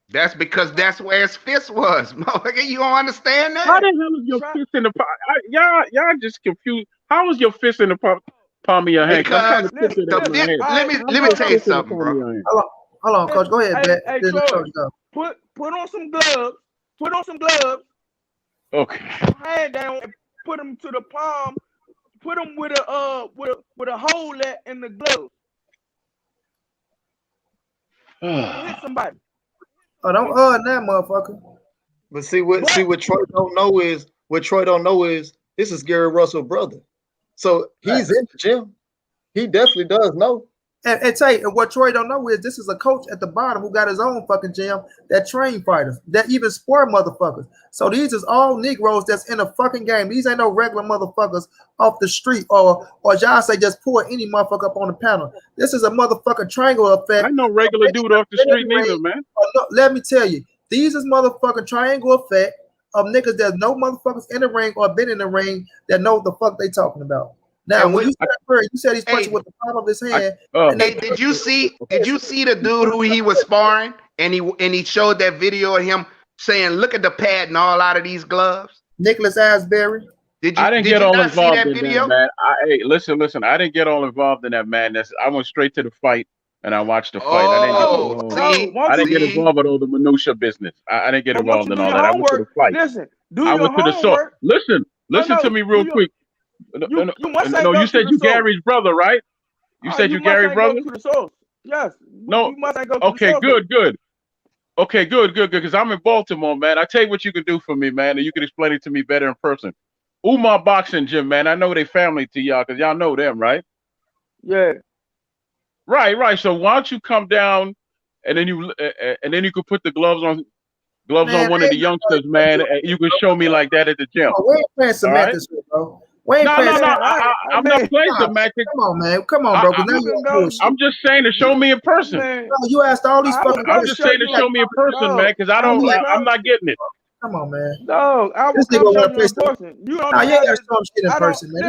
That's because that's where his fist was. You don't understand that? How the hell is your fist in the palm? Y'all just confused. How was your fist in the palm of your hand? Because let me tell you something, bro. Hold on, Coach. Go ahead, hey, Troy, put on some gloves. Put on some gloves. Okay. Hand down and put them to the palm. Put them with a hole in the glove. Hit somebody. Oh, don't that motherfucker. But see what Troy don't know is this is Gary Russell's brother. So he's in the gym. He definitely does know. And tell you what Troy don't know is this is a coach at the bottom who got his own fucking gym that train fighters, that even sport motherfuckers. So these is all Negroes that's in a fucking game. These ain't no regular motherfuckers off the street or y'all say just pull any motherfucker up on the panel. This is a motherfucking triangle effect. I know regular dude off the street neither, man. Let me tell you, these is motherfucking triangle effect of niggas that know motherfuckers in the ring or been in the ring that know what the fuck they talking about. Now, when you said he's punching with the palm of his hand. Did you see the dude who he was sparring and he showed that video of him saying, "Look at the pad and all out of these gloves"? Nicholas Asbury. I didn't get all involved in that, man. Hey, listen. I didn't get all involved in that madness. I went straight to the fight and I watched the fight. I didn't get involved with all the minutia business. I didn't get involved in all that. I went to the fight. I went to the source. Listen to me real quick. No, you said you Gary's brother, right? You said you Gary's brother? Yes. No. Okay, good. Okay, good. Because I'm in Baltimore, man. I tell you what you can do for me, man, and you can explain it to me better in person. Umar Boxing Gym, man. I know they family to y'all because y'all know them, right? Yeah. Right. So why don't you come down and then you could put the gloves on one of the youngsters, man, and you can show me like that at the gym. We ain't playing semantics, bro. I'm not playing semantics. Come on, bro. I'm just saying to show me in person. No, you asked all these fucking questions. I'm just saying to show me in person, man, because I'm not getting it. Come on, man. No, I will come show you in person. You don't have to show shit in person, man.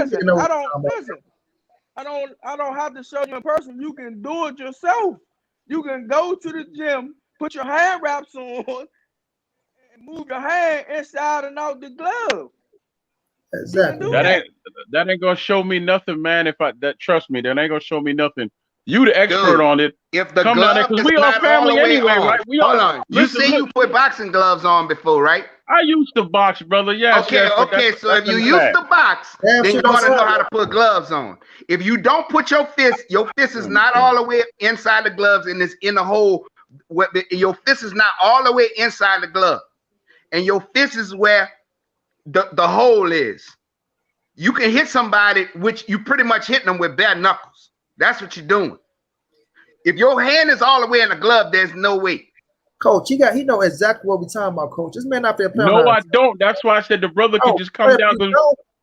I don't have to show you in person. You can do it yourself. You can go to the gym, put your hand wraps on, and move your hand inside and out the glove. Exactly. That ain't gonna show me nothing, man. Trust me, that ain't gonna show me nothing. You the expert on it. If the come down there, because we are family anyway, right? Hold on. You put boxing gloves on before, right? I used to box, brother. Yes. Okay. So if you used to box, then you're gonna know how to put gloves on. If you don't put your fist is not all the way inside the gloves and it's in the hole. Your fist is not all the way inside the glove, and your fist is where the hole is. You can hit somebody, which you pretty much hitting them with bare knuckles. That's what you're doing. If your hand is all the way in the glove, there's no way. Coach, he know exactly what we're talking about, Coach. This man not there playing. No, I don't. That's why I said the brother could just come down.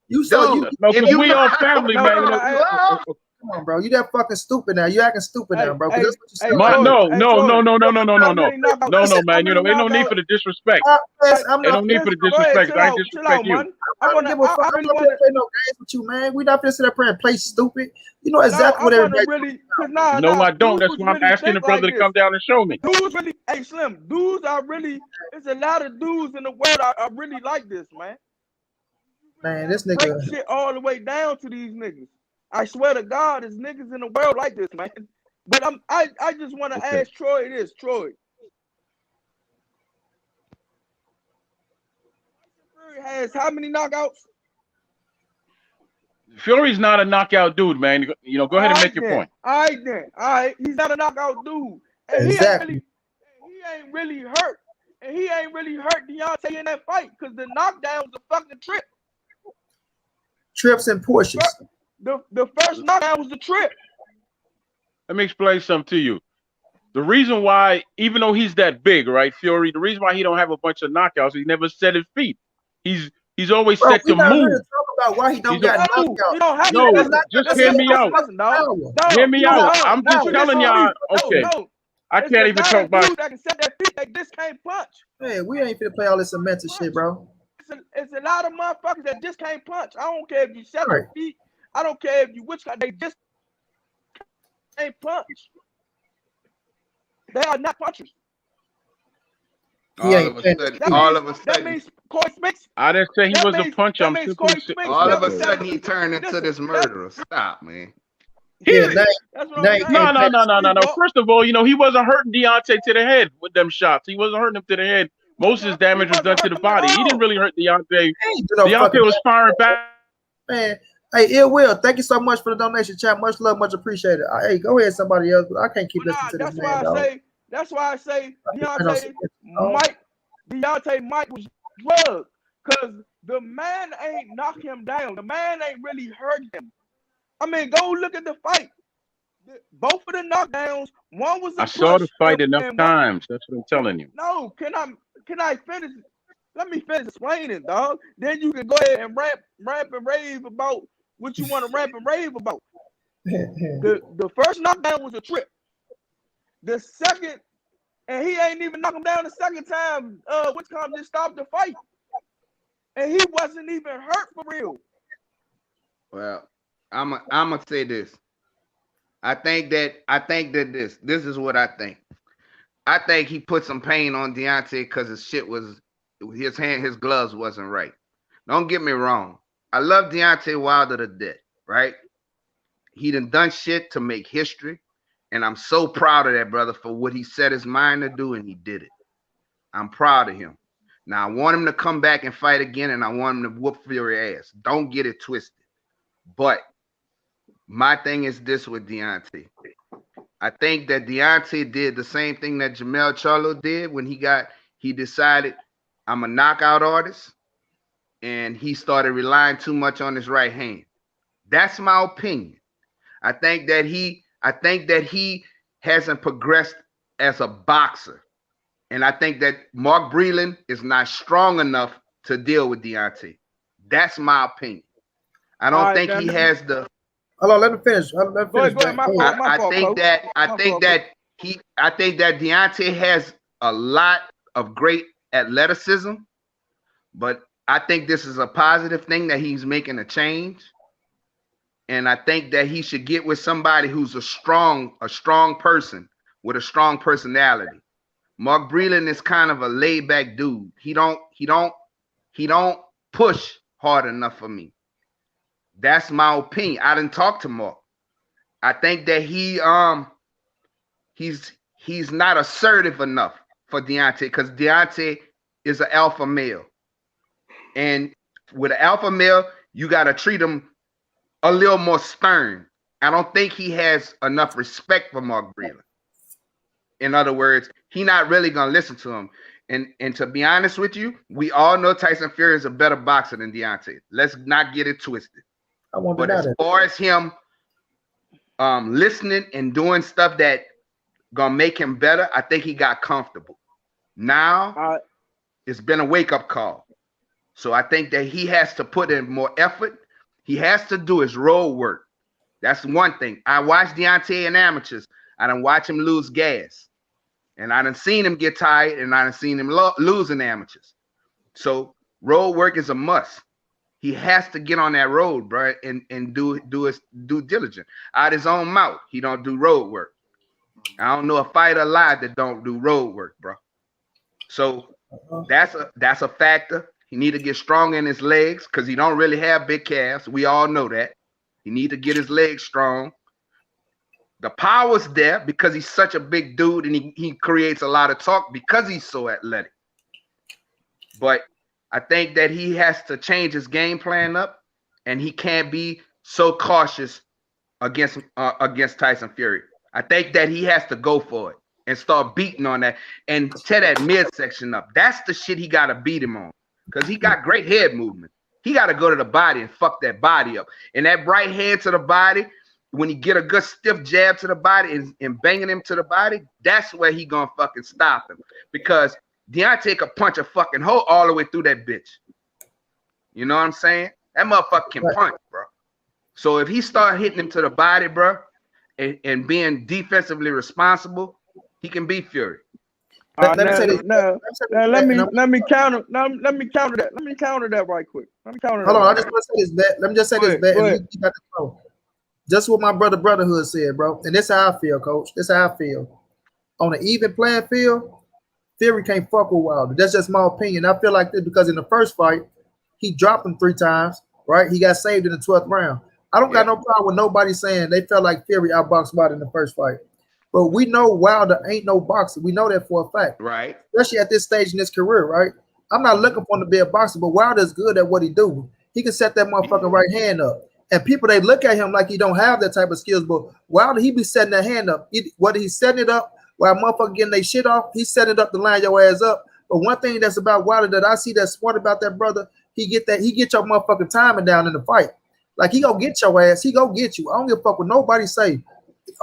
You so you No, if because you we know all how to family, man. You know, come on, bro. You that fucking stupid now. You acting stupid now, bro. 'Cause that's what you said. no, man. You know, ain't no need for the disrespect. I'm Ain't not. no need for the disrespect. I ain't disrespect you. I don't give a fuck. I'm not gonna play no games with you, man. We not gonna sit there and play stupid. You know exactly what everybody. Really, no, I don't. That's why I'm asking the brother to come down and show me. Dudes really, hey Slim, dudes are really. There's a lot of dudes in the world are really like this, man. Man, this nigga break shit all the way down to these niggas. I swear to God, there's niggas in the world like this, man. But I just want to ask Troy this, Troy. Fury has how many knockouts? Fury's not a knockout dude, man. You know, go ahead and make your point. All right. He's not a knockout dude. And exactly. he ain't really hurt. And he ain't really hurt Deontay in that fight because the knockdown was a fucking trip. Trips and pushes. The first knockdown was the trip. Let me explain something to you. The reason why, even though he's that big, right, Fury, the reason why he don't have a bunch of knockouts, he never set his feet. He's always set to move. Talk about why he don't get knocked out. No, just hear me out. Hear me out. I'm just telling y'all. Okay. I can't even talk about. That can set their feet like this can't punch. Hey, we ain't finna play all this semantic shit, bro. It's a lot of motherfuckers that just can't punch. I don't care if you set their feet. I don't care if you which guy. They just can't punch. They are not punchers. All of a sudden, that means Corey Spinks. I didn't say he was a puncher. I'm simply all of a sudden he turned into this murderer. Stop, man. No. First of all, you know, he wasn't hurting Deontay to the head with them shots. He wasn't hurting him to the head. Most of his damage was done to the body. He didn't really hurt Deontay. Deontay was firing back. Man, hey, Ill Will, thank you so much for the donation, chat. Much love, much appreciated. Hey, go ahead, somebody else. I can't keep listening to this man, dog. That's why I say Deontay Mike was drugged because the man ain't knock him down. The man ain't really hurt him. I mean, go look at the fight. Both of the knockdowns, one was I saw the fight enough times. That's what I'm telling you. No, can I finish? Let me finish explaining, dog. Then you can go ahead and rap and rave about what you want to rap and rave about. The first knockdown was a trip. The second, and he ain't even knock him down the second time. Whitcomb just stopped the fight, and he wasn't even hurt for real. Well, I'm gonna say this. I think that this is what I think. I think he put some pain on Deontay because his gloves wasn't right. Don't get me wrong. I love Deontay Wilder to death, right? He done shit to make history. And I'm so proud of that brother for what he set his mind to do, and he did it. I'm proud of him. Now, I want him to come back and fight again, and I want him to whoop Fury ass. Don't get it twisted. But my thing is this with Deontay. I think that Deontay did the same thing that Jermell Charlo did when he decided, I'm a knockout artist, and he started relying too much on his right hand. That's my opinion. I think that he hasn't progressed as a boxer. And I think that Mark Breland is not strong enough to deal with Deontay. That's my opinion. I don't think he has the. Hold on, let me finish. I think that Deontay has a lot of great athleticism, but I think this is a positive thing that he's making a change. And I think that he should get with somebody who's a strong person with a strong personality. Mark Breland is kind of a laid-back dude. He don't push hard enough for me. That's my opinion. I didn't talk to Mark. I think that he's not assertive enough for Deontay because Deontay is an alpha male. And with an alpha male, you got to treat him a little more stern. I don't think he has enough respect for Mark Breland. In other words, he's not really going to listen to him. And to be honest with you, we all know Tyson Fury is a better boxer than Deontay. Let's not get it twisted. But as far as him listening and doing stuff that going to make him better, I think he got comfortable. Now it's been a wake-up call. So I think that he has to put in more effort. He has to do his road work. That's one thing. I watched Deontay in amateurs. I done watch him lose gas. And I done seen him get tired, and I done seen him lose in amateurs. So road work is a must. He has to get on that road, bro, and do his due diligence. Out his own mouth, he don't do road work. I don't know a fighter alive that don't do road work, bro. So that's a factor. He need to get strong in his legs because he don't really have big calves. We all know that. He need to get his legs strong. The power's there because he's such a big dude and he creates a lot of talk because he's so athletic. But I think that he has to change his game plan up, and he can't be so cautious against Tyson Fury. I think that he has to go for it and start beating on that and tear that midsection up. That's the shit he got to beat him on because he got great head movement. He got to go to the body and fuck that body up. And that right hand to the body, when he get a good stiff jab to the body and banging him to the body, that's where he gonna fucking stop him. Because Deontay could punch a fucking hole all the way through that bitch. You know what I'm saying? That motherfucker can punch, bro. So if he start hitting him to the body, bro, and being defensively responsible, he can beat Fury. Let me counter that. Let me counter that right quick. Hold on, I just want to say this, bet. Let me just say this, bet. Just what my brotherhood said, bro. And this how I feel, coach. This how I feel. On an even playing field, Fury can't fuck with Wilder. That's just my opinion. I feel like this because in the first fight, he dropped him 3 times, right? He got saved in the 12th round. I don't got no problem with nobody saying they felt like Fury outboxed Wilder in the first fight. But we know Wilder ain't no boxer. We know that for a fact. Right. Especially at this stage in his career, right? I'm not looking for him to be a boxer, but Wilder's good at what he do. He can set that motherfucking right hand up. And people, they look at him like he don't have that type of skills, but Wilder, he be setting that hand up. Whether he's setting it up while motherfucker getting their shit off, he's setting it up to line your ass up. But one thing that's about Wilder that I see that's smart about that brother, he get your motherfucking timing down in the fight. Like he go get your ass, he go get you. I don't give a fuck what nobody say.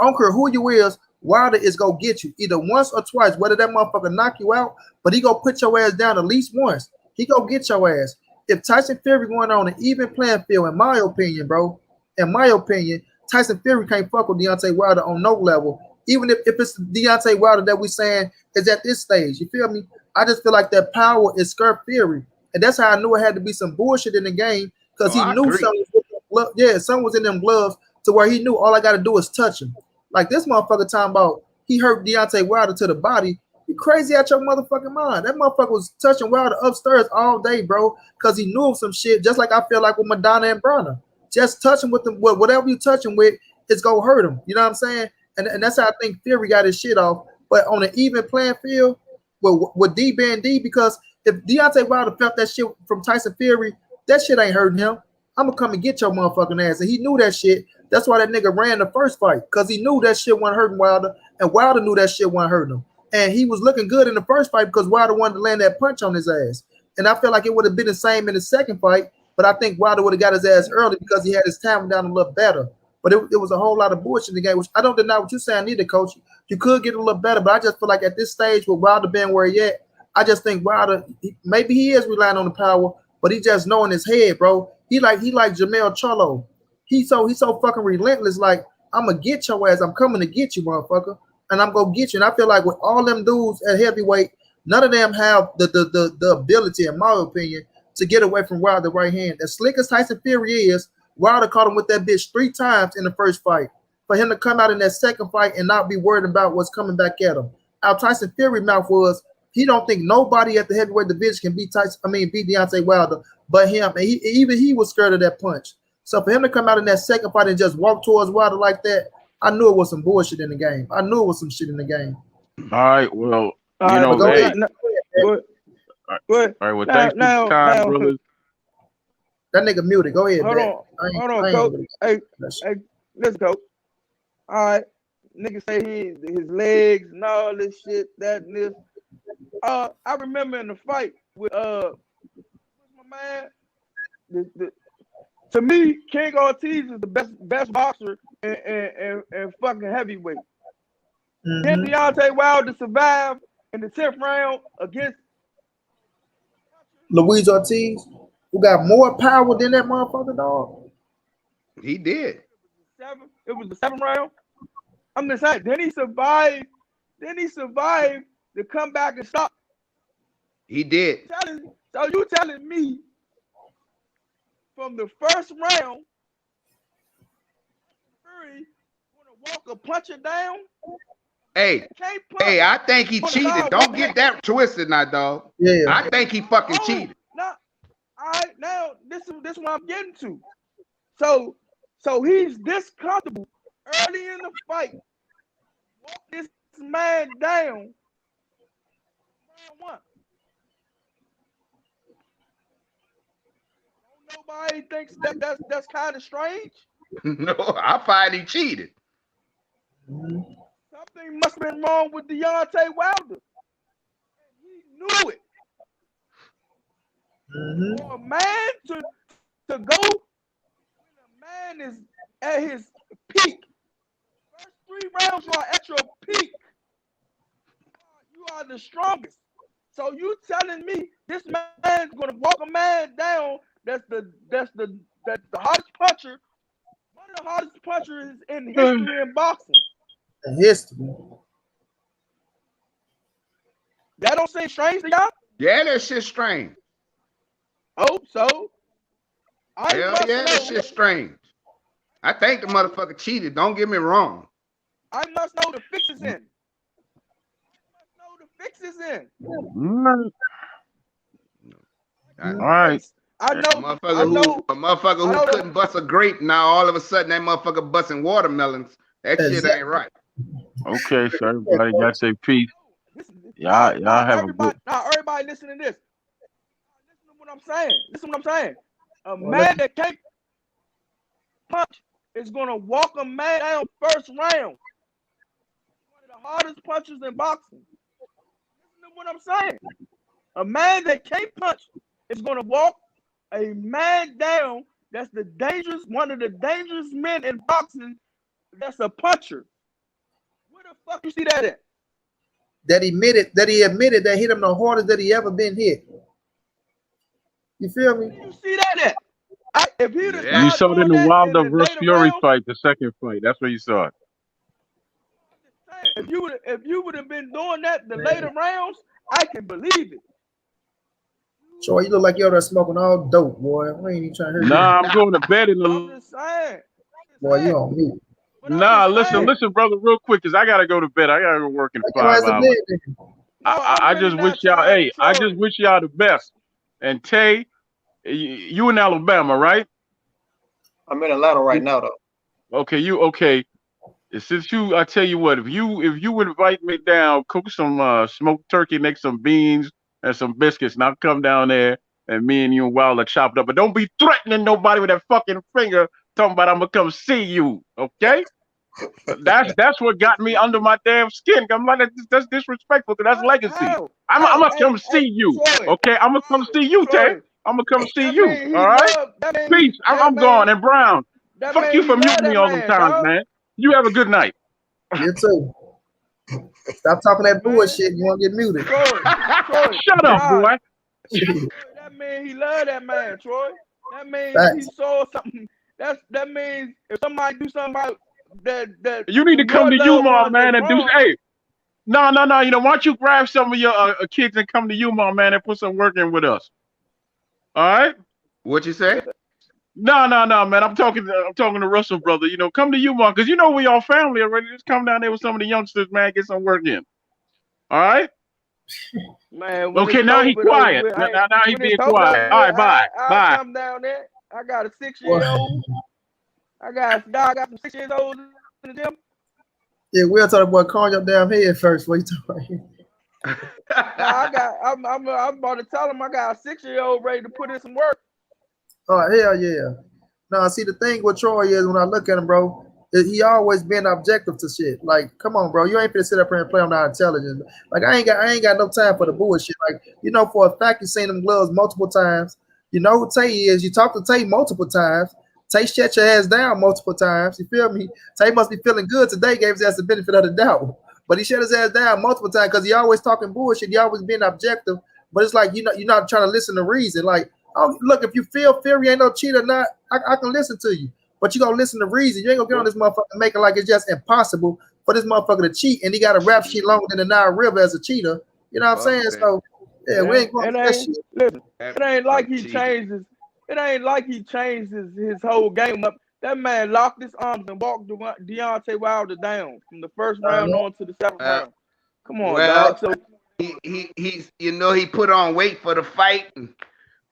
I don't care who you is, Wilder is go get you either once or twice, whether that motherfucker knock you out, but he go put your ass down at least once. He go get your ass. If Tyson Fury going on an even playing field, in my opinion, bro, Tyson Fury can't fuck with Deontay Wilder on no level. Even if it's Deontay Wilder that we saying is at this stage, you feel me? I just feel like that power is scared Fury, and that's how I knew it had to be some bullshit in the game because he knew something was in them gloves to where he knew all I got to do is touch him. Like this motherfucker talking about he hurt Deontay Wilder to the body. You crazy out your motherfucking mind. That motherfucker was touching Wilder upstairs all day, bro, because he knew some shit, just like I feel like with Madonna and Bronner. Just touching with them, whatever you touch him with, it's gonna hurt him. You know what I'm saying? And that's how I think Fury got his shit off. But on an even playing field with D being D, because if Deontay Wilder felt that shit from Tyson Fury, that shit ain't hurting him. I'm gonna come and get your motherfucking ass. And he knew that shit. That's why that nigga ran the first fight, because he knew that shit wasn't hurting Wilder, and Wilder knew that shit wasn't hurting him. And he was looking good in the first fight because Wilder wanted to land that punch on his ass. And I feel like it would have been the same in the second fight, but I think Wilder would have got his ass early because he had his timing down a little better. But it was a whole lot of bullshit in the game, which I don't deny what you're saying either, coach. You could get a little better, but I just feel like at this stage with Wilder being where he at, I just think Wilder, maybe he is relying on the power, but he just know in his head, bro. He like Jamel Charlo. He's so fucking relentless. Like, I'm gonna get your ass. I'm coming to get you, motherfucker, and I'm gonna get you. And I feel like with all them dudes at heavyweight, none of them have the ability, in my opinion, to get away from Wilder right hand. As slick as Tyson Fury is, Wilder caught him with that bitch 3 times in the first fight. For him to come out in that second fight and not be worried about what's coming back at him. Our Tyson Fury mouth was he don't think nobody at the heavyweight division can beat Deontay Wilder but him. And he was scared of that punch. So for him to come out in that second fight and just walk towards Wilder like that, I knew it was some bullshit in the game. I knew it was some shit in the game. All right, well, Go ahead. All right, well, thanks for the time, brothers. That nigga muted. Go ahead. Hold on, coach. Hey, let's go. All right, nigga say his legs and all this shit, that and this. I remember in the fight with what's my man? To me, King Ortiz is the best boxer and fucking heavyweight. Can Deontay Wilder survive in the 10th round against Luis Ortiz, who got more power than that motherfucker, dog. He did. It was the 7th round. I'm just saying. Then he survived. To come back and stop. He did. So you telling me from the first round, Fury gonna walk a puncher down? Hey, I think he cheated. Don't get that twisted now, dog. Yeah. I think he fucking cheated. Now this is what I'm getting to. So he's this comfortable early in the fight. Walk this man down. Nobody thinks that's kind of strange. No, I find he cheated. Something must have been wrong with Deontay Wilder. He knew it. For a man to go when a man is at his peak, first 3 rounds you are at your peak. You are the strongest. So you telling me this man's gonna walk a man down? That's the hardest puncher. One of the hardest punchers in history in boxing. History. That don't seem strange to y'all? Yeah, that shit strange. Oh, so Hell yeah, that shit strange. I think the motherfucker cheated. Don't get me wrong. I must know the fix is in. All right. I know. A motherfucker who couldn't bust a grape, now all of a sudden that motherfucker busting watermelons. That shit ain't right. Okay, so everybody got their piece. Y'all have a good. Now everybody listen to this. Listen to what I'm saying. Listen to what I'm saying. A man that can't punch is gonna walk a man down first round. One of the hardest punches in boxing. Listen to what I'm saying. A man that can't punch is gonna walk a man down. That's one of the dangerous men in boxing. That's a puncher. Where the fuck you see that at? That he admitted that hit him the hardest that he ever been hit. You feel me? You see that at? If you saw it in the Wilder versus Fury fight, the second fight. That's where you saw it. If you would have been doing that the later rounds, I can believe it. Troy, you look like you're there smoking all dope, boy. We ain't even trying to hear you. Nah, I'm going to bed in I'm just saying. Boy, you on mute. Nah, listen, brother, real quick, because I gotta go to bed. I gotta go work in 5 hours. I just wish y'all, I just wish y'all the best. And Tay, you in Alabama, right? I'm in Atlanta right now, though. Okay, okay. Since I tell you what, if you would invite me down, cook some smoked turkey, make some beans and some biscuits, and I'll come down there and me and you and Wilder chop it up. But don't be threatening nobody with that fucking finger talking about I'm gonna come see you, okay? That's what got me under my damn skin. I'm like, that's disrespectful, because that's legacy. I'm gonna come see you, okay? I'm gonna come see you, Tay. I'm gonna come see you, all right? Peace. I'm gone. And Brown, fuck you for muting me all the times, man. You have a good night. You too. Stop talking that bullshit. You won't get muted. Shut up, boy. That man, he love that man, Troy. That man, he saw something. That means if somebody do something about that you need to come to Umar, man, and do. Hey, no. You know, why don't you grab some of your kids and come to Umar, man, and put some work in with us? All right. What you say? No, man. I'm talking to Russell, brother. You know, come to Umar, because you know we all family already. Just come down there with some of the youngsters, man. Get some work in. All right. Man. Okay, now he's quiet. Now he's being quiet. All right, bye. I come down there. I got a 6-year-old. I got some 6 years old in the gym. Yeah, we'll talk about calling your damn head first. What you talking I'm about to tell him I got a 6-year-old ready to put in some work. Oh, hell yeah. No, see, the thing with Troy is when I look at him, bro, he always been objective to shit. Like, come on, bro. You ain't finna sit up here and play on our intelligence. Like, I ain't got no time for the bullshit. Like, you know, for a fact, you seen them gloves multiple times. You know who Tay is. You talk to Tay multiple times. Tay shut your ass down multiple times. You feel me? Tay must be feeling good today. Gave his ass the benefit of the doubt. But he shut his ass down multiple times because he always talking bullshit. He always being objective. But it's like you're not trying to listen to reason. Like, oh, look, if you feel Fury ain't no cheater or not, I can listen to you. But you gonna listen to reason. You ain't gonna get on this motherfucker and make it like it's just impossible for this motherfucker to cheat, and he got a rap sheet longer than the Nile River as a cheater. You know what I'm saying? So yeah, we ain't going to that shit. Listen, it ain't like he changes. It ain't like he changed his whole game up. That man locked his arms and walked Deontay Wilder down from the first round on to the seventh round. Come on, dog. So he's he put on weight for the fight and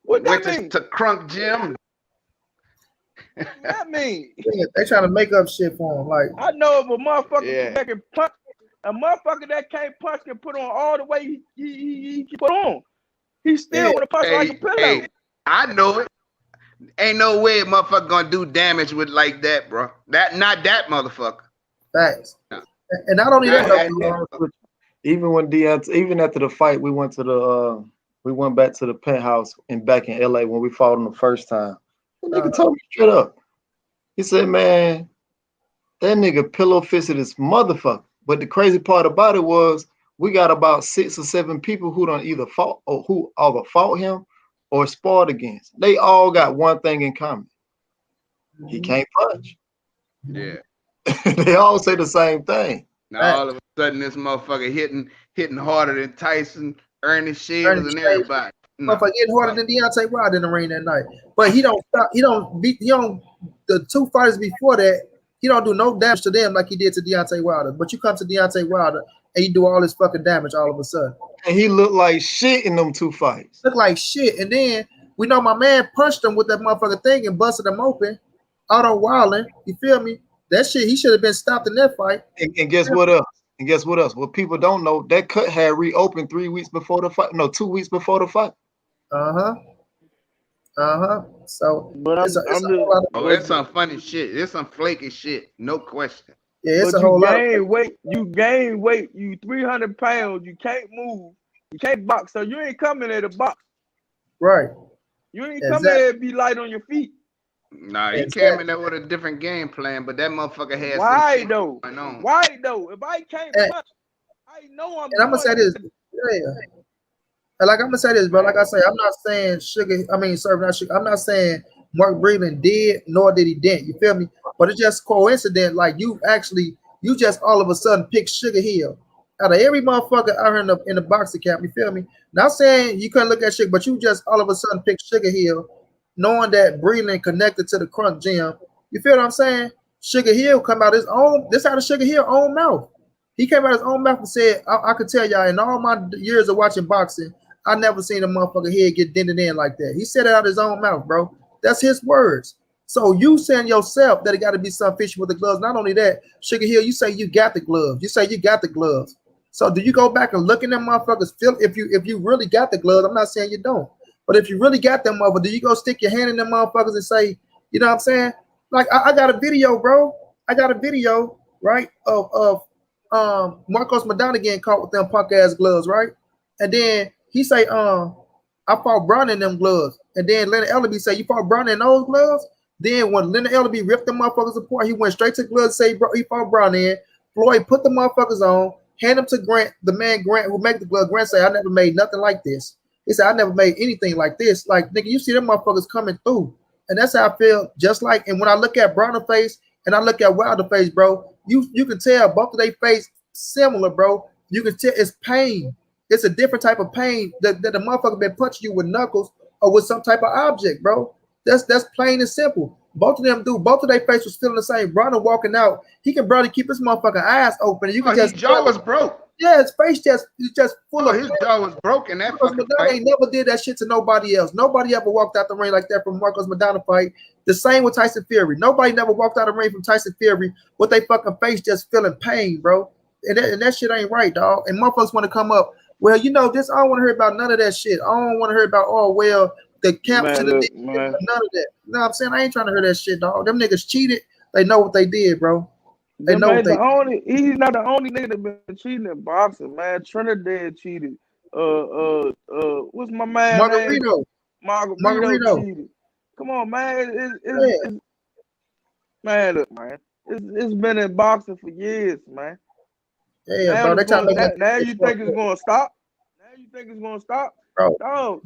what went that mean? to Crunk Gym. What that mean? Yeah, they trying to make up shit for him. Like, I know if a motherfucker that can punch, a motherfucker that can't punch can put on all the way he can put on. He still want to punch like a pillow. I know it. Ain't no way a motherfucker gonna do damage with like that, bro. Not that motherfucker. Facts. No. And not only that, even when even after the fight, we went back to the penthouse back in LA when we fought him the first time. The nigga told me straight up. He said, man, that nigga pillow fisted his motherfucker. But the crazy part about it was we got about 6 or 7 people who don't either fought or who either fought him or sparred against. They all got one thing in common. He can't punch. Yeah. They all say the same thing. Now all of a sudden this motherfucker hitting harder than Tyson, Ernest Shields, and everybody. Motherfucker getting harder than Deontay Wilder in the ring that night. But he don't stop. He don't the 2 fighters before that. He don't do no damage to them like he did to Deontay Wilder. But you come to Deontay Wilder and you do all this fucking damage all of a sudden. And he looked like shit in them 2 fights. Looked like shit. And then we know my man punched him with that motherfucking thing and busted him open. Otto Wilder, you feel me? That shit, he should have been stopped in that fight. And guess what else? What people don't know, that cut had reopened 3 weeks before the fight. No, 2 weeks before the fight. So, but it's some funny shit. It's some flaky shit. No question. Yeah, it's but a whole lot. You gain weight. You 300 pounds. You can't move. You can't box. So you ain't coming there to box. Right. You ain't coming there to be light on your feet. Nah, he came in there with a different game plan, but that motherfucker had Why some though? Shit going on. Why though? If I can't punch, I know I'm. And I'm gonna say this. And like I'm gonna say this, bro. Like I say, I'm not saying I'm not saying Mark Breland did, nor did he didn't. You feel me? But it's just coincident. Like you just all of a sudden picked Sugar Hill out of every motherfucker out here in the boxing camp. You feel me? Not saying you couldn't look at shit, but you just all of a sudden picked Sugar Hill, knowing that Breland connected to the Crunk Gym. You feel what I'm saying? Sugar Hill come out his own. This out of Sugar Hill own mouth. He came out his own mouth and said, "I could tell y'all in all my years of watching boxing, I never seen a motherfucker head get dented in like that." He said it out of his own mouth, bro. That's his words. So you saying yourself that it got to be some fishy with the gloves. Not only that, Sugar Hill, you say you got the gloves. You say you got the gloves. So do you go back and look in them motherfuckers? Feel if you really got the gloves. I'm not saying you don't, but if you really got them motherfuckers, do you go stick your hand in them motherfuckers and say, you know what I'm saying? Like I got a video, bro. I got a video, right, of Marcos Madonna getting caught with them punk ass gloves, right? And then he say, I fought Brown in them gloves. And then Leonard Ellerby say, you fought Brown in those gloves? Then when Leonard Ellerby ripped them motherfuckers apart, he went straight to the gloves and say, bro, he fought Brown in. Floyd put the motherfuckers on, hand them to Grant, the man Grant who make the glove. Grant say, I never made nothing like this. He said, I never made anything like this. Like, nigga, you see them motherfuckers coming through. And that's how I feel. Just like, and when I look at Browner face and I look at Wilder face, bro, you can tell both of their face similar, bro. You can tell it's pain. It's a different type of pain that the motherfucker been punching you with knuckles or with some type of object, bro. That's plain and simple. Both of them do. Both of their face was feeling the same. Browner walking out, he can barely keep his motherfucking eyes open. You can his jaw was broke. Yeah, his face just full of. His jaw was broken. That fucking Madonna ain't never did that shit to nobody else. Nobody ever walked out the ring like that from Marcos Madonna fight. The same with Tyson Fury. Nobody never walked out the ring from Tyson Fury with their fucking face just feeling pain, bro. And that shit ain't right, dog. And motherfuckers want to come up. Well, you know this. I don't want to hear about none of that shit. I don't want to hear about the camp should have did none of that. You know what I'm saying? I ain't trying to hear that shit, dog. Them niggas cheated. They know what they did, bro. They know what they he's not the only nigga that been cheating in boxing, man. Trinidad cheated. What's my man? Margarito. Margarito cheated. Come on, man. Man, look, man. It's been in boxing for years, man. Yeah, Now, bro. They trying to make now you think it's gonna stop? Now you think it's gonna stop? bro. No.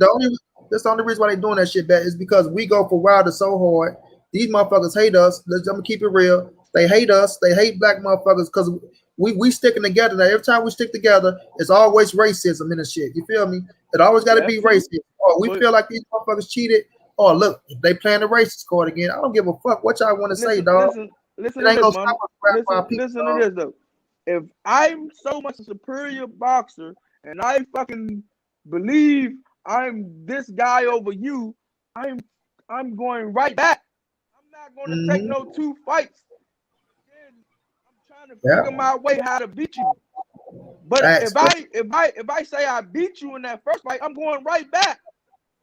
That's the only reason why they doing that shit, bet, is because we go for Wilder so hard. These motherfuckers hate us. I'm gonna keep it real. They hate us. They hate black motherfuckers because we sticking together. Now, every time we stick together, it's always racism in the shit. You feel me? It always got to be racism. Or we feel like these motherfuckers cheated. Oh, look, they playing the racist card again. I don't give a fuck what y'all want to say, dog. Listen It ain't to gonna this, stop man. us rap for our people, Listen dog. to this though. If I'm so much a superior boxer and I fucking believe I'm this guy over you, I'm going right back. I'm not going to take no 2 fights. I'm trying to figure my way how to beat you. But if I say I beat you in that first fight, I'm going right back.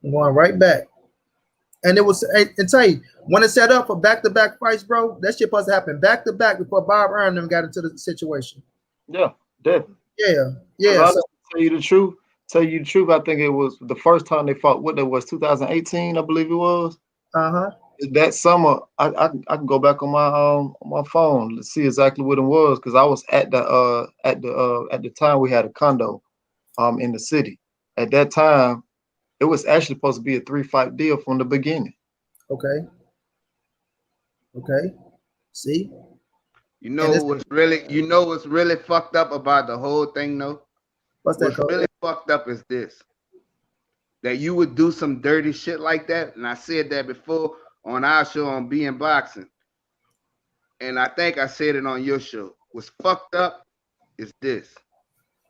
I'm going right back. And it was, and tell you, when it's set up for back-to-back fights, bro, that shit supposed to happen back-to-back before Bob Arum them got into the situation. Yeah, definitely. Yeah. So, tell you the truth, I think it was the first time they fought. What that was, 2018, I believe it was. That summer, I can go back on my phone to see exactly what it was, because I was at the time we had a condo in the city. At that time, it was actually supposed to be a 3-fight deal from the beginning. Okay. See? You know what's really fucked up about the whole thing though? What's really fucked up is this. That you would do some dirty shit like that, and I said that before on our show on Being Boxing. And I think I said it on your show. What's fucked up is this.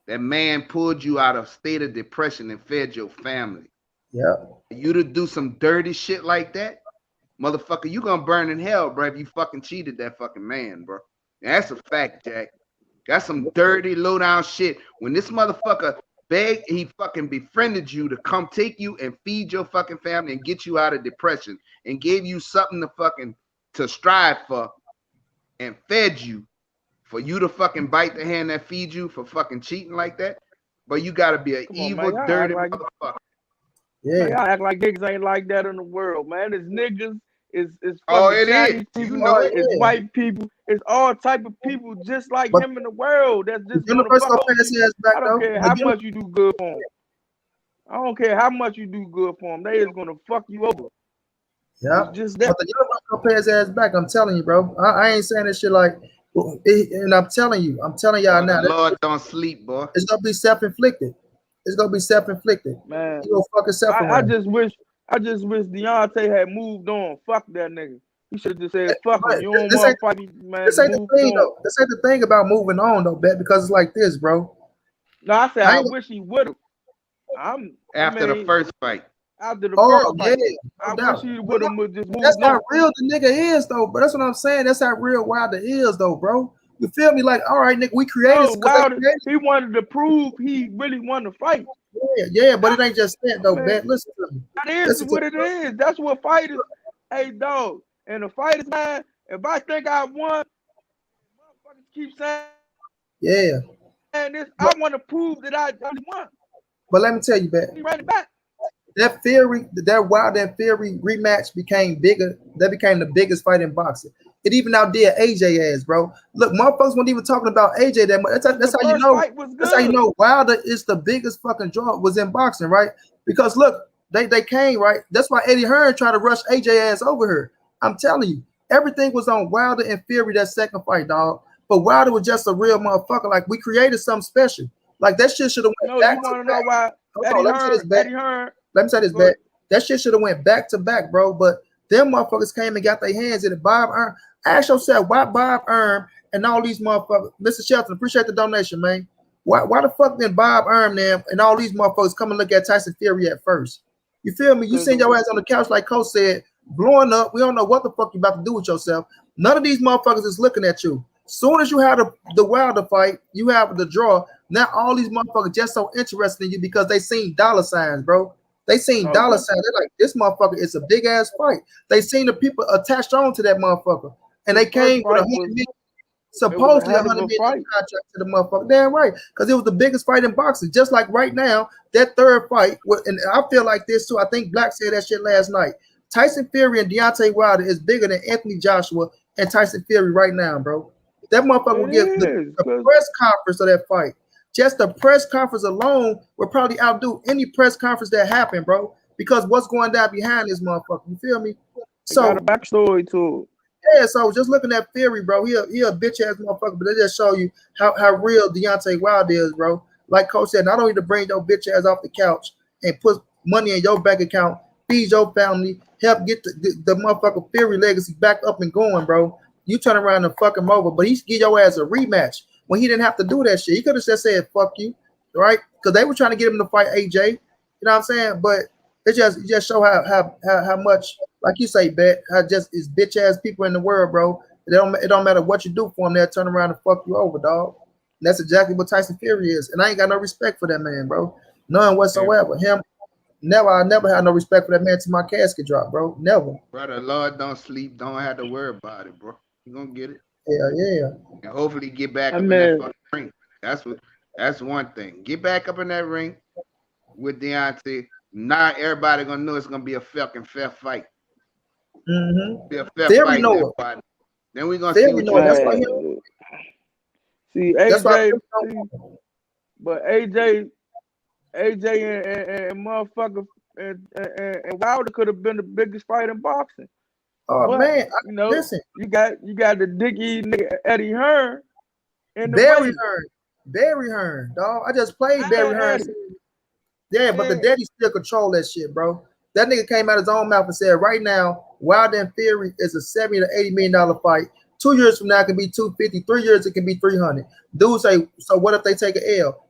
That man pulled you out of state of depression and fed your family. Yeah. You to do some dirty shit like that, motherfucker, you gonna burn in hell, bro, if you fucking cheated that fucking man, bro. And that's a fact, Jack. That's some dirty, low down shit. When this motherfucker begged, he fucking befriended you to come take you and feed your fucking family and get you out of depression and gave you something to strive for and fed you, for you to fucking bite the hand that feeds you for fucking cheating like that. But you gotta be an evil, dirty motherfucker. Yeah, y'all act like niggas ain't like that in the world, man. It's niggas, it's fucking Chinese people, it's white people, it's all type of people just like him in the world. That's just gonna fuck I don't care how much you do good for them. I don't care how much you do good for them. They is gonna fuck you over. Yeah, it's just that. But the universe gonna pay his ass back. I'm telling you, bro. I ain't saying this shit like, and I'm telling y'all now. Lord don't sleep, boy. It's gonna be self-inflicted. It's gonna be self-inflicted. Man, you gonna fuck yourself I just wish Deontay had moved on. Fuck that nigga. He should have just said, fuck him. You don't want to fight me, man. This ain't the thing, though. This ain't the thing about moving on, though, Bet, because it's like this, bro. No, I said I wish he would have. After the first fight. After the first fight. No I wish he would have just moved on. That's how real the nigga is, though, but that's what I'm saying. That's how real Wilder is, though, bro. You feel me? Like, all right, nigga, we created. Wilder, he wanted to prove he really wanted to fight. Yeah, but it ain't just that, though, Bet. Listen to me. That is what it is. That's what fighters. Hey, dog. And the fighters, man, if I think I won, motherfuckers keep saying, and this, I want to prove that I really won. But let me tell you, Bet. He ran it back. That Wilder and Fury rematch became bigger. That became the biggest fight in boxing. It even outdid AJ ass, bro. Look, motherfuckers weren't even talking about AJ that much. That's how you know. That's how you know Wilder is the biggest fucking draw was in boxing, right? Because look, they came, right? That's why Eddie Hearn tried to rush AJ ass over here. I'm telling you, everything was on Wilder and Fury that second fight, dog. But Wilder was just a real motherfucker. Like, we created something special. Like, that shit should have went back to back. Know why Eddie Hearn. Let me say this back. That shit should have went back to back, bro. But them motherfuckers came and got their hands in it. Bob Arum. Ask yourself, why Bob Arum and all these motherfuckers? Mr. Shelton, appreciate the donation, man. Why the fuck did Bob Arum them and all these motherfuckers come and look at Tyson Fury at first? You feel me? You seen your ass on the couch, like Coach said, blowing up. We don't know what the fuck you about to do with yourself. None of these motherfuckers is looking at you. Soon as you have the Wilder fight, you have the draw. Now all these motherfuckers just so interested in you because they seen dollar signs, bro. They seen dollar signs. They're like, this motherfucker is a big ass fight. They seen the people attached on to that motherfucker, and they came with supposedly $100 million contract to the motherfucker. Damn right, because it was the biggest fight in boxing. Just like right now, that third fight, and I feel like this too. I think Black said that shit last night. Tyson Fury and Deontay Wilder is bigger than Anthony Joshua and Tyson Fury right now, bro. That motherfucker will give the press conference of that fight. Just the press conference alone will probably outdo any press conference that happened, bro. Because what's going down behind this motherfucker? You feel me? So got a backstory to it. Yeah, so just looking at Fury, bro, he a bitch ass motherfucker, but they just show you how real Deontay Wilder is, bro. Like Coach said, not only to bring your bitch ass off the couch and put money in your bank account, feed your family, help get the motherfucker Fury legacy back up and going, bro. You turn around and fuck him over, but he give your ass a rematch when he didn't have to do that shit. He could have just said fuck you, right? Because they were trying to get him to fight AJ. You know what I'm saying? But it just show how much, like you say, bet, how just is bitch ass people in the world, bro. It don't matter what you do for them, they'll turn around and fuck you over, dog. And that's exactly what Tyson Fury is. And I ain't got no respect for that man, bro. None whatsoever. I never had no respect for that man till my casket drop, bro. Never. Brother, Lord don't sleep. Don't have to worry about it, bro. You gonna get it. Yeah. And hopefully get back up in that fucking ring. That's one thing. Get back up in that ring with Deontay. Not everybody gonna know it's gonna be a fucking fair fight. Be a fair Theory fight. know it. Then we gonna Theory see what know it. That's why see AJ, but AJ and motherfucker and Wilder could have been the biggest fight in boxing. Oh but, man, you know, listen. You got the Dickie nigga Eddie Hearn in the Barry Hearn, dog. I just played Barry Hearn. Yeah, but the daddy still control that shit, bro. That nigga came out his own mouth and said, right now, Wilder and Fury is a $70 to $80 million fight. 2 years from now, it can be 250. 3 years, it can be 300. Dude say, so what if they take an L?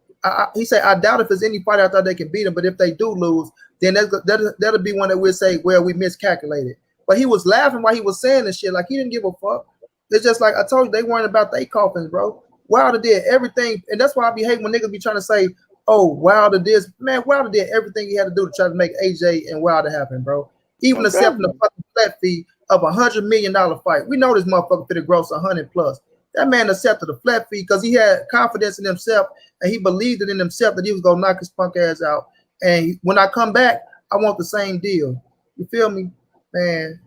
He said, I doubt if there's any fight out there they can beat him, but if they do lose, then that'll be one that we'll say, well, we miscalculated. But he was laughing while he was saying this shit, like he didn't give a fuck. It's just like I told you, they weren't about their coffins, bro. Wilder did everything, and that's why I be hating when niggas be trying to say, oh, Wilder did. Man, Wilder did everything he had to do to try to make AJ and Wilder happen, bro. Even accepting the fucking flat fee of $100 million fight. We know this motherfucker finna gross 100 plus. That man accepted the flat fee because he had confidence in himself and he believed it in himself that he was gonna knock his punk ass out. And when I come back, I want the same deal. You feel me, man?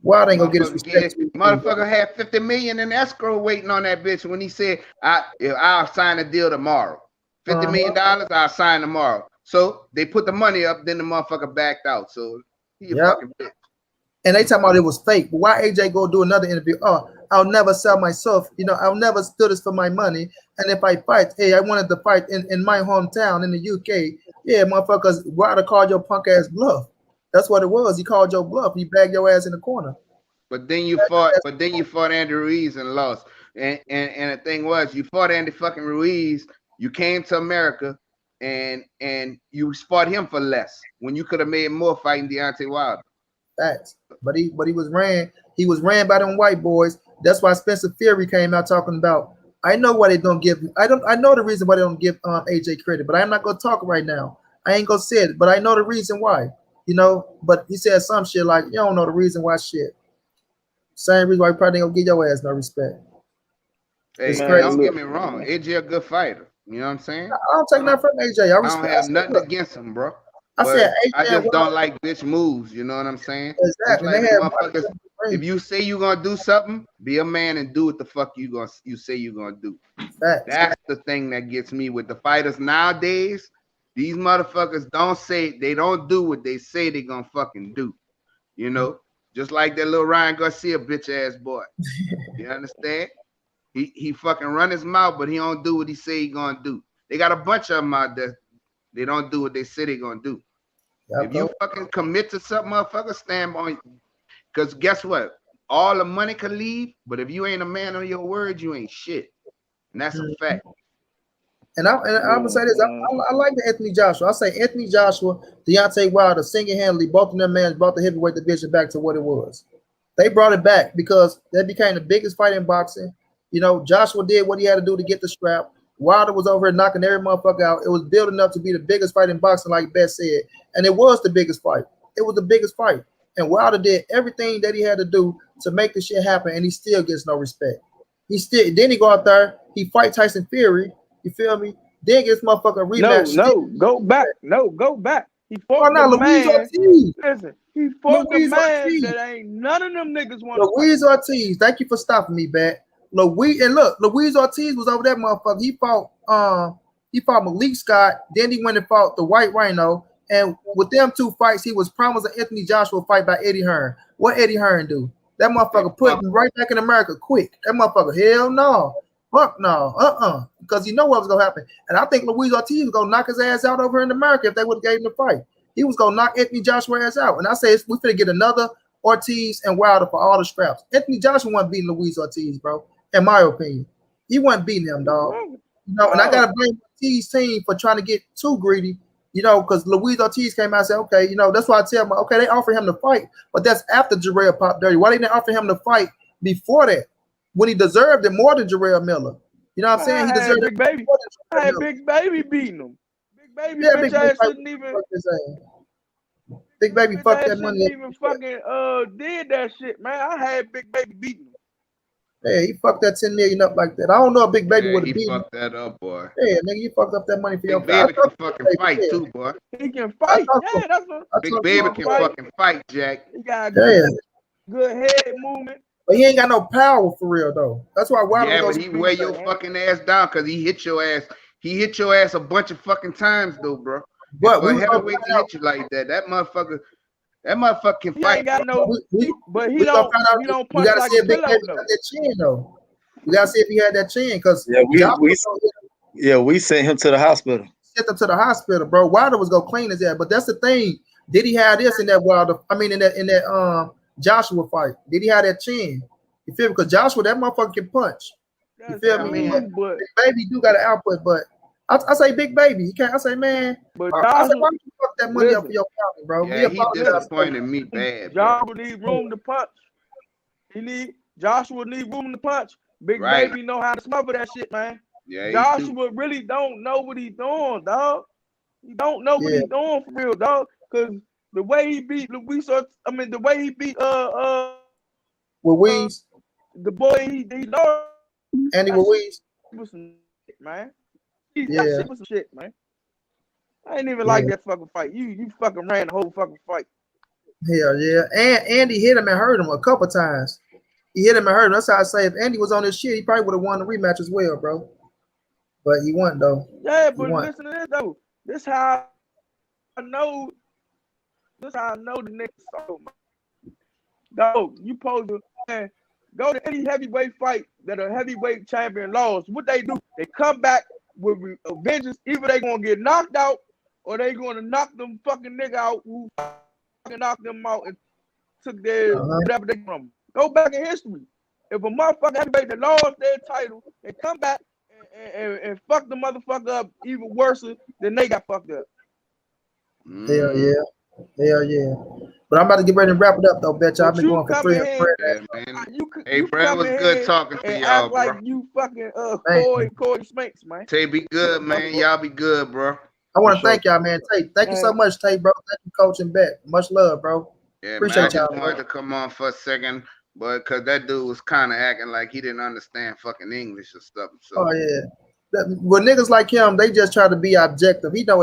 Wilder ain't gonna get his respect. Motherfucker had 50 million in escrow waiting on that bitch when he said, I'll sign a deal tomorrow. $50 million, I'll sign tomorrow. So they put the money up, then the motherfucker backed out. So he a fucking bitch. And they talking about it was fake. But why AJ go do another interview? Oh, I'll never sell myself. You know, I'll never do this for my money. And if I fight, hey, I wanted to fight in my hometown in the UK. Yeah, motherfuckers, Wilder called your punk ass bluff. That's what it was. He called your bluff. He bagged your ass in the corner. But then you fought Andy Ruiz and lost. And the thing was, you fought Andy fucking Ruiz. You came to America and you fought him for less when you could have made more fighting Deontay Wilder. Facts. But he was ran. He was ran by them white boys. That's why Spencer Fury came out talking about. I know why they don't give. I know the reason why they don't give AJ credit, but I'm not gonna talk right now. I ain't gonna say it, but I know the reason why. You know. But he said some shit like, "You don't know the reason why." Shit. Same reason why he probably ain't gonna give your ass no respect. Hey, don't get me wrong. AJ a good fighter. You know what I'm saying? I don't take nothing from AJ. I don't have nothing against him, bro. I said AJ, I just don't like bitch moves. You know what I'm saying? Exactly. Like if you say you're gonna do something, be a man and do what the fuck you say you're gonna do. That's the thing that gets me with the fighters nowadays. These motherfuckers don't do what they say they're gonna fucking do. You know, just like that little Ryan Garcia bitch ass boy. You understand? He fucking run his mouth, but he don't do what he say he gonna do. They got a bunch of them out there. They don't do what they say they gonna do. If you fucking commit to something, motherfucker, stand on. Because guess what? All the money can leave, but if you ain't a man on your word, you ain't shit. And that's a fact. And I'm gonna say this. I like the Anthony Joshua. I say Anthony Joshua, Deontay Wilder, single-handedly, both of them men brought the heavyweight division back to what it was. They brought it back because that became the biggest fight in boxing. You know, Joshua did what he had to do to get the strap. Wilder was over here knocking every motherfucker out. It was building up to be the biggest fight in boxing, like Beth said. And it was the biggest fight. It was the biggest fight. And Wilder did everything that he had to do to make this shit happen, and he still gets no respect. Then he go out there, he fight Tyson Fury. You feel me? Then gets motherfucker a rematch. No, go back. He fought the Luis man. Ortiz. Listen, he fought Luis the man Ortiz. that ain't none of them niggas want to Luis Ortiz. Thank you for stopping me, Bat. Luis Ortiz was over that motherfucker. He fought Malik Scott. Then he went and fought the White Rhino. And with them two fights, he was promised an Anthony Joshua fight by Eddie Hearn. What Eddie Hearn do? That motherfucker put him right back in America quick. That motherfucker, hell no. Fuck no. Because he know what was gonna happen. And I think Luis Ortiz was gonna knock his ass out over in America if they would have gave him the fight. He was gonna knock Anthony Joshua ass out. And I say we finna get another Ortiz and Wilder for all the scraps. Anthony Joshua wasn't beating Luis Ortiz, bro. In my opinion, he wasn't beating him, dog. You know, and I gotta blame Ortiz's team for trying to get too greedy. You know, because Luis Ortiz came out and said, okay, you know, that's why I tell him, okay, they offered him to fight, but that's after Jarrell popped dirty. Why they didn't offer him to fight before that? When he deserved it more than Jarrell Miller. You know what I'm saying? He deserved Big Baby. I had Big Baby beating him. Big Baby, yeah, bitch ass shouldn't even. Big Baby fucked that money. Even fucking did that shit, man. I had Big Baby beating him. Yeah, he fucked that 10 million up like that. I don't know if Big Baby would have beaten him. He fucked that up, boy. Yeah, nigga, you fucked up that money for your Big Baby can fucking fight too, boy. He can fight. Yeah, that's what. Big Baby can fucking fight, Jack. He got good head movement. But he ain't got no power for real though. That's why Wilder. Yeah, but he wear your fucking ass down because he hit your ass. He hit your ass a bunch of fucking times though, bro. But we heavyweight to hit you like that. That motherfucker can fight. He ain't got no. But he don't punch like a pillow though. That chin though. We gotta see if he had that chin because we sent him to the hospital. Sent him to the hospital, bro. Wilder was gonna clean his ass, but that's the thing. Did he have this in that Wilder? I mean, in that Joshua fight, did he have that chin? You feel me? Because Joshua, that motherfucker can punch. You feel me? Big Baby do got an output, but I say Big Baby. He can't. I say man. But I say why you fuck that money up for your family, bro? Yeah, he disappointed me bad. Joshua need room to punch. Joshua need room to punch. Big Baby know how to smother that shit, man. Yeah, Joshua really don't know what he's doing, dog. He don't know what he's doing for real, dog. Because the way he beat Luis, the way he beat Luis, the boy he lost, Andy Luis, was some shit, man. That shit was some shit, man. I ain't even like that fucking fight. You fucking ran the whole fucking fight. Hell yeah, and Andy hit him and hurt him a couple times. He hit him and hurt him. That's how I say if Andy was on this shit, he probably would have won the rematch as well, bro. But he won though. Yeah, but listen to this though. This how I know. This how I know the nigga so man. Dog, you supposed to go to any heavyweight fight that a heavyweight champion lost. What they do? They come back with vengeance. Either they gonna get knocked out or they gonna knock them fucking nigga out who fucking knocked them out and took their whatever they from them. Go back in history. If a motherfucker heavyweight that lost their title and come back and fuck the motherfucker up even worse than they got fucked up. Hell yeah. But I'm about to get ready to wrap it up though, bitch. I've been going for 3 man. Hey, Brad was good talking to y'all, bro. Like you fucking Corey Spanks, man. Tay, be good, man. Y'all be good, bro. I want to thank y'all, man. Tay, thank you so much, Tay, bro. Thank you, coaching back. Much love, bro. Yeah, appreciate man. I just wanted to come on for a second. But because that dude was kind of acting like he didn't understand fucking English or stuff. So. Oh yeah, with niggas like him, they just try to be objective. He know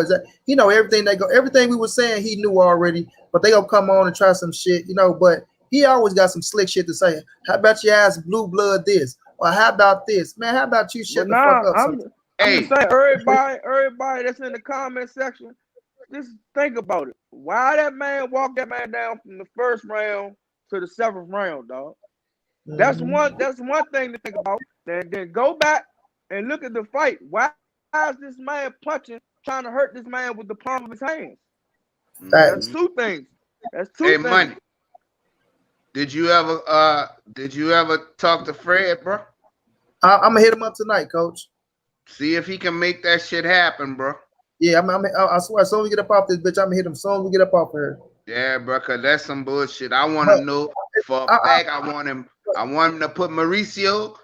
everything everything we were saying. He knew already, but they gonna come on and try some shit, you know. But he always got some slick shit to say. How about your ass blue blood this, or how about this, man? How about you shut the fuck up? I'm just saying, everybody that's in the comment section, just think about it. Why that man walked that man down from the first round to the 7th round, dog? That's one thing to think about. Then go back and look at the fight. Why is this man punching, trying to hurt this man with the palm of his hands? That's 2 things. That's 2 things. Money. Did you ever talk to Fred, bro? I'm gonna hit him up tonight, coach. See if he can make that shit happen, bro. Yeah, I swear, as soon as we get up off this bitch, I'm gonna hit him. As soon as we get up off here. Yeah, bro, cause that's some bullshit. I want to know for a fact. I want him to put Mauricio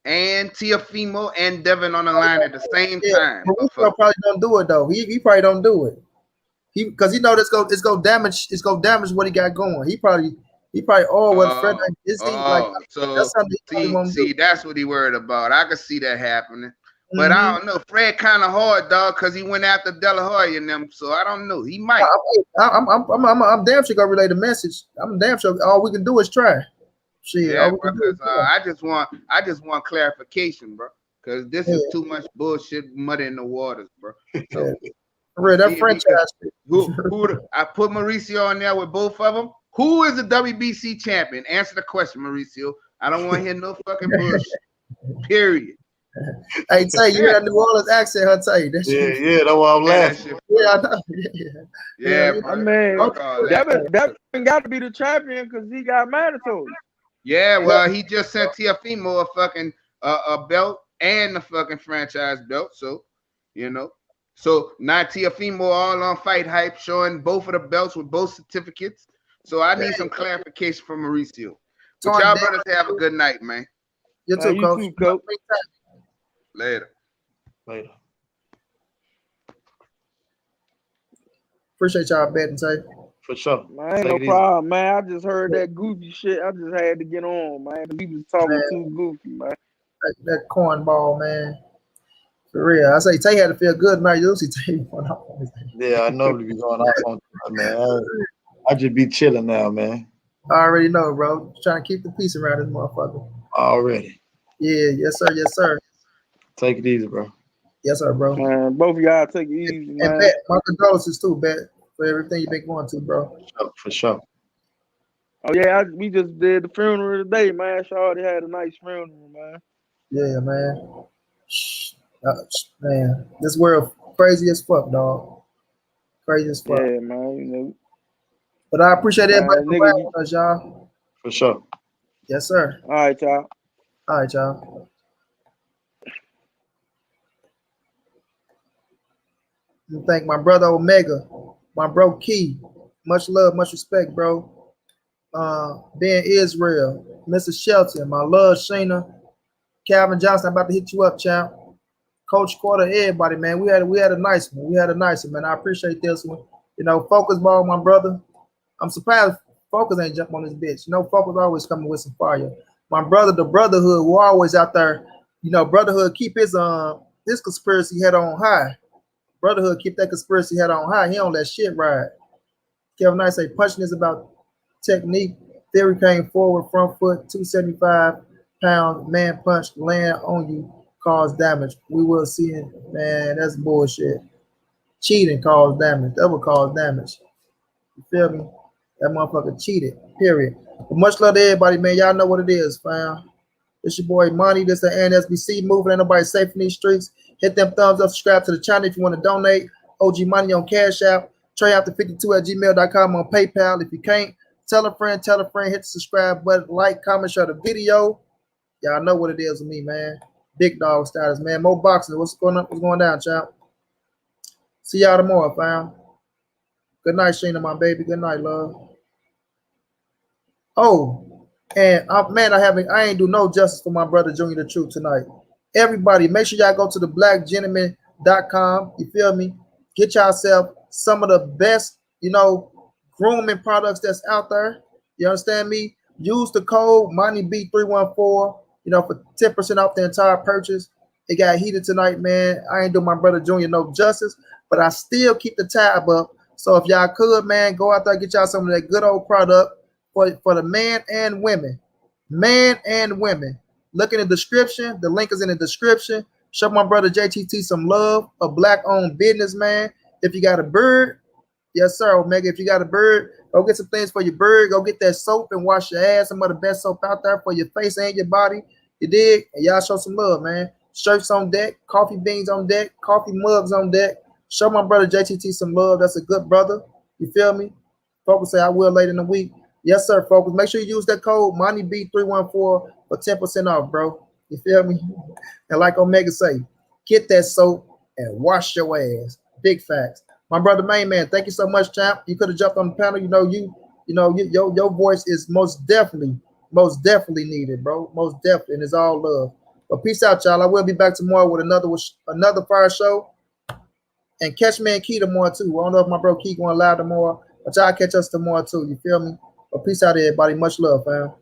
and Teofimo and Devin on the line at the same time. Mauricio probably don't do it though. He probably don't do it. Because he know it's gonna damage what he got going. He probably Fred is like so that's see that's what he worried about. I could see that happening. But I don't know. Fred kind of hard, dog, because he went after De La Hoya and them. So I don't know. He might. I'm damn sure gonna relay the message. I'm damn sure all we can do is try. Shit, Yeah, all we can do because is try. I just want clarification, bro. Because this Yeah, is too much bullshit, muddy in the waters, bro. So yeah. For real, that see if we could. franchise shit. I put Mauricio on there with both of them. Who is the WBC champion? Answer the question, Mauricio. I don't want to hear no fucking bullshit. Period. Hey, Tay, you hear that New Orleans accent, huh, Tay? That Yeah, shit. yeah, that's why I'm Yeah, that laughing. shit. Yeah, I know. Yeah, Yeah, bro. I mean, Fuck all that. Devin got to be the champion because he got mandatory. Yeah, well, he just sent Tiafimo a fucking a belt and the fucking franchise belt. So, you know. So now Tiafimo all on Fight Hype showing both of the belts with both certificates. So I need some clarification from Mauricio. But y'all brothers have a good night, man. You too, You coach. too, coach. Later. Later. Appreciate y'all betting, Tay. For sure. Man, ain't Take no it easy. problem, man. I just heard that goofy shit. I just had to get on, man. He was talking too goofy, man. That cornball, man. For real. I say Tay had to feel good tonight. You see Tay going off on his head. Yeah, I normally be going off on that, man. I just be chilling now, man. I already know, bro. Trying to keep the peace around this motherfucker. Already. Yeah, yes, sir. Yes, sir. Take it easy, bro. Yes, sir, bro. Man, both of y'all take it easy, And man. Bet, my condolences too, Bet, for everything you've been going to, bro. For sure. Oh yeah, we just did the funeral today, man. Shawty had a nice funeral, man. Yeah, man. Man, this world crazy as fuck, dog. Crazy as fuck. Yeah, man. You know, But I appreciate everybody for nigga, riding with us, y'all. For sure. Yes, sir. all right, y'all. All right, y'all. And thank my brother Omega, my bro Key. Much love, much respect, bro. Ben Israel, Mr. Shelton, my love, Shayna, Calvin Johnson. I'm about to hit you up, champ. Coach Quarter, everybody, man. We had a nice one. We had a nice one, man. I appreciate this one. You know, Focus Ball, my brother. I'm surprised Focus ain't jump on this bitch. You know, Focus always coming with some fire. My brother, the Brotherhood, we're always out there. You know, Brotherhood keep his conspiracy head on high. Brotherhood keep that conspiracy head on high. He don't let shit ride. Kevin Knight say punching is about technique. Theory came forward, front foot, 275-pound man punch, land on you, cause damage. We will see it. Man, that's bullshit. Cheating caused damage. That will cause damage. You feel me? That motherfucker cheated. Period. But much love to everybody, man. Y'all know what it is, fam. It's your boy Money. This is the NSBC moving. Ain't nobody safe in these streets. Hit them thumbs up, subscribe to the channel if you want to donate. OG Money on Cash App. TreyAfter52@gmail.com on PayPal. If you can't, tell a friend, hit the subscribe button, like, comment, share the video. Y'all know what it is with me, man. Big dog status, man. More boxing. What's going on? What's going down, champ? See y'all tomorrow, fam. Good night, Sheena, my baby. Good night, love. Oh, and man, I ain't do no justice for my brother Junior the Truth tonight. Everybody, make sure y'all go to theblackgentleman.com. You feel me? Get yourself some of the best, you know, grooming products that's out there. You understand me? Use the code MoneyB314, you know, for 10% off the entire purchase. It got heated tonight, man. I ain't do my brother Junior no justice, but I still keep the tab up. So if y'all could, man, go out there and get y'all some of that good old product for the man and women. Man and women. Look in the description. The link is in the description. Show my brother JTT some love, a black-owned businessman. If you got a bird, yes, sir, Omega. If you got a bird, go get some things for your bird. Go get that soap and wash your ass. Some of the best soap out there for your face and your body. You dig? And y'all show some love, man. Shirts on deck, coffee beans on deck, coffee mugs on deck. Show my brother JTT some love. That's a good brother. You feel me? Focus say I will later in the week. Yes, sir, Focus. Make sure you use that code MoneyB314 for 10% off, bro. You feel me? And like Omega say, get that soap and wash your ass. Big facts. My brother Main Man, thank you so much, champ. You could have jumped on the panel. Your voice is most definitely needed, bro. Most definitely, and it's all love. But peace out, y'all. I will be back tomorrow with another fire show. And catch me and Key tomorrow too. I don't know if my bro Key going live tomorrow, but y'all catch us tomorrow too. You feel me? But peace out, everybody. Much love, fam.